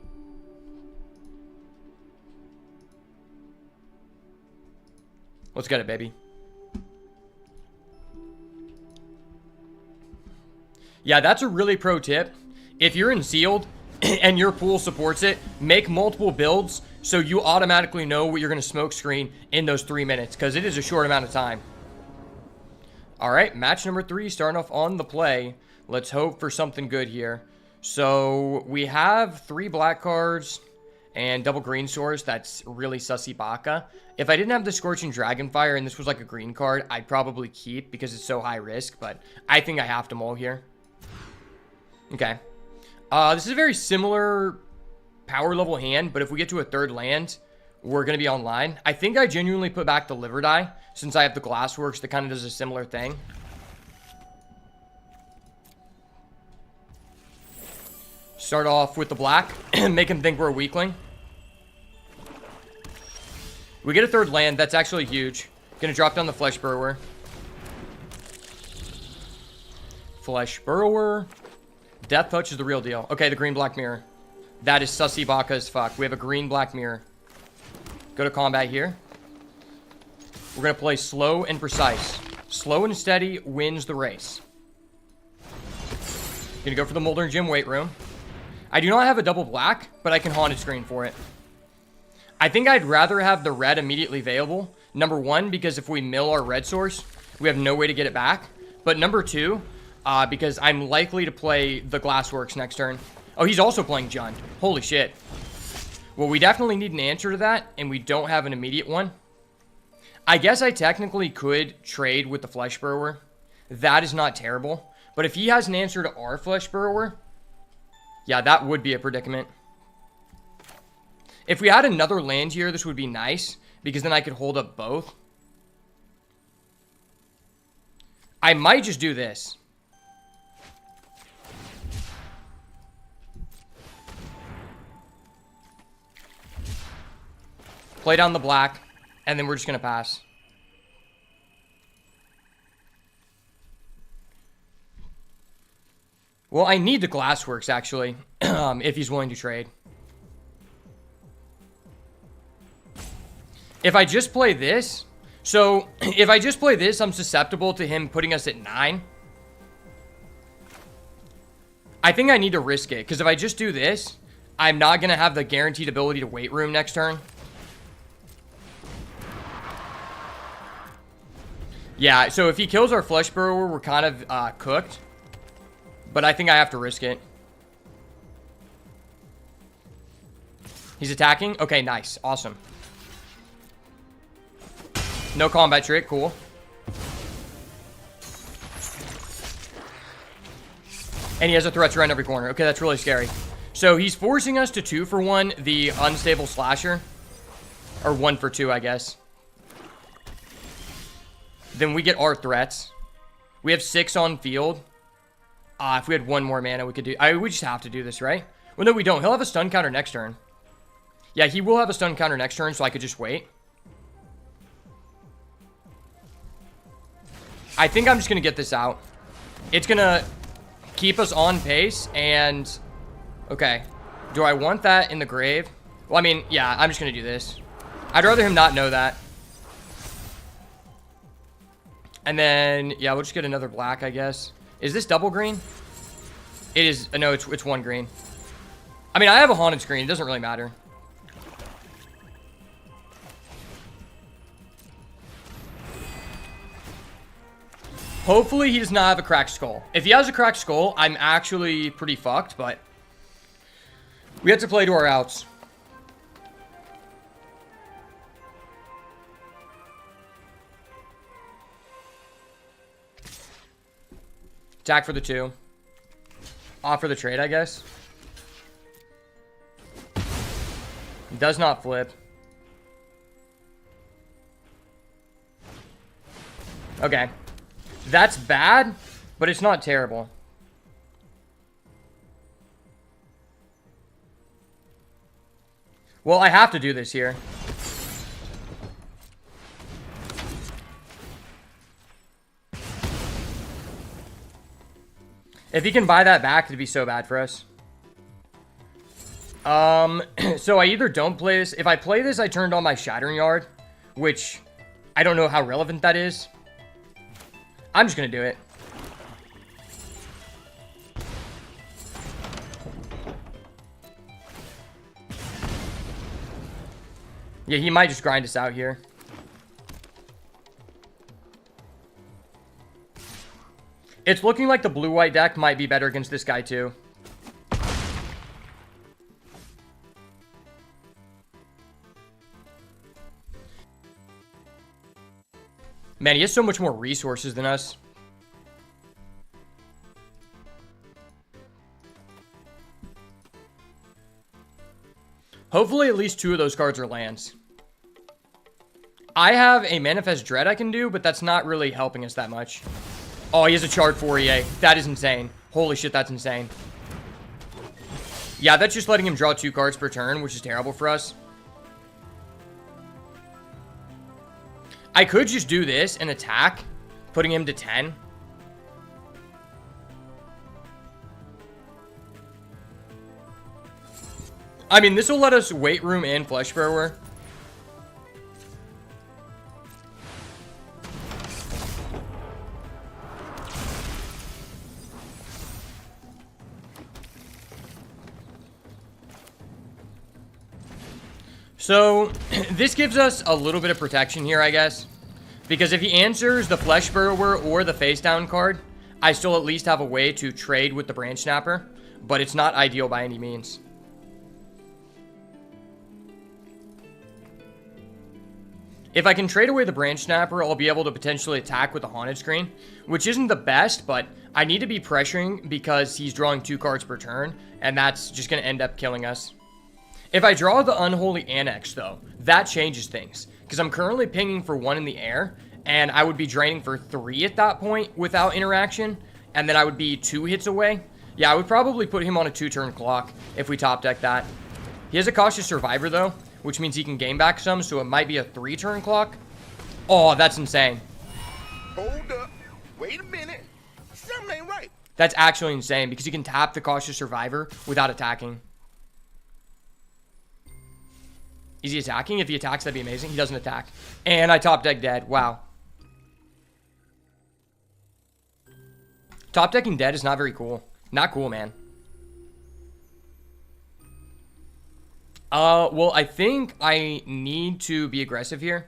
A: Let's get it, baby. Yeah, that's a really pro tip. If you're in sealed and your pool supports it, make multiple builds so you automatically know what you're going to smoke screen in those 3 minutes, because it is a short amount of time. All right, match number 3 starting off on the play. Let's hope for something good here. So we have 3 black cards and double green source. That's really sussy baka. If I didn't have the Scorching Dragonfire and this was like a green card, I'd probably keep because it's so high risk, but I think I have to mull here. Okay. This is a very similar power level hand, but if we get to a 3rd land, we're going to be online. I think I genuinely put back the Liver Die since I have the Glassworks that kind of does a similar thing. Start off with the black, make him think we're a weakling. We get a 3rd land, that's actually huge. Gonna drop down the Flesh Burrower. Flesh Burrower. Death Touch is the real deal. Okay, the green black mirror. That is sussy baka as fuck. We have a green black mirror. Go to combat here. We're gonna play slow and precise. Slow and steady wins the race. Gonna go for the Molten Gym weight room. I do not have a double black, but I can Haunted Screen for it. I think I'd rather have the red immediately available. Number 1, because if we mill our red source, we have no way to get it back. But number 2, because I'm likely to play the Glassworks next turn. Oh, he's also playing Jund. Holy shit. Well, we definitely need an answer to that, and we don't have an immediate one. I guess I technically could trade with the Flesh Burrower. That is not terrible. But if he has an answer to our Flesh Burrower, yeah, that would be a predicament. If we had another land here, this would be nice, because then I could hold up both. I might just do this. Play down the black, and then we're just going to pass. Well, I need the Glassworks, actually, if he's willing to trade. If I just play this... So, if I just play this, I'm susceptible to him putting us at 9. I think I need to risk it, because if I just do this, I'm not going to have the guaranteed ability to wait room next turn. Yeah, so if he kills our Flesh Burrower, we're kind of cooked. But I think I have to risk it. He's attacking? Okay, nice. Awesome. No combat trick. Cool. And he has a threat around every corner. Okay, that's really scary. So he's forcing us to 2-for-1 the unstable slasher. Or 1-for-2, I guess. Then we get our threats. We have 6 on field. If we had 1 more mana, we could do... we just have to do this, right? Well, no, we don't. He'll have a stun counter next turn. Yeah, he will have a stun counter next turn, so I could just wait. I think I'm just going to get this out. It's going to keep us on pace, and... Okay. Do I want that in the grave? Well, I mean, yeah, I'm just going to do this. I'd rather him not know that. And then, yeah, we'll just get another black, I guess. Is this double green? It is. No, it's 1 green. I mean, I have a haunted screen. It doesn't really matter. Hopefully, he does not have a cracked skull. If he has a cracked skull, I'm actually pretty fucked, but we have to play to our outs. Attack for the 2. Offer the trade, I guess. Does not flip. Okay. That's bad, but it's not terrible. Well, I have to do this here. If he can buy that back, it'd be so bad for us. So I either don't play this. If I play this, I turned on my Shattering Yard, which I don't know how relevant that is. I'm just going to do it. Yeah, he might just grind us out here. It's looking like the blue-white deck might be better against this guy, too. Man, he has so much more resources than us. Hopefully, at least 2 of those cards are lands. I have a Manifest Dread I can do, but that's not really helping us that much. Oh, he has a Charred 4EA. That is insane. Holy shit, that's insane. Yeah, that's just letting him draw 2 cards per turn, which is terrible for us. I could just do this and attack, putting him to 10. I mean, this will let us wait room and Flesh Burrower. So, this gives us a little bit of protection here, I guess. Because if he answers the Flesh Burrower or the Face Down card, I still at least have a way to trade with the Branch Snapper. But it's not ideal by any means. If I can trade away the Branch Snapper, I'll be able to potentially attack with the Haunted Screen. Which isn't the best, but I need to be pressuring because he's drawing 2 cards per turn. And that's just going to end up killing us. If I draw the Unholy Annex, though, that changes things. Because I'm currently pinging for 1 in the air, and I would be draining for 3 at that point without interaction, and then I would be 2 hits away. Yeah, I would probably put him on a 2-turn clock if we top deck that. He has a Cautious Survivor, though, which means he can gain back some, so it might be a 3-turn clock. Oh, that's insane.
B: Hold up. Wait a minute. Something ain't right.
A: That's actually insane because you can tap the Cautious Survivor without attacking. Is he attacking? If he attacks, that'd be amazing. He doesn't attack. And I top deck dead. Wow. Top decking dead is not very cool. Not cool, man. Well, I think I need to be aggressive here.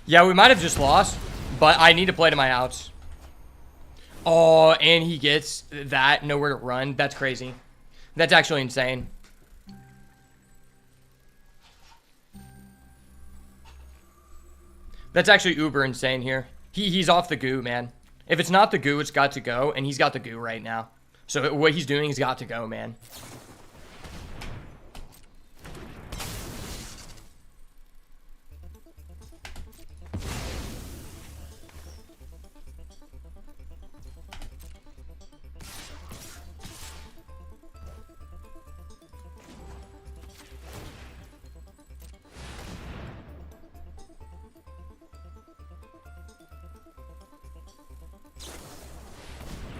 A: Yeah, we might have just lost, but I need to play to my outs. Oh, and he gets that, nowhere to run. That's crazy. That's actually insane. That's actually uber insane here. He's off the goo, man. If it's not the goo, it's got to go, and he's got the goo right now. So what he's doing, he's got to go, man.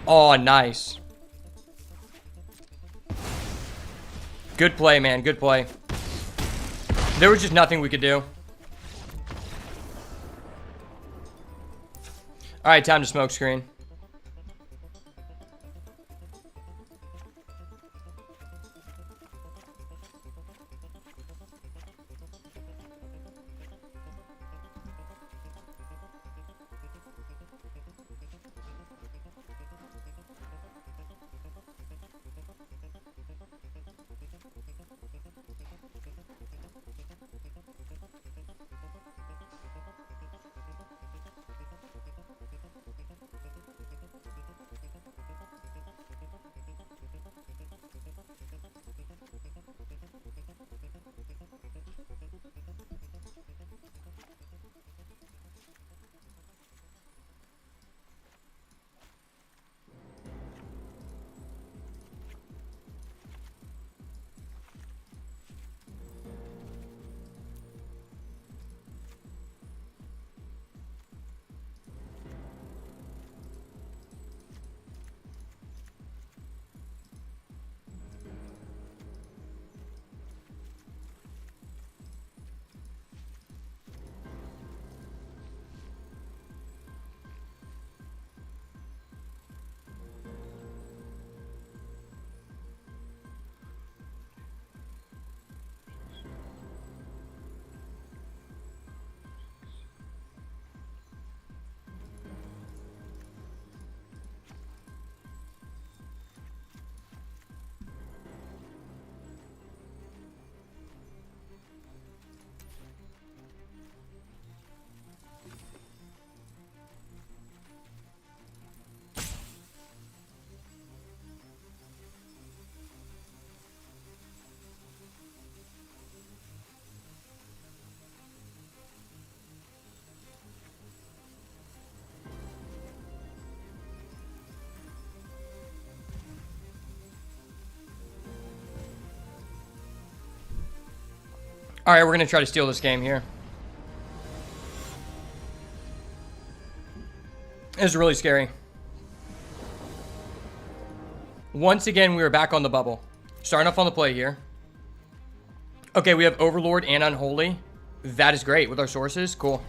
A: Oh, nice. Good play, man. Good play. There was just nothing we could do. Alright, time to smoke screen. Alright, we're going to try to steal this game here. It was really scary. Once again, we are back on the bubble. Starting off on the play here. Okay, we have Overlord and Unholy. That is great with our sources. Cool.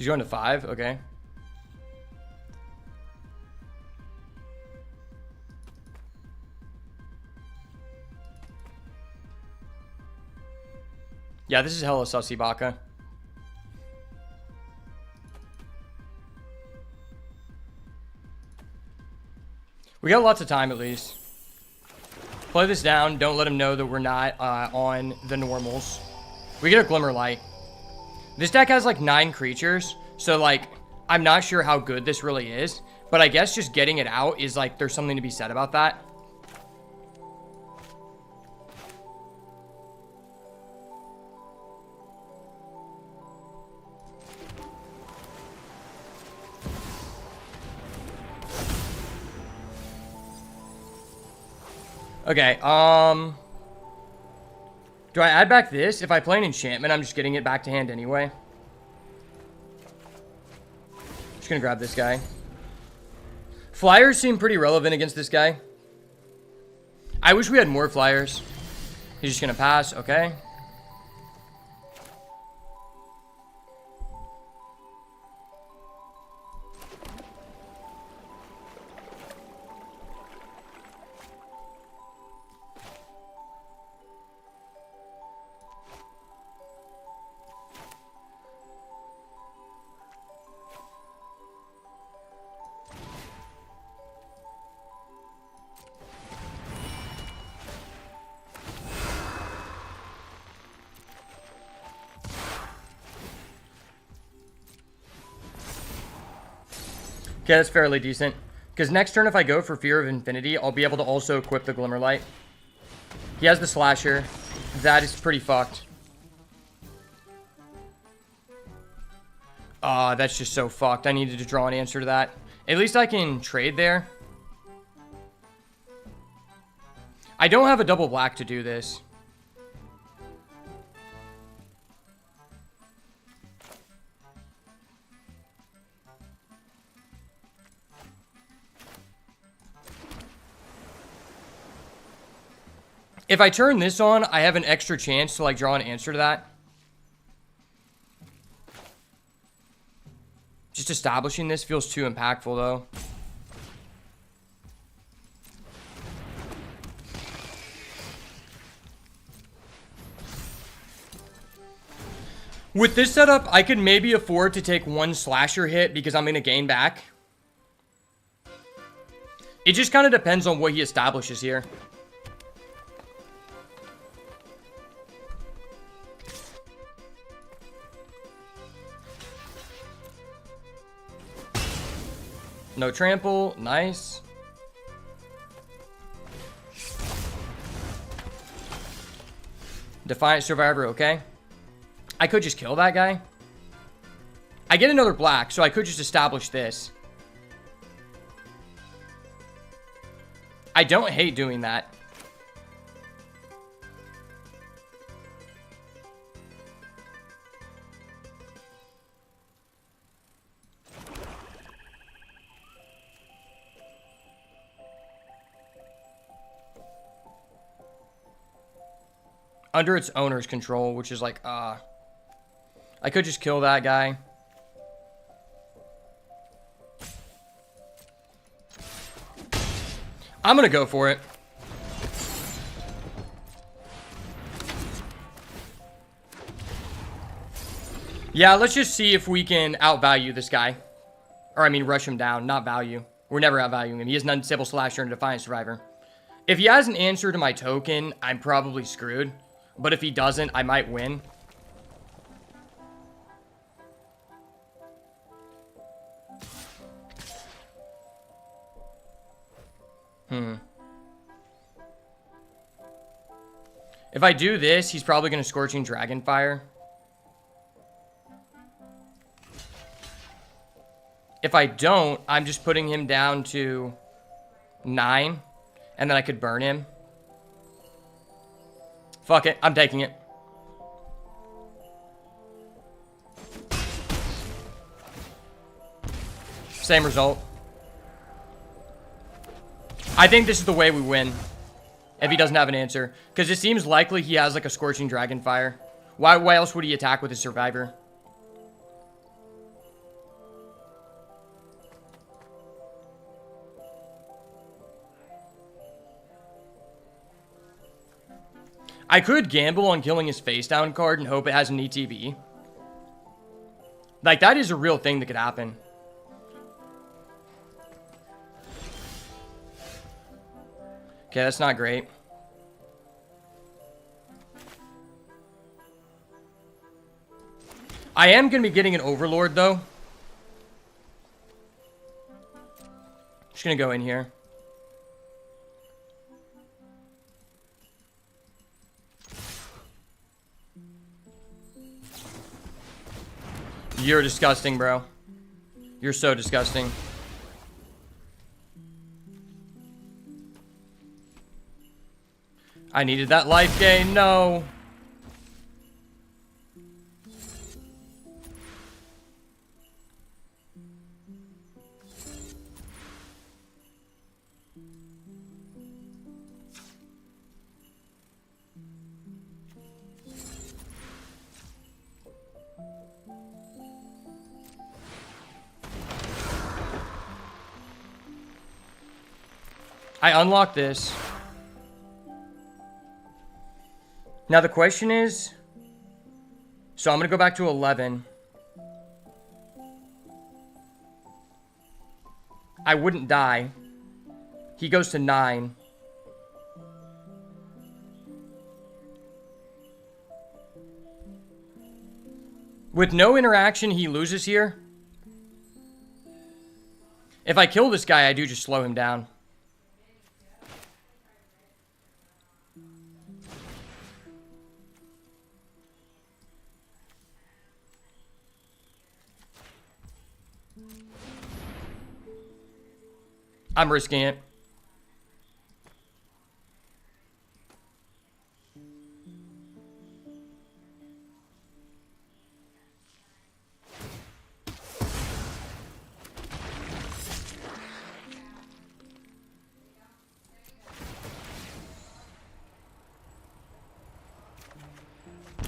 A: He's going to 5. Okay. Yeah, this is hella sussy, Baka. We got lots of time at least. Play this down. Don't let him know that we're not on the normals. We get a Glimmer Light. This deck has like 9 creatures. So like, I'm not sure how good this really is. But I guess just getting it out is like, there's something to be said about that. Okay, do I add back this? If I play an enchantment, I'm just getting it back to hand anyway. Just gonna grab this guy. Flyers seem pretty relevant against this guy. I wish we had more flyers. He's just gonna pass, okay. Okay, that's fairly decent. Because next turn, if I go for Fear of Infinity, I'll be able to also equip the Glimmer Light. He has the Slasher. That is pretty fucked. That's just so fucked. I needed to draw an answer to that. At least I can trade there. I don't have a double black to do this. If I turn this on, I have an extra chance to like draw an answer to that. Just establishing this feels too impactful though. With this setup, I could maybe afford to take 1 Slasher hit because I'm going to gain back. It just kind of depends on what he establishes here. No trample. Nice. Defiant Survivor, okay. I could just kill that guy. I get another black, so I could just establish this. I don't hate doing that. Under its owner's control, which is like, I could just kill that guy. I'm gonna go for it. Yeah, let's just see if we can outvalue this guy. Or, I mean, rush him down, not value. We're never outvaluing him. He has an Unstable Slasher and a Defiant Survivor. If he has an answer to my token, I'm probably screwed. But if he doesn't, I might win. If I do this, he's probably going to Scorching Dragonfire. If I don't, I'm just putting him down to 9. And then I could burn him. Fuck it. I'm taking it. Same result. I think this is the way we win. If he doesn't have an answer. Because it seems likely he has like a Scorching Dragonfire. Why else would he attack with his Survivor? I could gamble on killing his face down card and hope it has an ETB. Like, that is a real thing that could happen. Okay, that's not great. I am going to be getting an Overlord, though. Just going to go in here. You're disgusting, bro. You're so disgusting. I needed that life gain. No. I unlocked this. Now the question is, so I'm going to go back to 11. I wouldn't die. He goes to 9. With no interaction, he loses here. If I kill this guy, I do just slow him down. I'm risking it.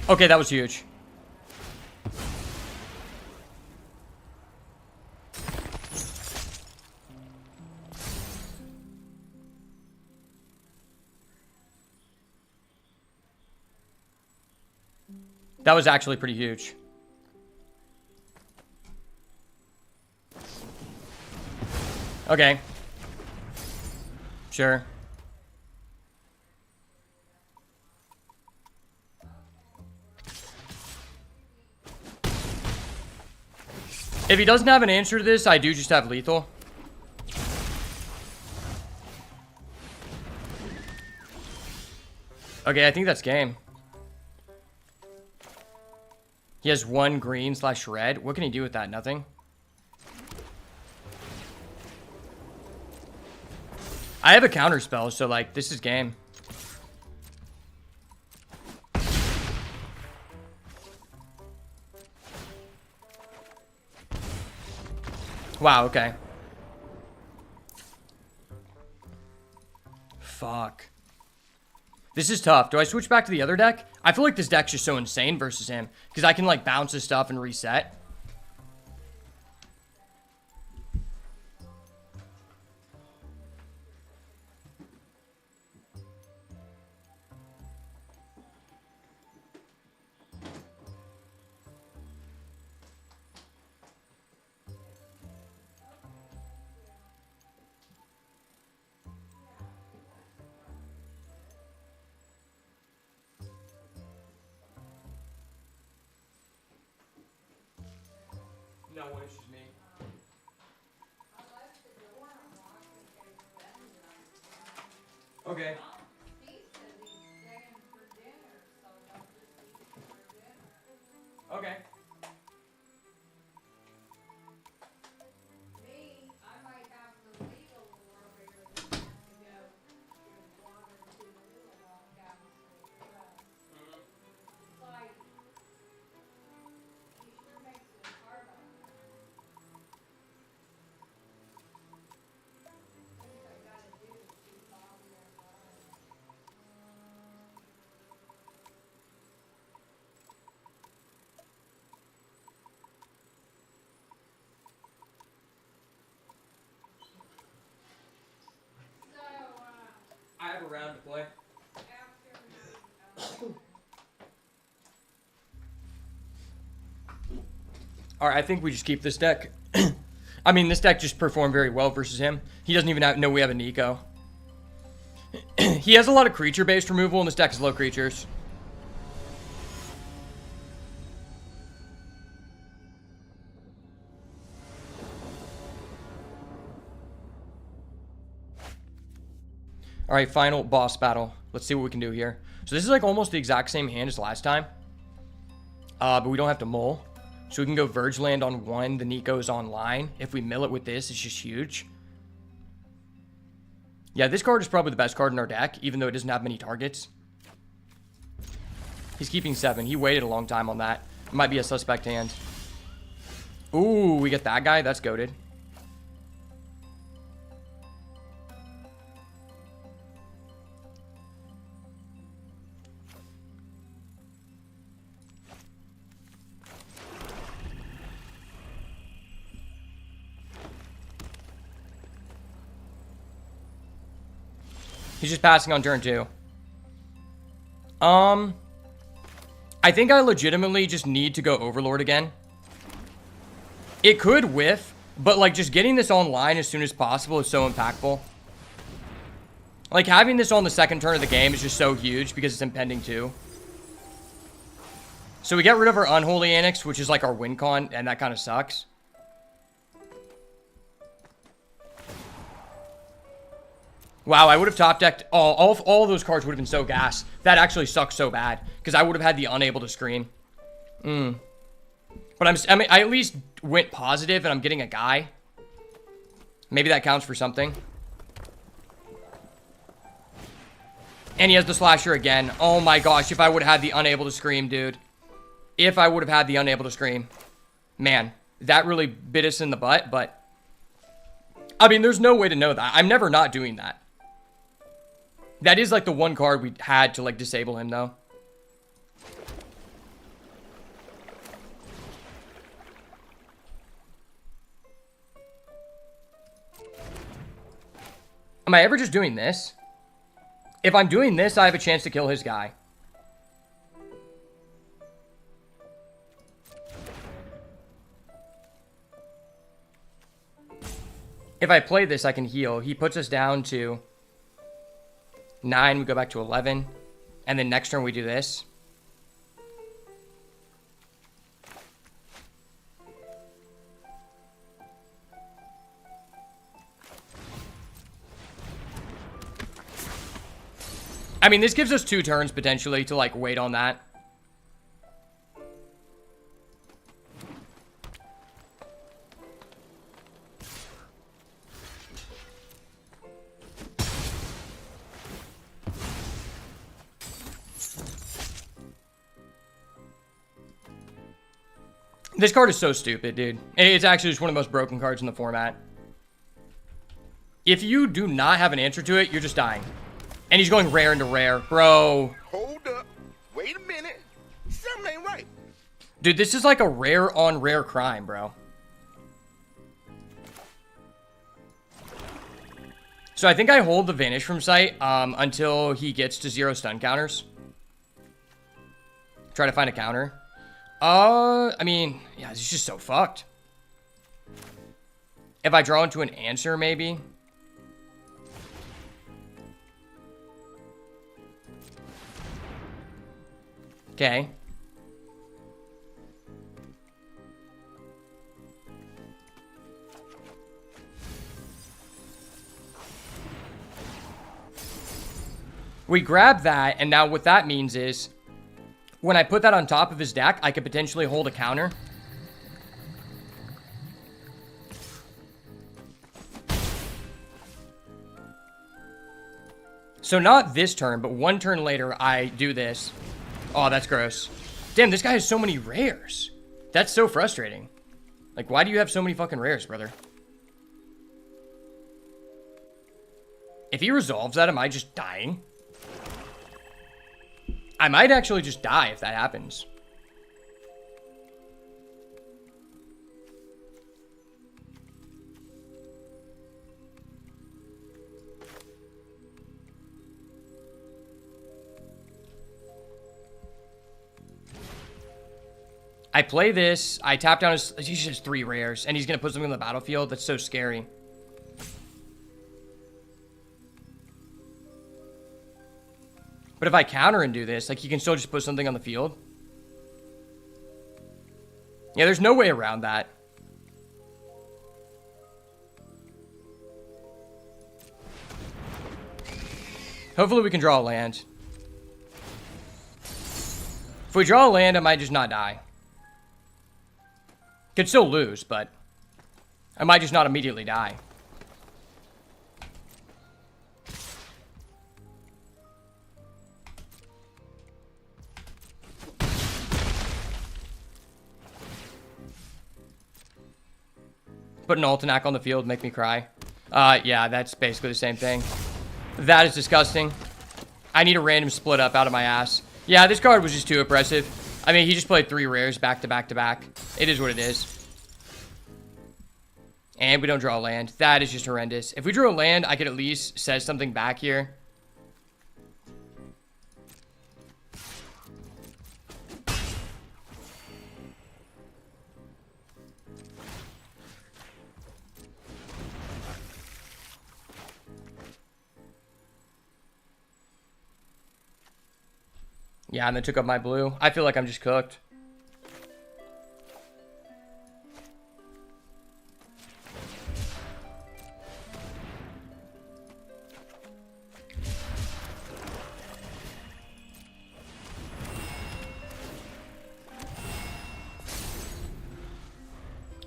A: Okay, that was huge. That was actually pretty huge. Okay. Sure. If he doesn't have an answer to this, I do just have lethal. Okay, I think that's game. He has 1 green / red. What can he do with that? Nothing. I have a counter spell, so like this is game. Wow, okay. Fuck. This is tough. Do I switch back to the other deck? I feel like this deck's just so insane versus him. Because I can, like, bounce his stuff and reset. No, it's just me. Okay. Okay. All right, I think we just keep this deck. I mean, this deck just performed very well versus him. He doesn't even know we have a Nico. He has a lot of creature-based removal, and this deck is low creatures. All right, final boss battle. Let's see what we can do here. So this is like almost the exact same hand as last time. But we don't have to mull. So we can go Verge Land on 1. The Nico's online. If we mill it with this, it's just huge. Yeah, this card is probably the best card in our deck, even though it doesn't have many targets. He's keeping 7. He waited a long time on that. It might be a suspect hand. Ooh, we get that guy. That's goated. He's just passing on turn 2. I think I legitimately just need to go Overlord again. It could whiff, but like just getting this online as soon as possible is so impactful. Like having this on the second turn of the game is just so huge because it's impending too. So we get rid of our Unholy Annex, which is like our win con, and that kind of sucks. Wow, I would have top decked. Oh, all of those cards would have been so gas. That actually sucks so bad because I would have had the unable to scream. But I mean, I at least went positive and I'm getting a guy. Maybe that counts for something. And he has the slasher again. Oh my gosh, if I would have had the unable to scream, dude. If I would have had the unable to scream. Man, that really bit us in the butt, but I mean, there's no way to know that. I'm never not doing that. That is like the one card we had to like disable him though. Am I ever just doing this? If I'm doing this, I have a chance to kill his guy. If I play this, I can heal. He puts us down to 9. We go back to 11. And then next turn we do this. I mean, this gives us 2 turns potentially to like wait on that. This card is so stupid, dude. It's actually just one of the most broken cards in the format. If you do not have an answer to it, you're just dying. And he's going rare into rare. Bro.
B: Hold up. Wait a minute. Something ain't right.
A: Dude, this is like a rare on rare crime, bro. So I think I hold the Vanish from sight until he gets to 0 stun counters. Try to find a counter. I mean, yeah, this is just so fucked. If I draw into an answer, maybe. Okay. We grab that, and now what that means is when I put that on top of his deck, I could potentially hold a counter. So not this turn, but one turn later, I do this. Oh, that's gross. Damn, this guy has so many rares. That's so frustrating. Like, why do you have so many fucking rares, brother? If he resolves that, am I just dying? I might actually just die if that happens. I play this. I tap down his... He's just 3 rares. And he's going to put something on the battlefield. That's so scary. But if I counter and do this, like, he can still just put something on the field. Yeah, there's no way around that. Hopefully we can draw a land. If we draw a land, I might just not die. Could still lose, but I might just not immediately die. Put an Altanac on the field, make me cry. Yeah, that's basically the same thing. That is disgusting. I need a random split up out of my ass. Yeah, this card was just too oppressive. I mean, he just played 3 rares back to back to back. It is what it is. And we don't draw a land. That is just horrendous. If we drew a land, I could at least say something back here. Yeah, and they took up my blue. I feel like I'm just cooked.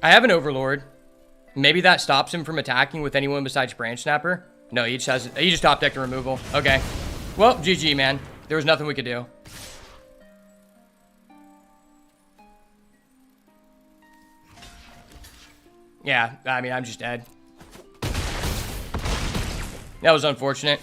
A: I have an Overlord. Maybe that stops him from attacking with anyone besides Branch Snapper. No, he just top decked a removal. Okay. Well, GG, man. There was nothing we could do. Yeah, I mean, I'm just dead. That was unfortunate.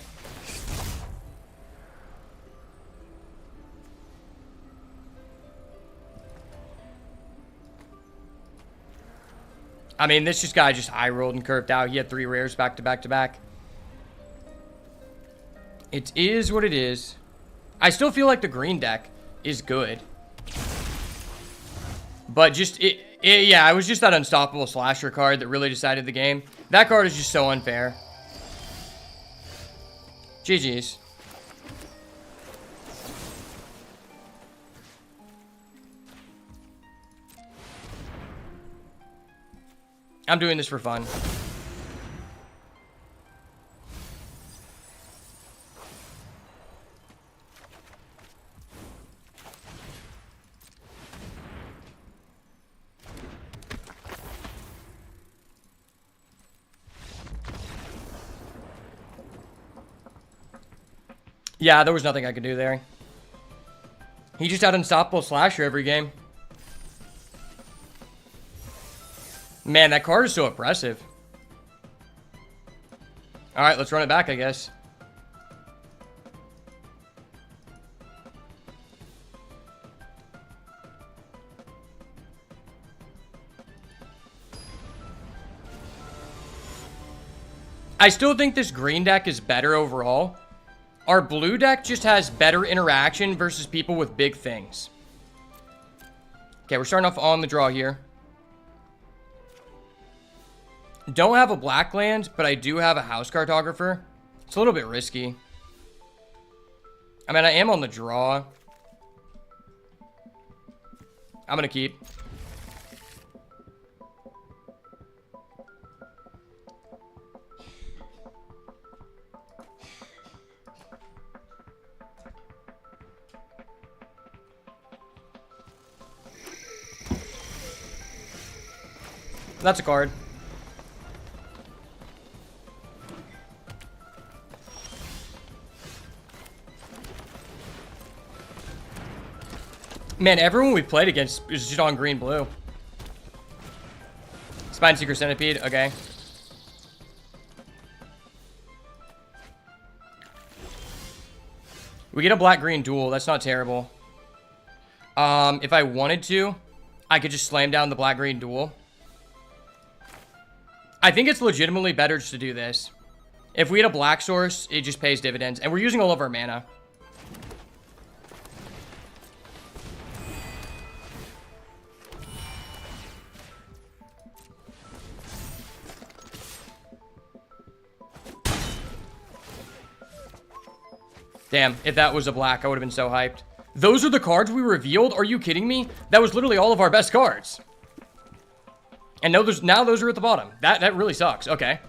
A: I mean, this guy just high rolled and curved out. He had 3 rares back to back to back. It is what it is. I still feel like the green deck is good. But just, yeah, it was just that unstoppable slasher card that really decided the game. That card is just so unfair. GG's. I'm doing this for fun. Yeah, there was nothing I could do there. He just had unstoppable slasher every game. Man, that card is so oppressive. Alright, let's run it back, I guess. I still think this green deck is better overall. Our blue deck just has better interaction versus people with big things. Okay, we're starting off on the draw here. Don't have a black land, but I do have a house cartographer. It's a little bit risky. I mean, I am on the draw. I'm gonna keep. That's a card. Man, everyone we played against is just on green-blue. Spine-Seeker Centipede, okay. We get a black-green duel, that's not terrible. If I wanted to, I could just slam down the black-green duel. I think it's legitimately better just to do this. If we had a black source, it just pays dividends. And we're using all of our mana. Damn, if that was a black, I would have been so hyped. Those are the cards we revealed? Are you kidding me? That was literally all of our best cards. And now those are at the bottom. That really sucks. Okay.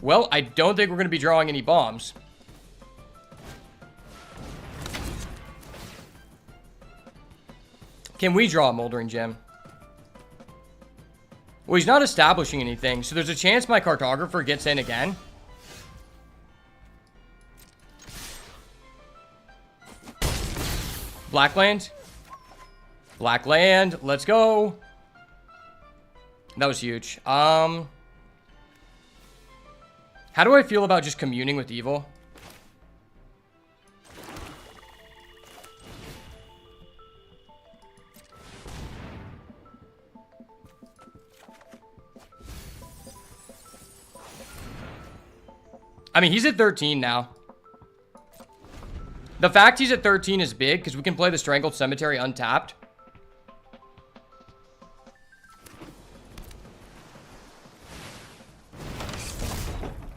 A: Well, I don't think we're going to be drawing any bombs. Can we draw a Moldering Gem? Well, he's not establishing anything, so there's a chance my Cartographer gets in again. Black land. Black land. Let's go. That was huge. How do I feel about just communing with evil? I mean, he's at 13 now. The fact he's at 13 is big because we can play the Strangled Cemetery untapped.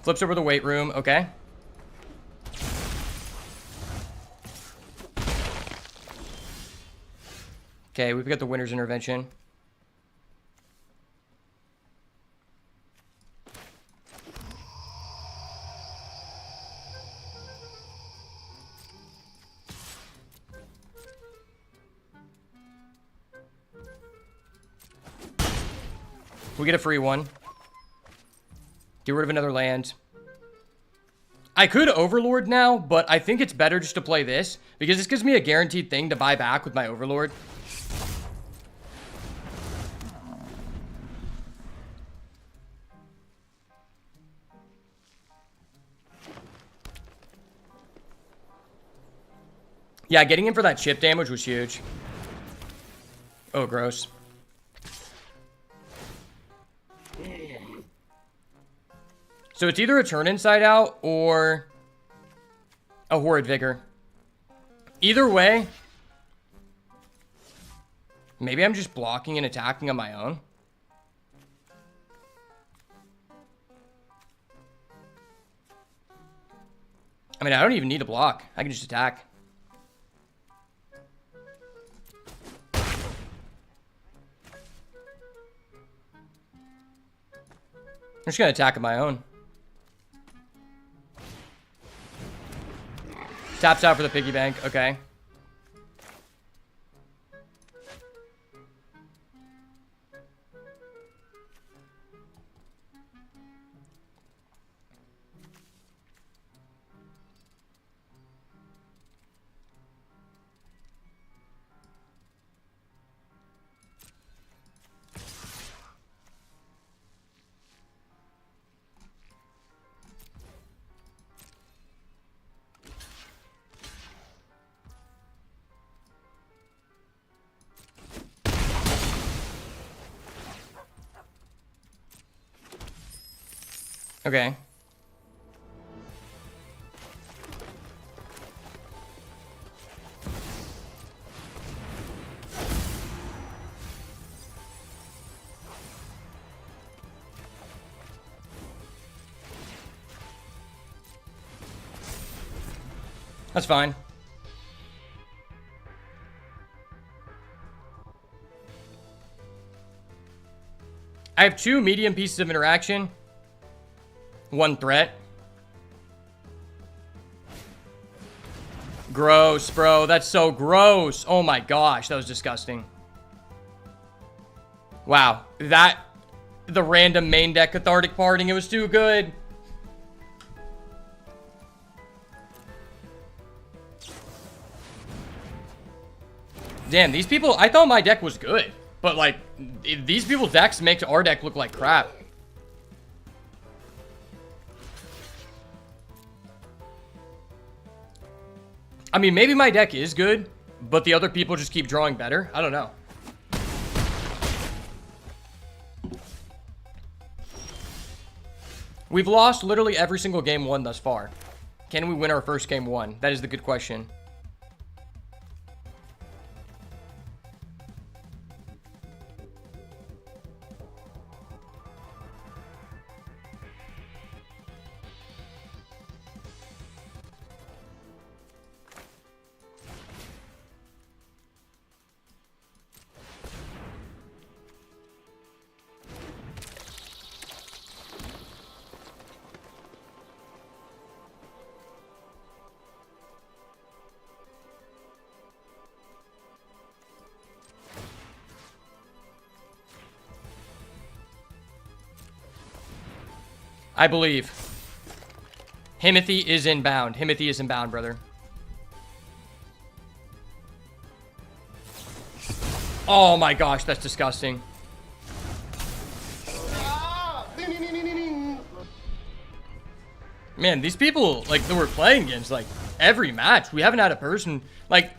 A: Flips over the weight room. Okay. Okay, we've got the Winter's Intervention. We get a free one. Get rid of another land. I could Overlord now, but I think it's better just to play this because this gives me a guaranteed thing to buy back with my Overlord. Yeah, getting in for that chip damage was huge. Oh, gross. So it's either a Turn Inside Out or a Horrid Vigor. Either way, maybe I'm just blocking and attacking on my own. I mean, I don't even need to block. I can just attack. I'm just going to attack on my own. Taps out for the piggy bank. Okay. Okay. That's fine. I have 2 medium pieces of interaction. 1 threat. Gross, bro. That's so gross. Oh my gosh, that was disgusting. Wow. The random main deck Cathartic Parting, it was too good. Damn, these people, I thought my deck was good. But like, these people's decks make our deck look like crap. I mean, maybe my deck is good, but the other people just keep drawing better. I don't know. We've lost literally every single game won thus far. Can we win our first game won? That is the good question. I believe. Himothy is inbound. Himothy is inbound, brother. Oh my gosh, that's disgusting. Man, these people, like, that we're playing against, like, every match, we haven't had a person, like,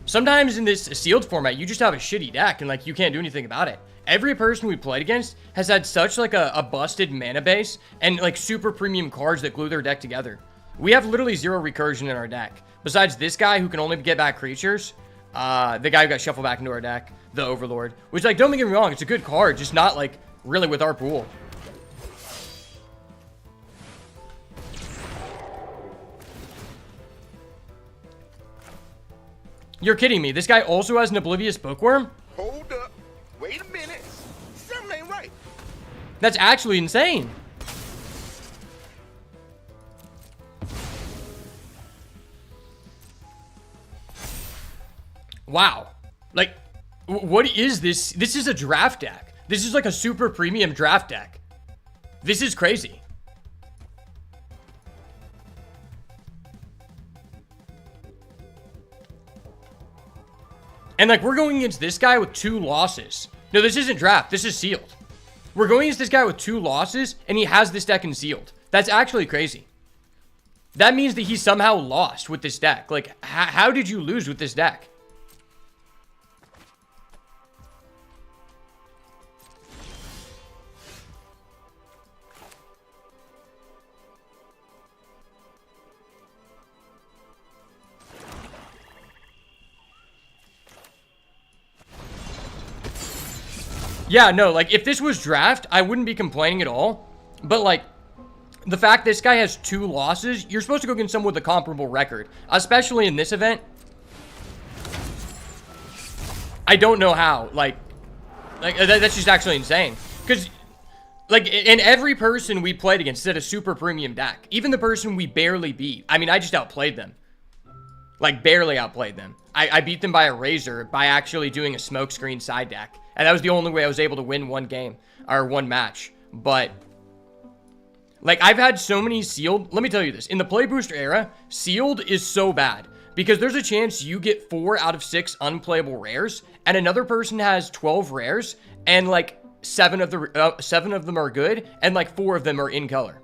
A: sometimes in this sealed format, you just have a shitty deck, and, like, you can't do anything about it. Every person we played against has had such, like, a busted mana base, and, like, super premium cards that glue their deck together. We have literally 0 recursion in our deck. Besides this guy who can only get back creatures, the guy who got shuffled back into our deck, the Overlord. Which, like, don't get me wrong, it's a good card, just not, like, really with our pool. You're kidding me. This guy also has an Oblivious Bookworm?
B: Hold up. Wait a minute. Something ain't right.
A: That's actually insane. Wow. Like, what is this? This is a draft deck. This is like a super premium draft deck. This is crazy. And, like, we're going against this guy with 2 losses. No, this isn't draft. This is sealed. We're going against this guy with 2 losses, and he has this deck in sealed. That's actually crazy. That means that he somehow lost with this deck. Like, how did you lose with this deck? Yeah, no, like, if this was draft, I wouldn't be complaining at all. But, like, the fact this guy has 2 losses, you're supposed to go against someone with a comparable record. Especially in this event. I don't know how. Like that's just actually insane. Because, like, in every person we played against had a super premium deck. Even the person we barely beat. I mean, I just outplayed them. Like, barely outplayed them. I beat them by a razor by actually doing a smokescreen side deck. And that was the only way I was able to win one game. Or one match. But, like, I've had so many sealed. Let me tell you this. In the Play Booster era, sealed is so bad. Because there's a chance you get 4 out of 6 unplayable rares. And another person has 12 rares. And, like, 7 of them are good. And, like, 4 of them are in color.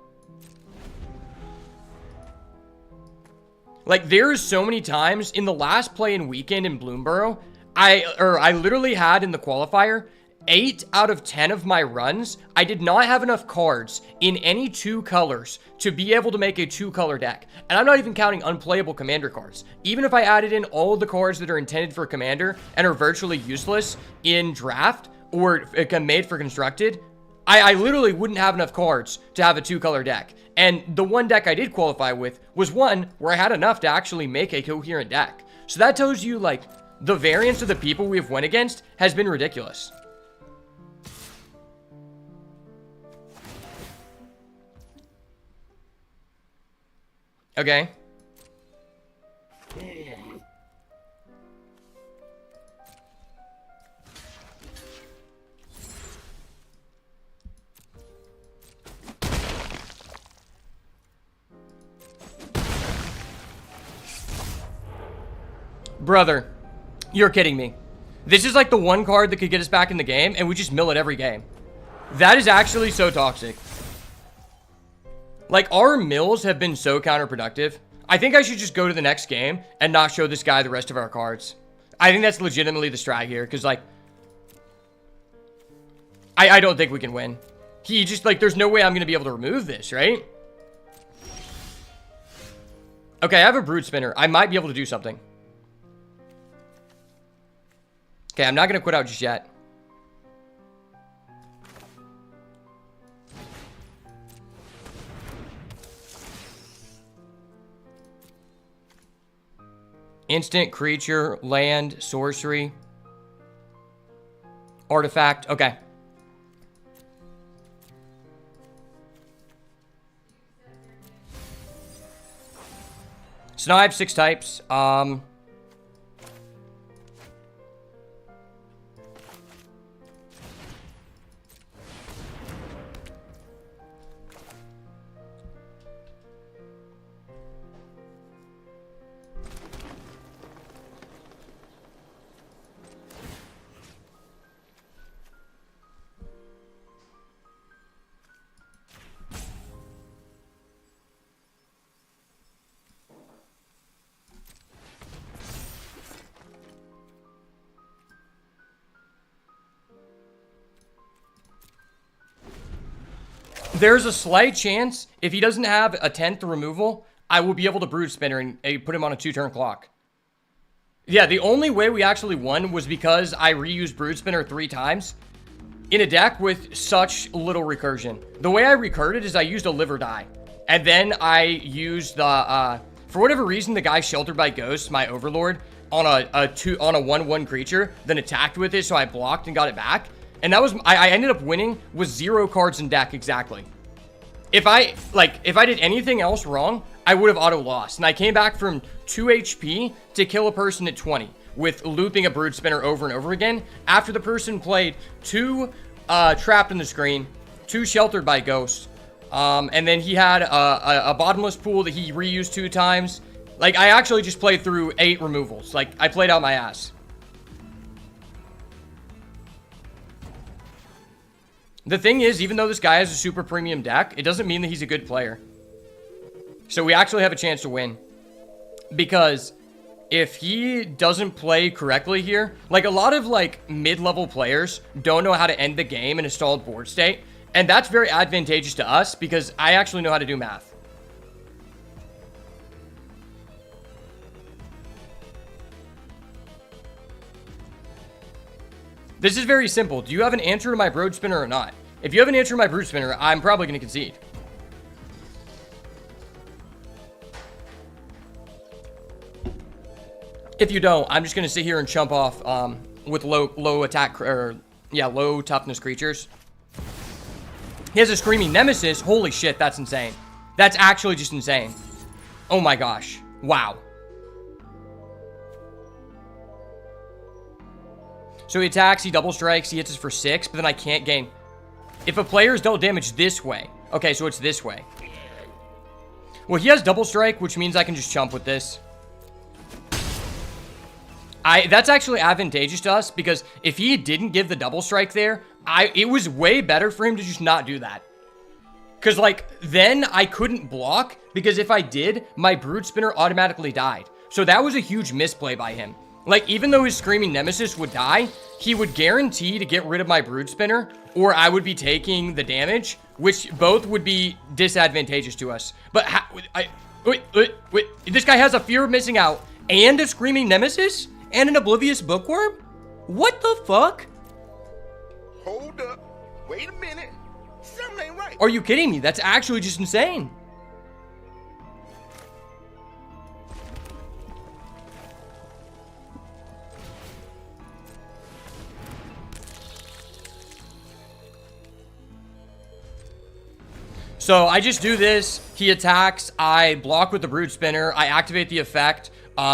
A: Like, there's so many times in the last play-in weekend in Bloomborough, I literally had in the qualifier, 8 out of 10 of my runs, I did not have enough cards in any 2 colors to be able to make a 2-color deck. And I'm not even counting unplayable commander cards. Even if I added in all of the cards that are intended for commander and are virtually useless in draft or made for constructed, I literally wouldn't have enough cards to have a 2-color deck. And the one deck I did qualify with was one where I had enough to actually make a coherent deck. So that tells you, like, the variance of the people we've went against has been ridiculous. Okay. Brother, you're kidding me. This is like the one card that could get us back in the game, and we just mill it every game. That is actually so toxic. Like, our mills have been so counterproductive. I think I should just go to the next game and not show this guy the rest of our cards. I think that's legitimately the strat here, because, like, I don't think we can win. He just, like, there's no way I'm going to be able to remove this, right? Okay, I have a Brood Spinner. I might be able to do something. Okay, I'm not going to quit out just yet. Instant, creature, land, sorcery, artifact. Okay. So now I have 6 types. There's a slight chance if he doesn't have a 10th removal, I will be able to Brood Spinner and put him on a 2-turn clock. Yeah, the only way we actually won was because I reused Brood Spinner 3 times in a deck with such little recursion. The way I recurred is I used a liver die. And then I used the, for whatever reason, the guy Sheltered by Ghosts, my Overlord, on a 1/1 creature, then attacked with it, so I blocked and got it back. And that was, I ended up winning with 0 cards in deck exactly. If I did anything else wrong, I would have auto lost. And I came back from 2 HP to kill a person at 20 with looping a Brood Spinner over and over again after the person played 2 Trapped in the Screen, 2 Sheltered by Ghosts, and then he had a Bottomless Pool that he reused 2 times. Like, I actually just played through 8 removals. Like, I played out my ass. The thing is, even though this guy has a super premium deck, it doesn't mean that he's a good player. So we actually have a chance to win. Because if he doesn't play correctly here, like a lot of like mid-level players don't know how to end the game in a stalled board state. And that's very advantageous to us because I actually know how to do math. This is very simple. Do you have an answer to my Brood Spinner or not? If you have an answer to my Brood Spinner, I'm probably going to concede. If you don't, I'm just going to sit here and chump off with low attack, or yeah, low toughness creatures. He has a Screaming Nemesis. Holy shit, that's insane. That's actually just insane. Oh my gosh. Wow. So he attacks, he double strikes, he hits us for 6, but then I can't gain. If a player is dealt damage this way. Okay, so it's this way. Well, he has double strike, which means I can just chump with this. That's actually advantageous to us, because if he didn't give the double strike there, it was way better for him to just not do that. Because, like, then I couldn't block, because if I did, my Brood Spinner automatically died. So that was a huge misplay by him. Like, even though his Screaming Nemesis would die, he would guarantee to get rid of my Brood Spinner, or I would be taking the damage, which both would be disadvantageous to us. But, wait, this guy has a Fear of Missing Out, and a Screaming Nemesis, and an Oblivious Bookworm? What the fuck?
B: Hold up. Wait a minute. Something ain't right.
A: Are you kidding me? That's actually just insane. So I just do this, he attacks, I block with the Brood Spinner, I activate the effect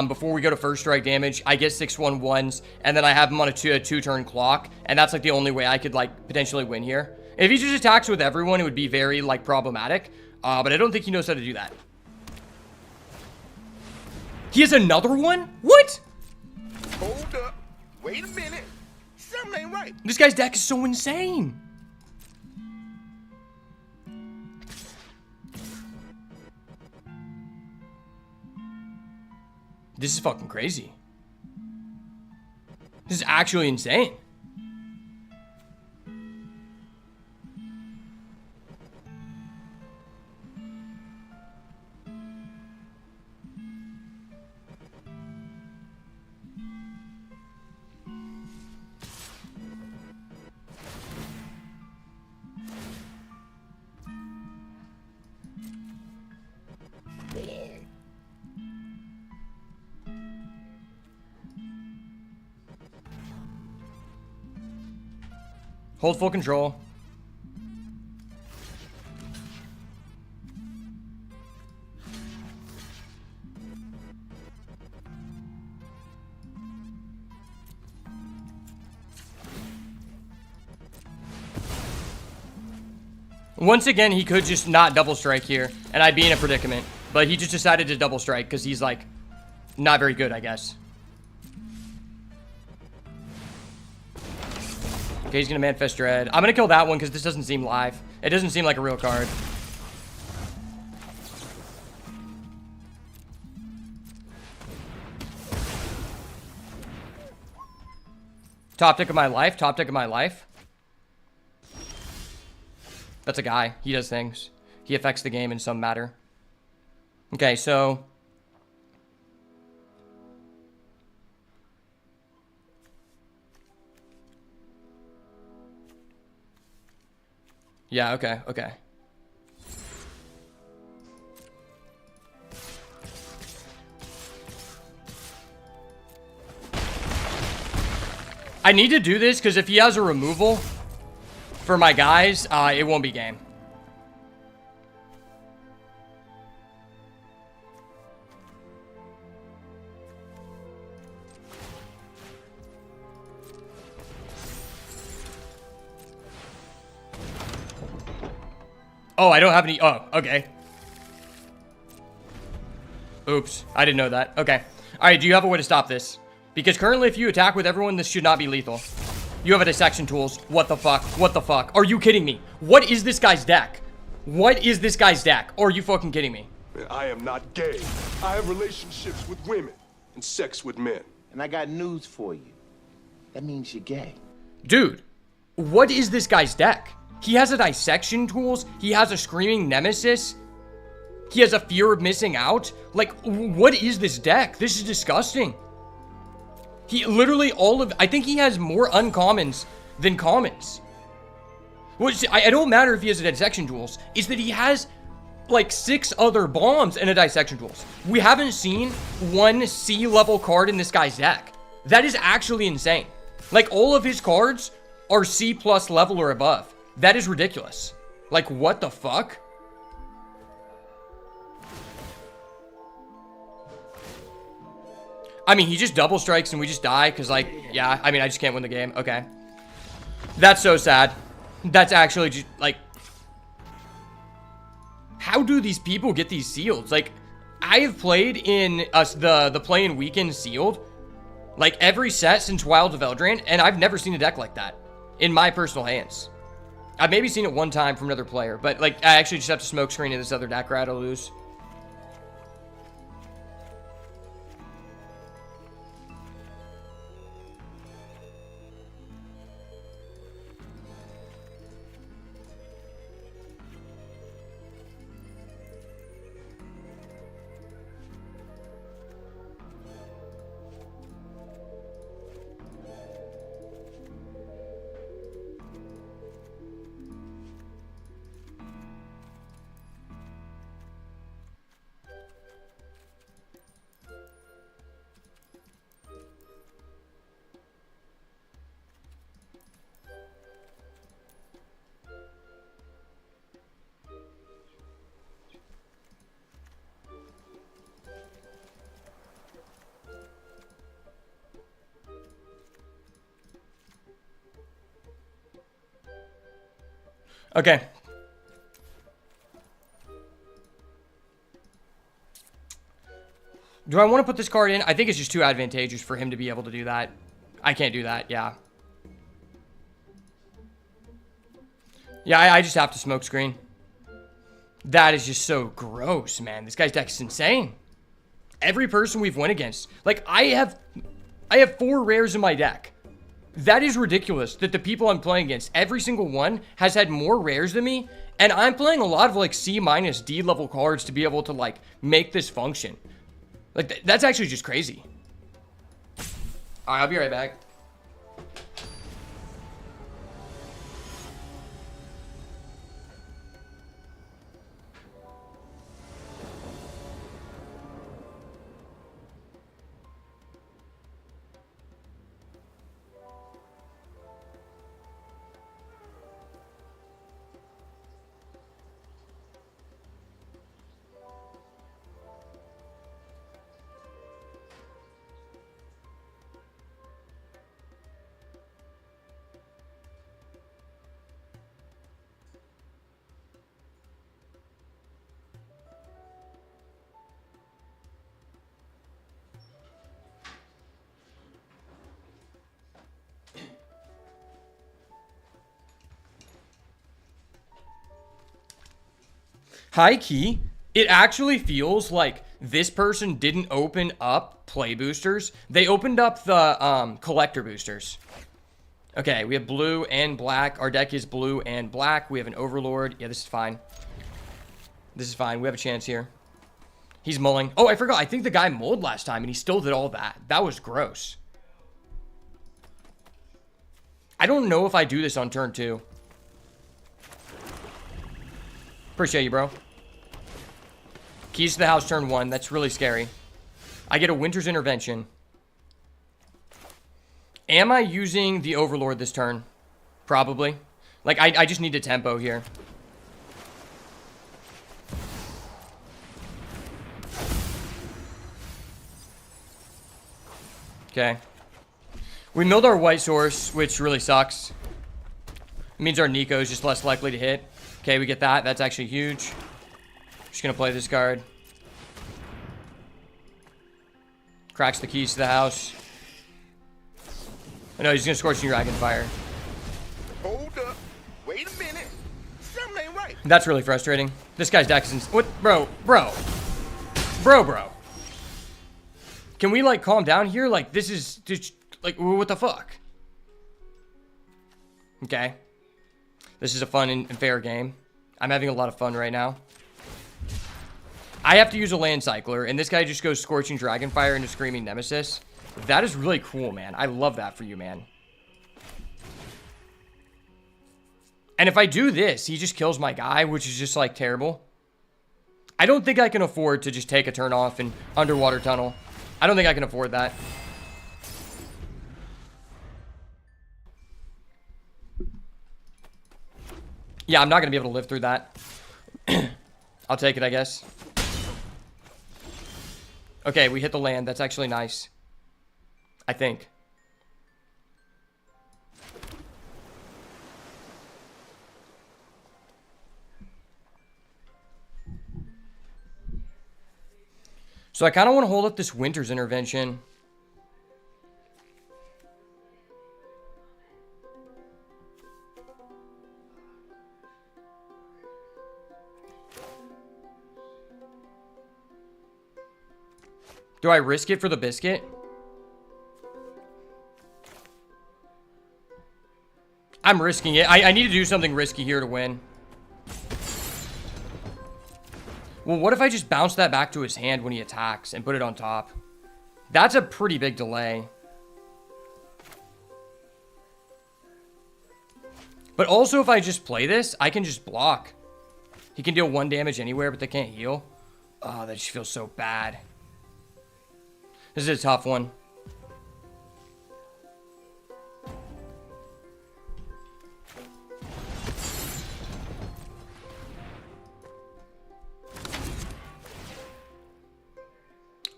A: before we go to first strike damage, I get 6/1/1s, and then I have him on a 2-turn clock, and that's like the only way I could like potentially win here. If he just attacks with everyone, it would be very like problematic, but I don't think he knows how to do that. He has another one? What?
B: Hold up. Wait a minute. Something ain't right.
A: This guy's deck is so insane. This is fucking crazy. This is actually insane. Hold full control. Once again, he could just not double strike here, and I'd be in a predicament. But he just decided to double strike because he's, like, not very good, I guess. Okay, he's going to Manifest Dread. I'm going to kill that one because this doesn't seem live. It doesn't seem like a real card. Top deck of my life. Top deck of my life. That's a guy. He does things. He affects the game in some matter. Okay, so... yeah, okay, okay. I need to do this because if he has a removal for my guys, it won't be game. Oh, I don't have any. Oh, okay. Oops, I didn't know that. Okay. All right, do you have a way to stop this? Because currently, if you attack with everyone, this should not be lethal. You have a dissection tools. What the fuck? What the fuck? Are you kidding me? What is this guy's deck? What is this guy's deck? Are you fucking kidding me?
C: I am not gay. I have relationships with women and sex with men.
D: And I got news for you. That means you're gay.
A: Dude, what is this guy's deck? He has a dissection tools. He has a screaming nemesis. He has a fear of missing out. Like, what is this deck? This is disgusting. He literally I think he has more uncommons than commons. Which, I don't matter if he has a dissection tools. It's that he has like 6 other bombs and a dissection tools. We haven't seen one C level card in this guy's deck. That is actually insane. Like, all of his cards are C plus level or above. That is ridiculous. Like, what the fuck? I mean, he just double strikes and we just die because, like, yeah, I mean, I just can't win the game. Okay. That's so sad. That's actually just, like, how do these people get these sealed? Like, I have played in the play-in weekend sealed, like, every set since Wild of Eldraine, and I've never seen a deck like that in my personal hands. I've maybe seen it one time from another player, but, like, I actually just have to smoke screen in this other deck or I'll lose. Okay. Do I want to put this card in? I think it's just too advantageous for him to be able to do that. I can't do that, yeah. Yeah, I just have to smoke screen. That is just so gross, man. This guy's deck is insane. Every person we've won against. Like, I have 4 rares in my deck. That is ridiculous that the people I'm playing against, every single one has had more rares than me. And I'm playing a lot of like C minus D level cards to be able to like make this function. Like that's actually just crazy. All right, I'll be right back. High key, it actually feels like this person didn't open up play boosters. They opened up the collector boosters. Okay, we have blue and black. Our deck is blue and black. We have an Overlord. Yeah, this is fine. This is fine. We have a chance here. He's mulling. Oh, I forgot. I think the guy mulled last time, and he still did all that. That was gross. I don't know if I do this on turn 2. Appreciate you, bro. Keys to the house turn 1. That's really scary. I get a Winter's Intervention. Am I using the Overlord this turn? Probably. Like, I just need a tempo here. Okay. We milled our white source, which really sucks. It means our Nico is just less likely to hit. Okay, we get that. That's actually huge. Just gonna play this card. Cracks the keys to the house. I know he's gonna Scorching Dragonfire.
B: Hold up. Wait a minute. Something ain't right.
A: That's really frustrating. This guy's deck is what, bro. Can we like calm down here? Like this is just like what the fuck? Okay. This is a fun and fair game. I'm having a lot of fun right now. I have to use a land cycler, and this guy just goes Scorching Dragonfire into Screaming Nemesis. That is really cool, man. I love that for you, man. And if I do this, he just kills my guy, which is just, like, terrible. I don't think I can afford to just take a turn off and Underwater Tunnel. I don't think I can afford that. Yeah, I'm not going to be able to live through that. I'll take it, I guess. Okay, we hit the land. That's actually nice. I think. So I kind of want to hold up this Winter's Intervention. Do I risk it for the biscuit? I'm risking it. I need to do something risky here to win. Well, what if I just bounce that back to his hand when he attacks and put it on top? That's a pretty big delay. But also, if I just play this, I can just block. He can deal 1 damage anywhere, but they can't heal. Oh, that just feels so bad. This is a tough one.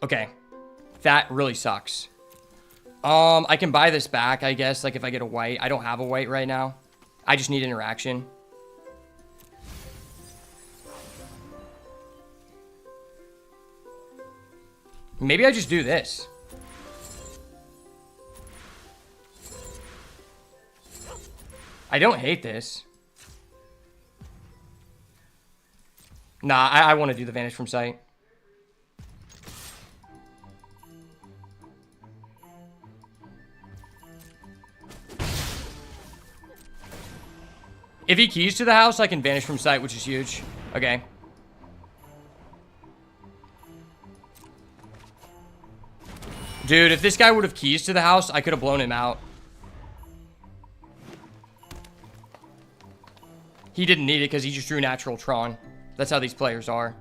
A: Okay. That really sucks. I can buy this back, I guess, like if I get a white. I don't have a white right now. I just need interaction. Maybe I just do this. I don't hate this. Nah, I want to do the Vanish from Sight. If he keys to the house, I can Vanish from Sight, which is huge. Okay. Dude, if this guy would have keys to the house, I could have blown him out. He didn't need it because he just drew Natural Tron. That's how these players are.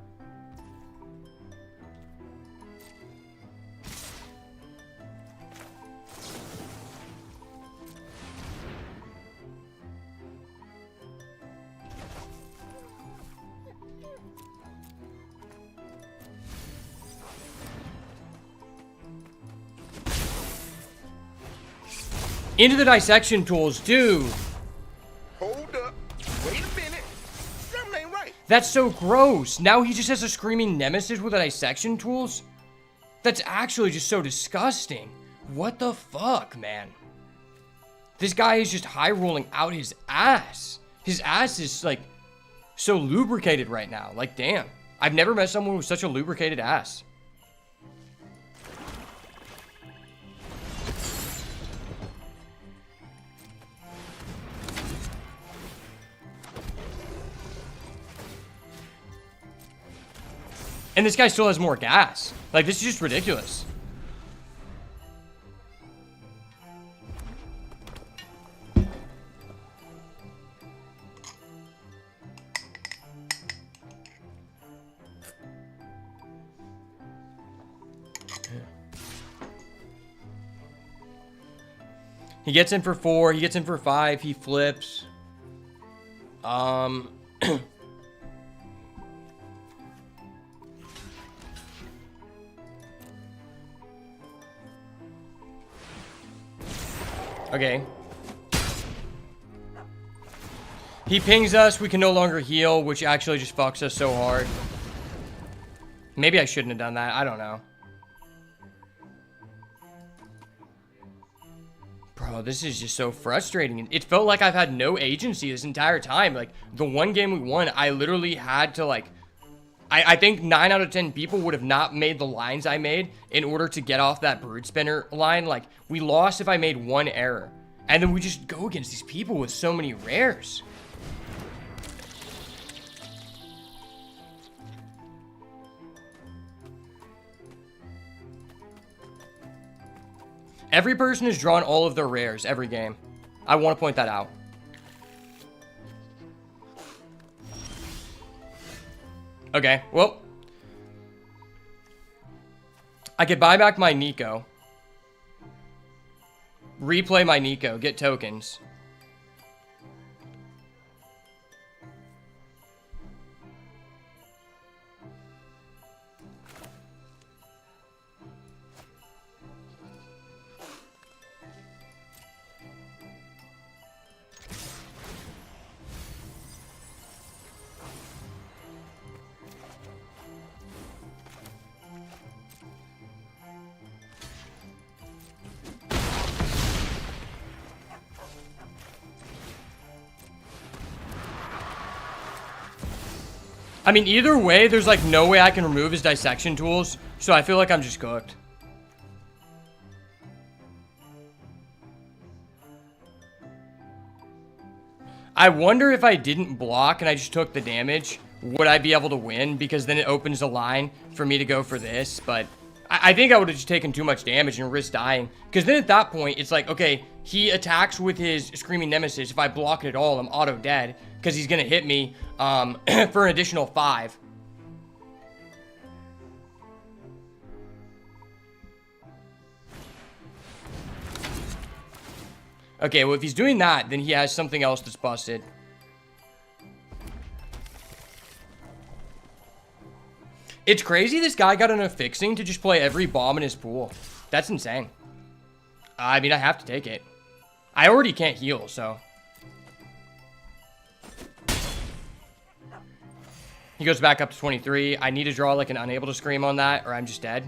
A: Into the dissection tools, dude.
B: Hold up. Wait a minute. Something ain't right.
A: That's so gross. Now he just has a Screaming Nemesis with a dissection tools? That's actually just so disgusting. What the fuck, man? This guy is just high rolling out his ass. His ass is like so lubricated right now. Like, damn. I've never met someone with such a lubricated ass. And this guy still has more gas. Like, this is just ridiculous. He gets in for 4. He gets in for 5. He flips. Okay. He pings us. We can no longer heal, which actually just fucks us so hard. Maybe I shouldn't have done that. I don't know. Bro, this is just so frustrating. It felt like I've had no agency this entire time. Like, the one game we won, I literally had to, like... I think 9 out of 10 people would have not made the lines I made in order to get off that brood spinner line. Like, we lost if I made one error. And then we just go against these people with so many rares. Every person has drawn all of their rares every game. I want to point that out. Okay, well. I could buy back my Nico. Replay my Nico, get tokens. I mean, either way, there's like no way I can remove his dissection tools, so I feel like I'm just cooked. I wonder if I didn't block and I just took the damage, would I be able to win? Because then it opens a line for me to go for this, but I think I would have just taken too much damage and risked dying. Because then at that point, it's like, okay, he attacks with his Screaming Nemesis. If I block it at all, I'm auto dead. Because he's going to hit me for an additional 5. Okay, well, if he's doing that, then he has something else that's busted. It's crazy this guy got enough fixing to just play every bomb in his pool. That's insane. I mean, I have to take it. I already can't heal, so. He goes back up to 23. I need to draw like an unable to scream on that, or I'm just dead.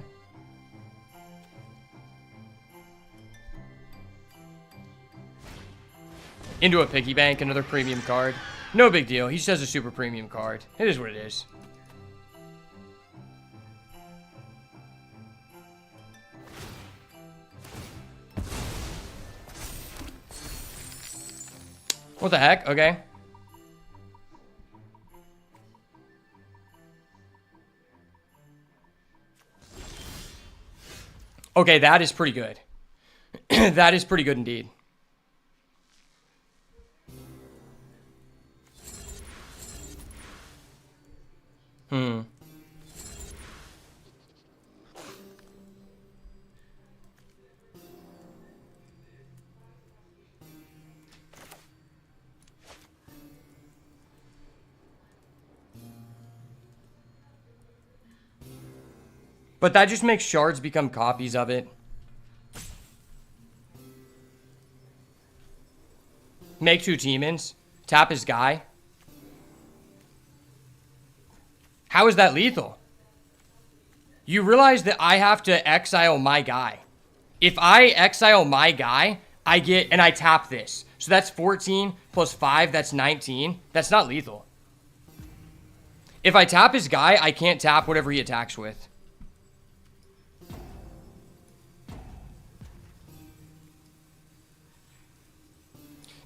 A: Into a piggy bank, another premium card. No big deal. He just has a super premium card. It is what it is. What the heck? Okay. Okay, that is pretty good. That is pretty good indeed. But that just makes shards become copies of it. Make 2 demons. Tap his guy. How is that lethal? You realize that I have to exile my guy. If I exile my guy, I get, and I tap this. So that's 14 plus 5, that's 19. That's not lethal. If I tap his guy, I can't tap whatever he attacks with.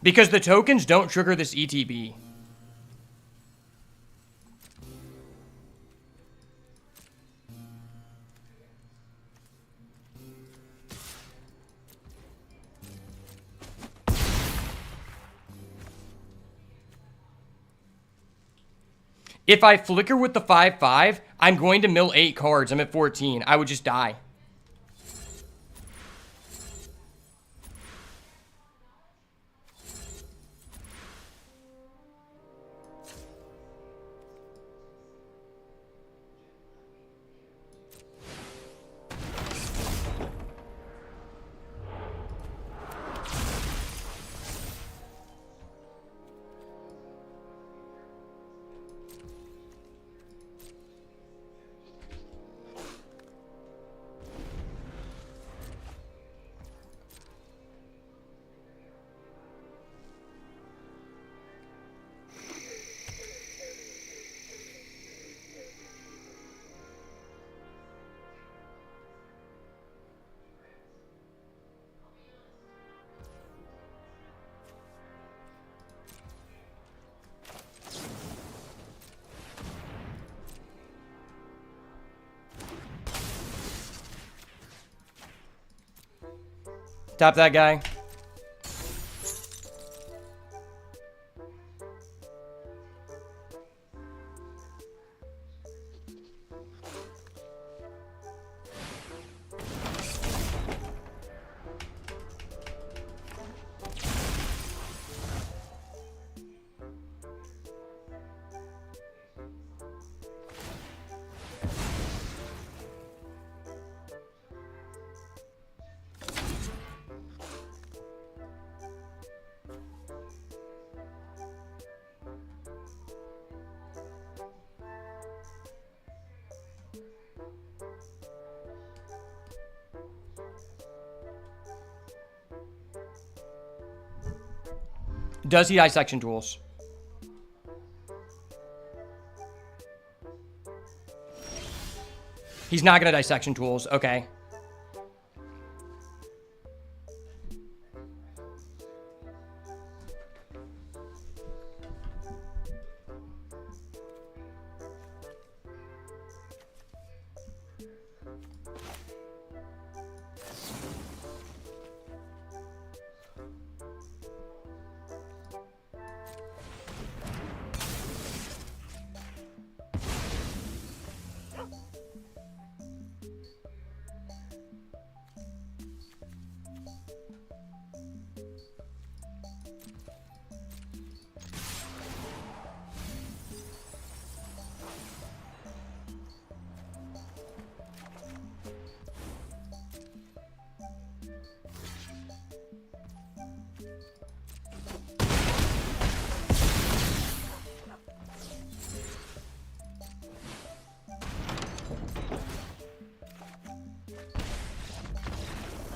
A: Because the tokens don't trigger this ETB. If I flicker with the 5/5, I'm going to mill 8 cards. I'm at 14. I would just die. Tap that guy. Does he dissection tools? He's not gonna dissection tools. Okay.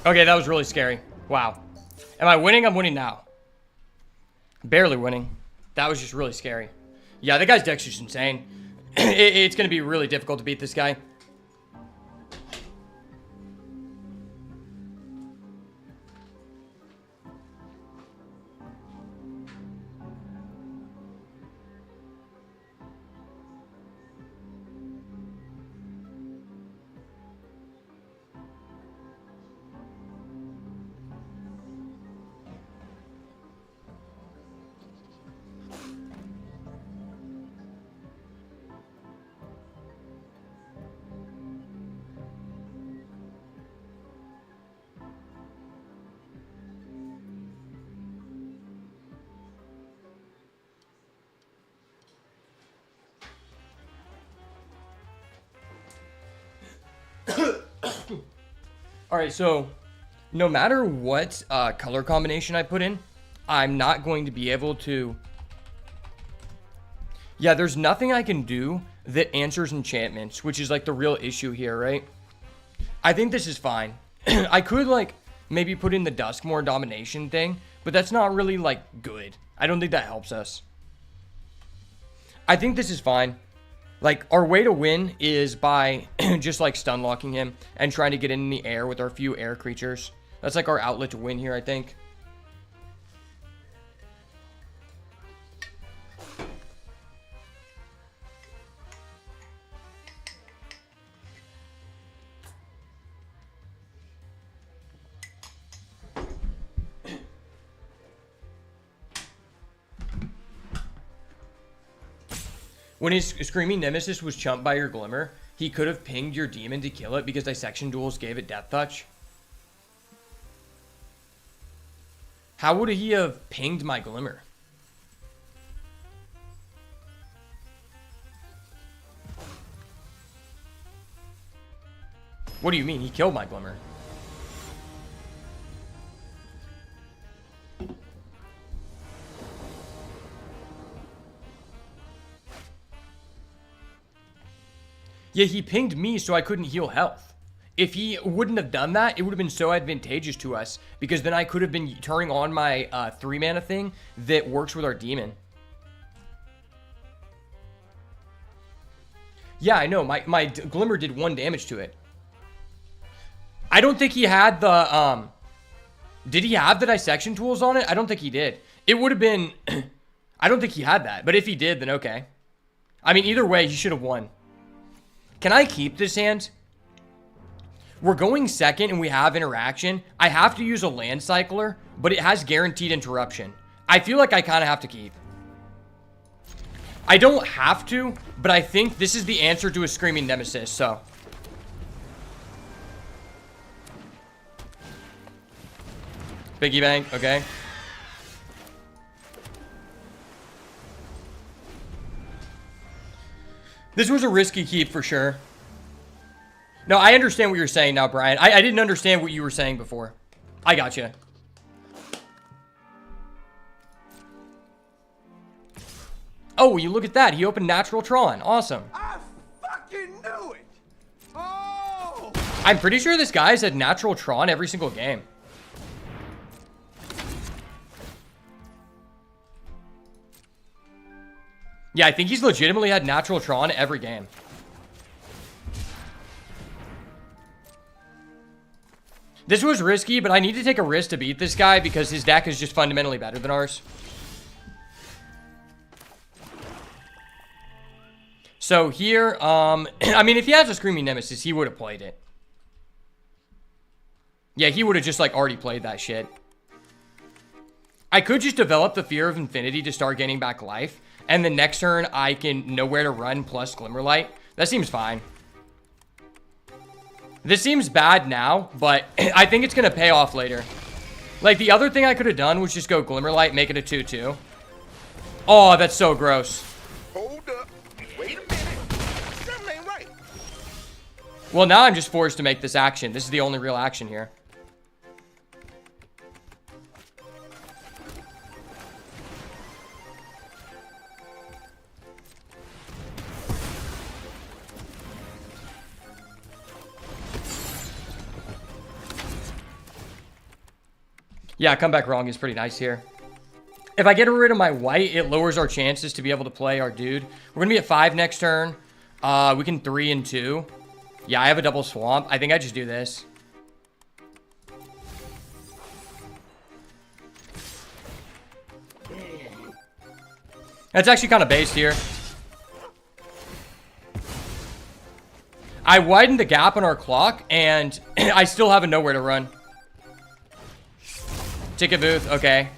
A: Okay, that was really scary. Wow. Am I winning? I'm winning now. Barely winning. That was just really scary. Yeah, the guy's deck's just insane. It's going to be really difficult to beat this guy. All right, so no matter what color combination I put in, I'm not going to be able to... Yeah, there's nothing I can do that answers enchantments, which is like the real issue here, right? I think this is fine. I could like maybe put in the Duskmourn domination thing, but that's not really like good. I don't think that helps us. I think this is fine. Like, our way to win is by just, like, stun locking him and trying to get in the air with our few air creatures. That's, like, our outlet to win here, I think. When his Screaming Nemesis was chumped by your Glimmer, he could have pinged your demon to kill it because Dissection Duels gave it Death Touch. How would he have pinged my Glimmer? What do you mean? He killed my Glimmer. Yeah, he pinged me so I couldn't heal health. If he wouldn't have done that, it would have been so advantageous to us because then I could have been turning on my 3-mana thing that works with our demon. Yeah, I know. My Glimmer did 1 damage to it. I don't think he had the... Did he have the Dissection Tools on it? I don't think he did. It would have been... I don't think he had that. But if he did, then okay. I mean, either way, he should have won. Can I keep this hand? We're going second and we have interaction. I have to use a land cycler, but it has guaranteed interruption. I feel like I kind of have to keep. I don't have to, but I think this is the answer to a Screaming Nemesis, so. Piggy bank, okay. This was a risky keep for sure. No, I understand what you're saying now, Brian. I didn't understand what you were saying before. I gotcha. Oh, you look at that. He opened Natural Tron. Awesome.
B: I fucking knew it. Oh!
A: I'm pretty sure this guy's had Natural Tron every single game. Yeah, I think he's legitimately had Natural Tron every game. This was risky, but I need to take a risk to beat this guy because his deck is just fundamentally better than ours. So here, I mean, if he has a Screaming Nemesis, he would have played it. Yeah, he would have just, like, already played that shit. I could just develop the Fear of Infinity to start getting back life. And the next turn, I can know where to run plus Glimmerlight. That seems fine. This seems bad now, but I think it's going to pay off later. Like, the other thing I could have done was just go Glimmerlight, make it a 2-2. Oh, that's so gross.
B: Hold up. Wait a minute. Something ain't right.
A: Well, now I'm just forced to make this action. This is the only real action here. Yeah, come back wrong is pretty nice here. If I get rid of my white, it lowers our chances to be able to play our dude. We're going to be at 5 next turn. We can 3 and 2. Yeah, I have a double swamp. I think I just do this. That's actually kind of based here. I widened the gap on our clock, and I still have a nowhere to run. Ticket booth, okay.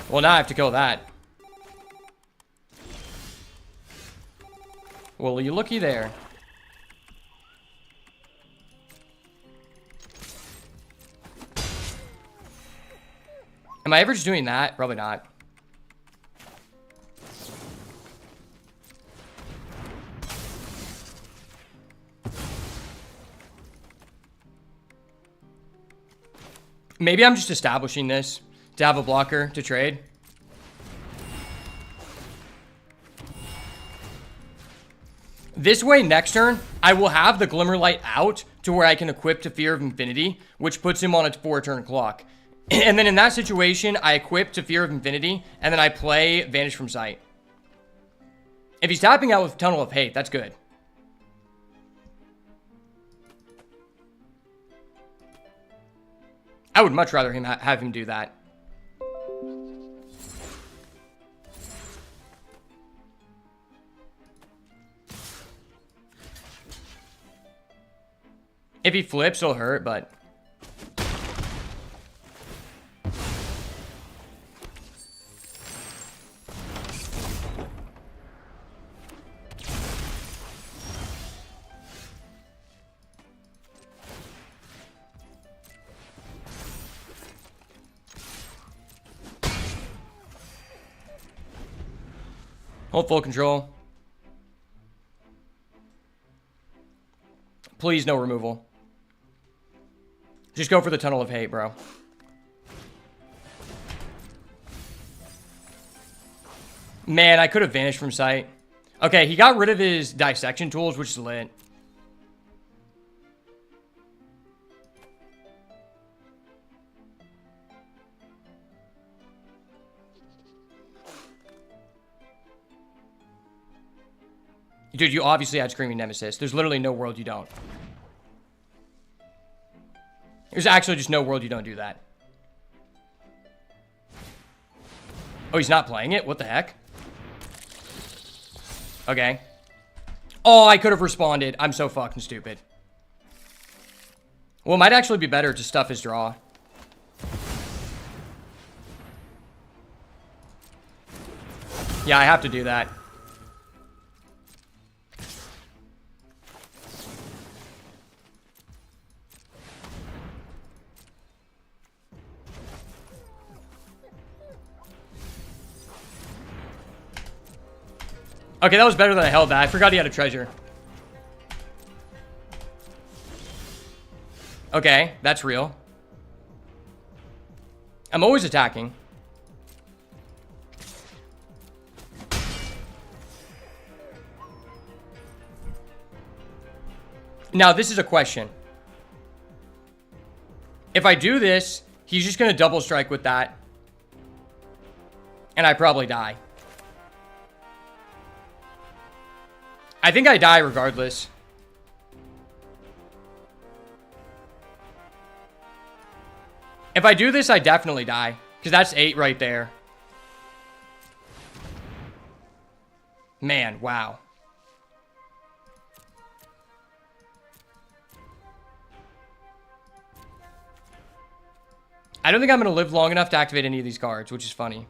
A: Well, now I have to kill that. Well, you looky there. Am I ever just doing that? Probably not. Maybe I'm just establishing this to have a blocker to trade. This way, next turn, I will have the Glimmerlight out to where I can equip to Fear of Infinity, which puts him on a 4-turn clock. And then in that situation, I equip to Fear of Infinity, and then I play Vanish from Sight. If he's tapping out with Tunnel of Hate, that's good. I would much rather have him do that. If he flips, it'll hurt, but... Hold full control. Please, no removal. Just go for the Tunnel of Hate, bro. Man, I could have vanished from sight. Okay, he got rid of his dissection tools, which is lit. Dude, you obviously had Screaming Nemesis. There's literally no world you don't. There's actually just no world you don't do that. Oh, he's not playing it? What the heck? Okay. Oh, I could have responded. I'm so fucking stupid. Well, it might actually be better to stuff his draw. Yeah, I have to do that. Okay, that was better than I held that. I forgot he had a treasure. Okay, that's real. I'm always attacking. Now, this is a question. If I do this, he's just going to double strike with that. And I probably die. I think I die regardless. If I do this, I definitely die. Because that's 8 right there. Man, wow. I don't think I'm going to live long enough to activate any of these cards, which is funny.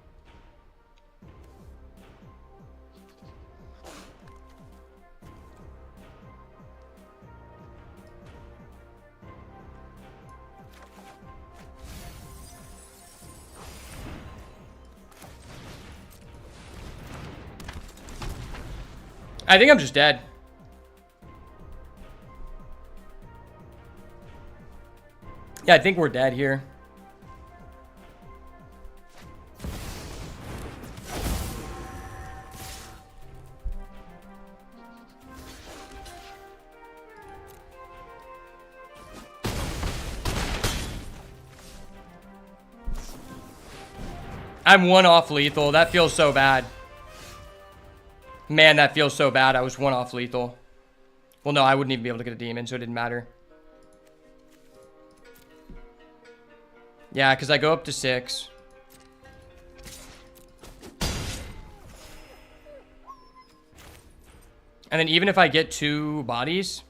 A: I think I'm just dead. Yeah, I think we're dead here. I'm 1 off lethal. That feels so bad. Man, that feels so bad. I was 1 off lethal. Well, no, I wouldn't even be able to get a demon, so it didn't matter. Yeah, because I go up to 6. And then even if I get 2 bodies...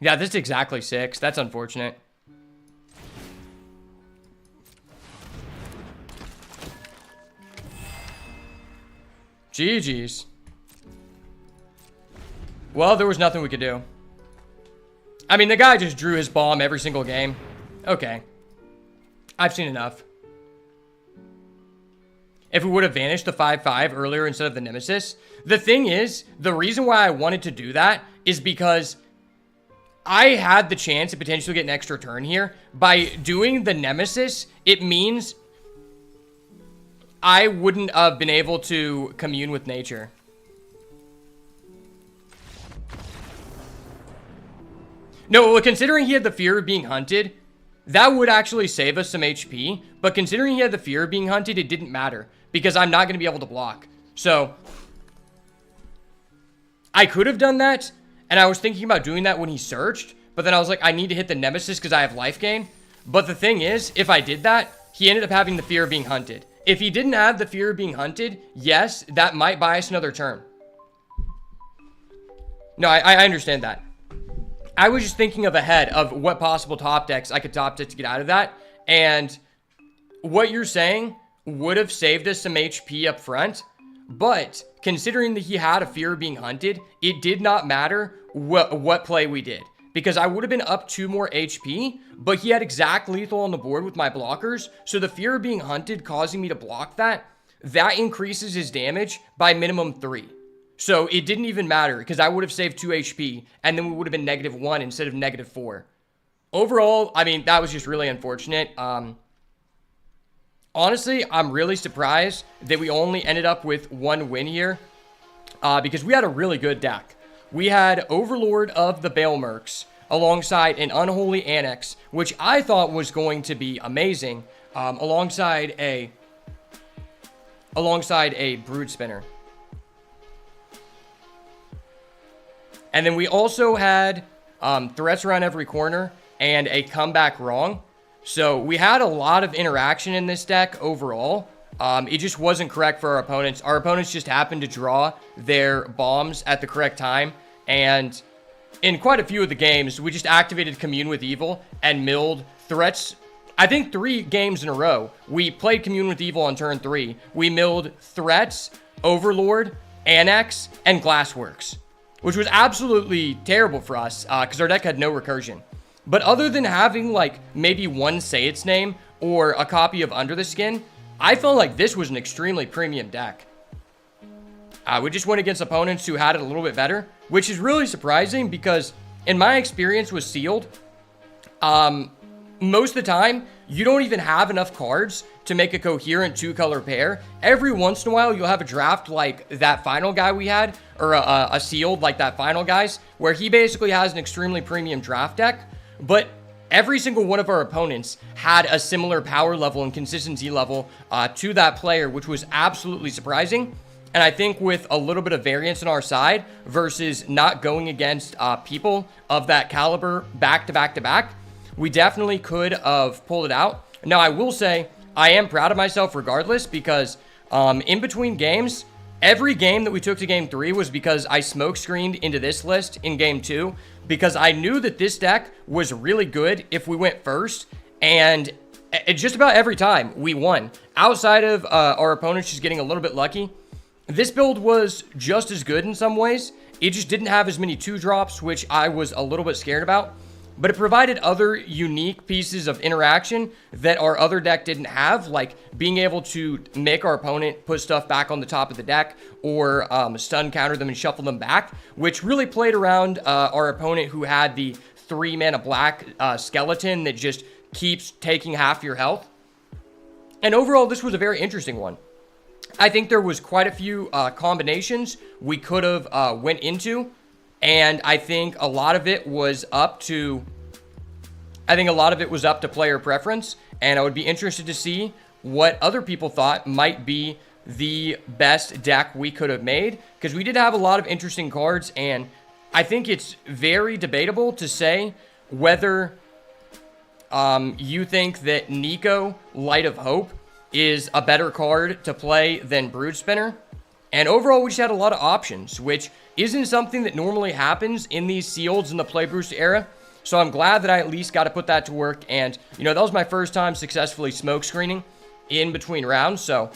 A: Yeah, this is exactly 6. That's unfortunate. GG's. Well, there was nothing we could do. I mean, the guy just drew his bomb every single game. Okay. I've seen enough. If we would have vanished the 5/5 earlier instead of the Nemesis. The thing is, the reason why I wanted to do that is because... I had the chance to potentially get an extra turn here. By doing the Nemesis, it means I wouldn't have been able to commune with nature. No, considering he had the fear of being hunted, that would actually save us some HP. But considering he had the fear of being hunted, it didn't matter because I'm not going to be able to block. So I could have done that, and I was thinking about doing that when he searched, but then I was like, I need to hit the Nemesis because I have life gain. But the thing is, if I did that, he ended up having the fear of being hunted. If he didn't have the fear of being hunted, yes, that might buy us another turn. No, I understand that. I was just thinking of ahead of what possible top decks I could top deck to get out of that. And what you're saying would have saved us some HP up front. But considering that he had a fear of being hunted, it did not matter what play we did. Because I would have been up 2 more HP, but he had exact lethal on the board with my blockers. So the fear of being hunted causing me to block that increases his damage by minimum 3. So it didn't even matter because I would have saved 2 HP and then we would have been -1 instead of -4. Overall, I mean, that was just really unfortunate. Honestly, I'm really surprised that we only ended up with 1 win here because we had a really good deck. We had Overlord of the Balemercs alongside an Unholy Annex, which I thought was going to be amazing, alongside a Brood Spinner. And then we also had threats around every corner and a comeback wrong. So we had a lot of interaction in this deck overall. It just wasn't correct for our opponents. Our opponents just happened to draw their bombs at the correct time. And in quite a few of the games, we just activated Commune with Evil and milled threats. I think 3 games in a row, we played Commune with Evil on turn 3. We milled threats, Overlord, Annex, and Glassworks, which was absolutely terrible for us because our deck had no recursion. But other than having like maybe one Say Its Name or a copy of Under the Skin, I felt like this was an extremely premium deck. We just went against opponents who had it a little bit better, which is really surprising because in my experience with Sealed, most of the time, you don't even have enough cards to make a coherent 2-color pair. Every once in a while, you'll have a draft like that final guy we had, or a Sealed like that final guy's, where he basically has an extremely premium draft deck, but every single one of our opponents had a similar power level and consistency level to that player, which was absolutely surprising. And I think with a little bit of variance on our side versus not going against people of that caliber back to back to back, we definitely could have pulled it out. Now, I will say I am proud of myself regardless because in between games, every game that we took to game 3 was because I smoke screened into this list in game 2 because I knew that this deck was really good if we went first, and just about every time we won. Outside of our opponents just getting a little bit lucky, this build was just as good in some ways. It just didn't have as many 2-drops, which I was a little bit scared about. But it provided other unique pieces of interaction that our other deck didn't have, like being able to make our opponent put stuff back on the top of the deck or stun counter them and shuffle them back, which really played around our opponent who had the 3-mana black skeleton that just keeps taking half your health. And overall, this was a very interesting one. I think there was quite a few combinations we could have went into, and I think a lot of it was up to player preference, and I would be interested to see what other people thought might be the best deck we could have made, because we did have a lot of interesting cards, and I think it's very debatable to say whether you think that Nico, Light of Hope, is a better card to play than Brood Spinner. And overall, we just had a lot of options, which isn't something that normally happens in these sealeds in the Play Boost era. So I'm glad that I at least got to put that to work. And, you know, that was my first time successfully smoke screening in between rounds. So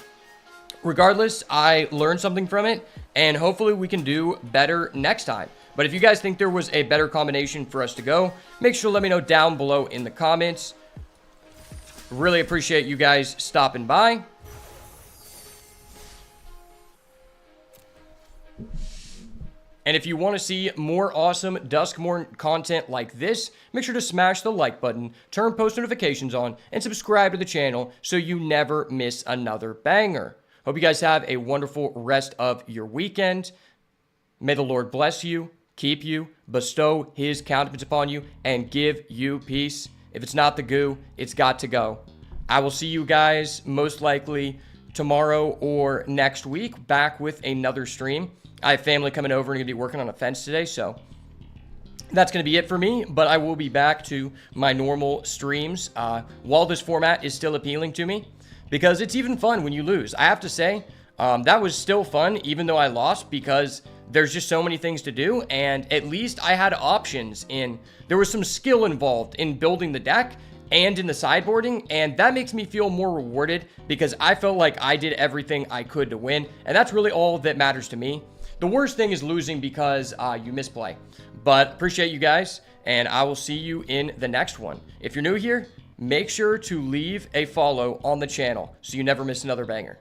A: regardless, I learned something from it, and hopefully we can do better next time. But if you guys think there was a better combination for us to go, make sure to let me know down below in the comments. Really appreciate you guys stopping by. And if you want to see more awesome Duskmourn content like this, make sure to smash the like button, turn post notifications on, and subscribe to the channel so you never miss another banger. Hope you guys have a wonderful rest of your weekend. May the Lord bless you, keep you, bestow his countenance upon you, and give you peace. If it's not the goo, it's got to go. I will see you guys most likely tomorrow or next week back with another stream. I have family coming over and going to be working on a fence today, so that's going to be it for me, but I will be back to my normal streams while this format is still appealing to me, because it's even fun when you lose. I have to say, that was still fun, even though I lost, because there's just so many things to do, and at least I had options there was some skill involved in building the deck and in the sideboarding, and that makes me feel more rewarded because I felt like I did everything I could to win, and that's really all that matters to me. The worst thing is losing because you misplay. But appreciate you guys, and I will see you in the next one. If you're new here, make sure to leave a follow on the channel so you never miss another banger.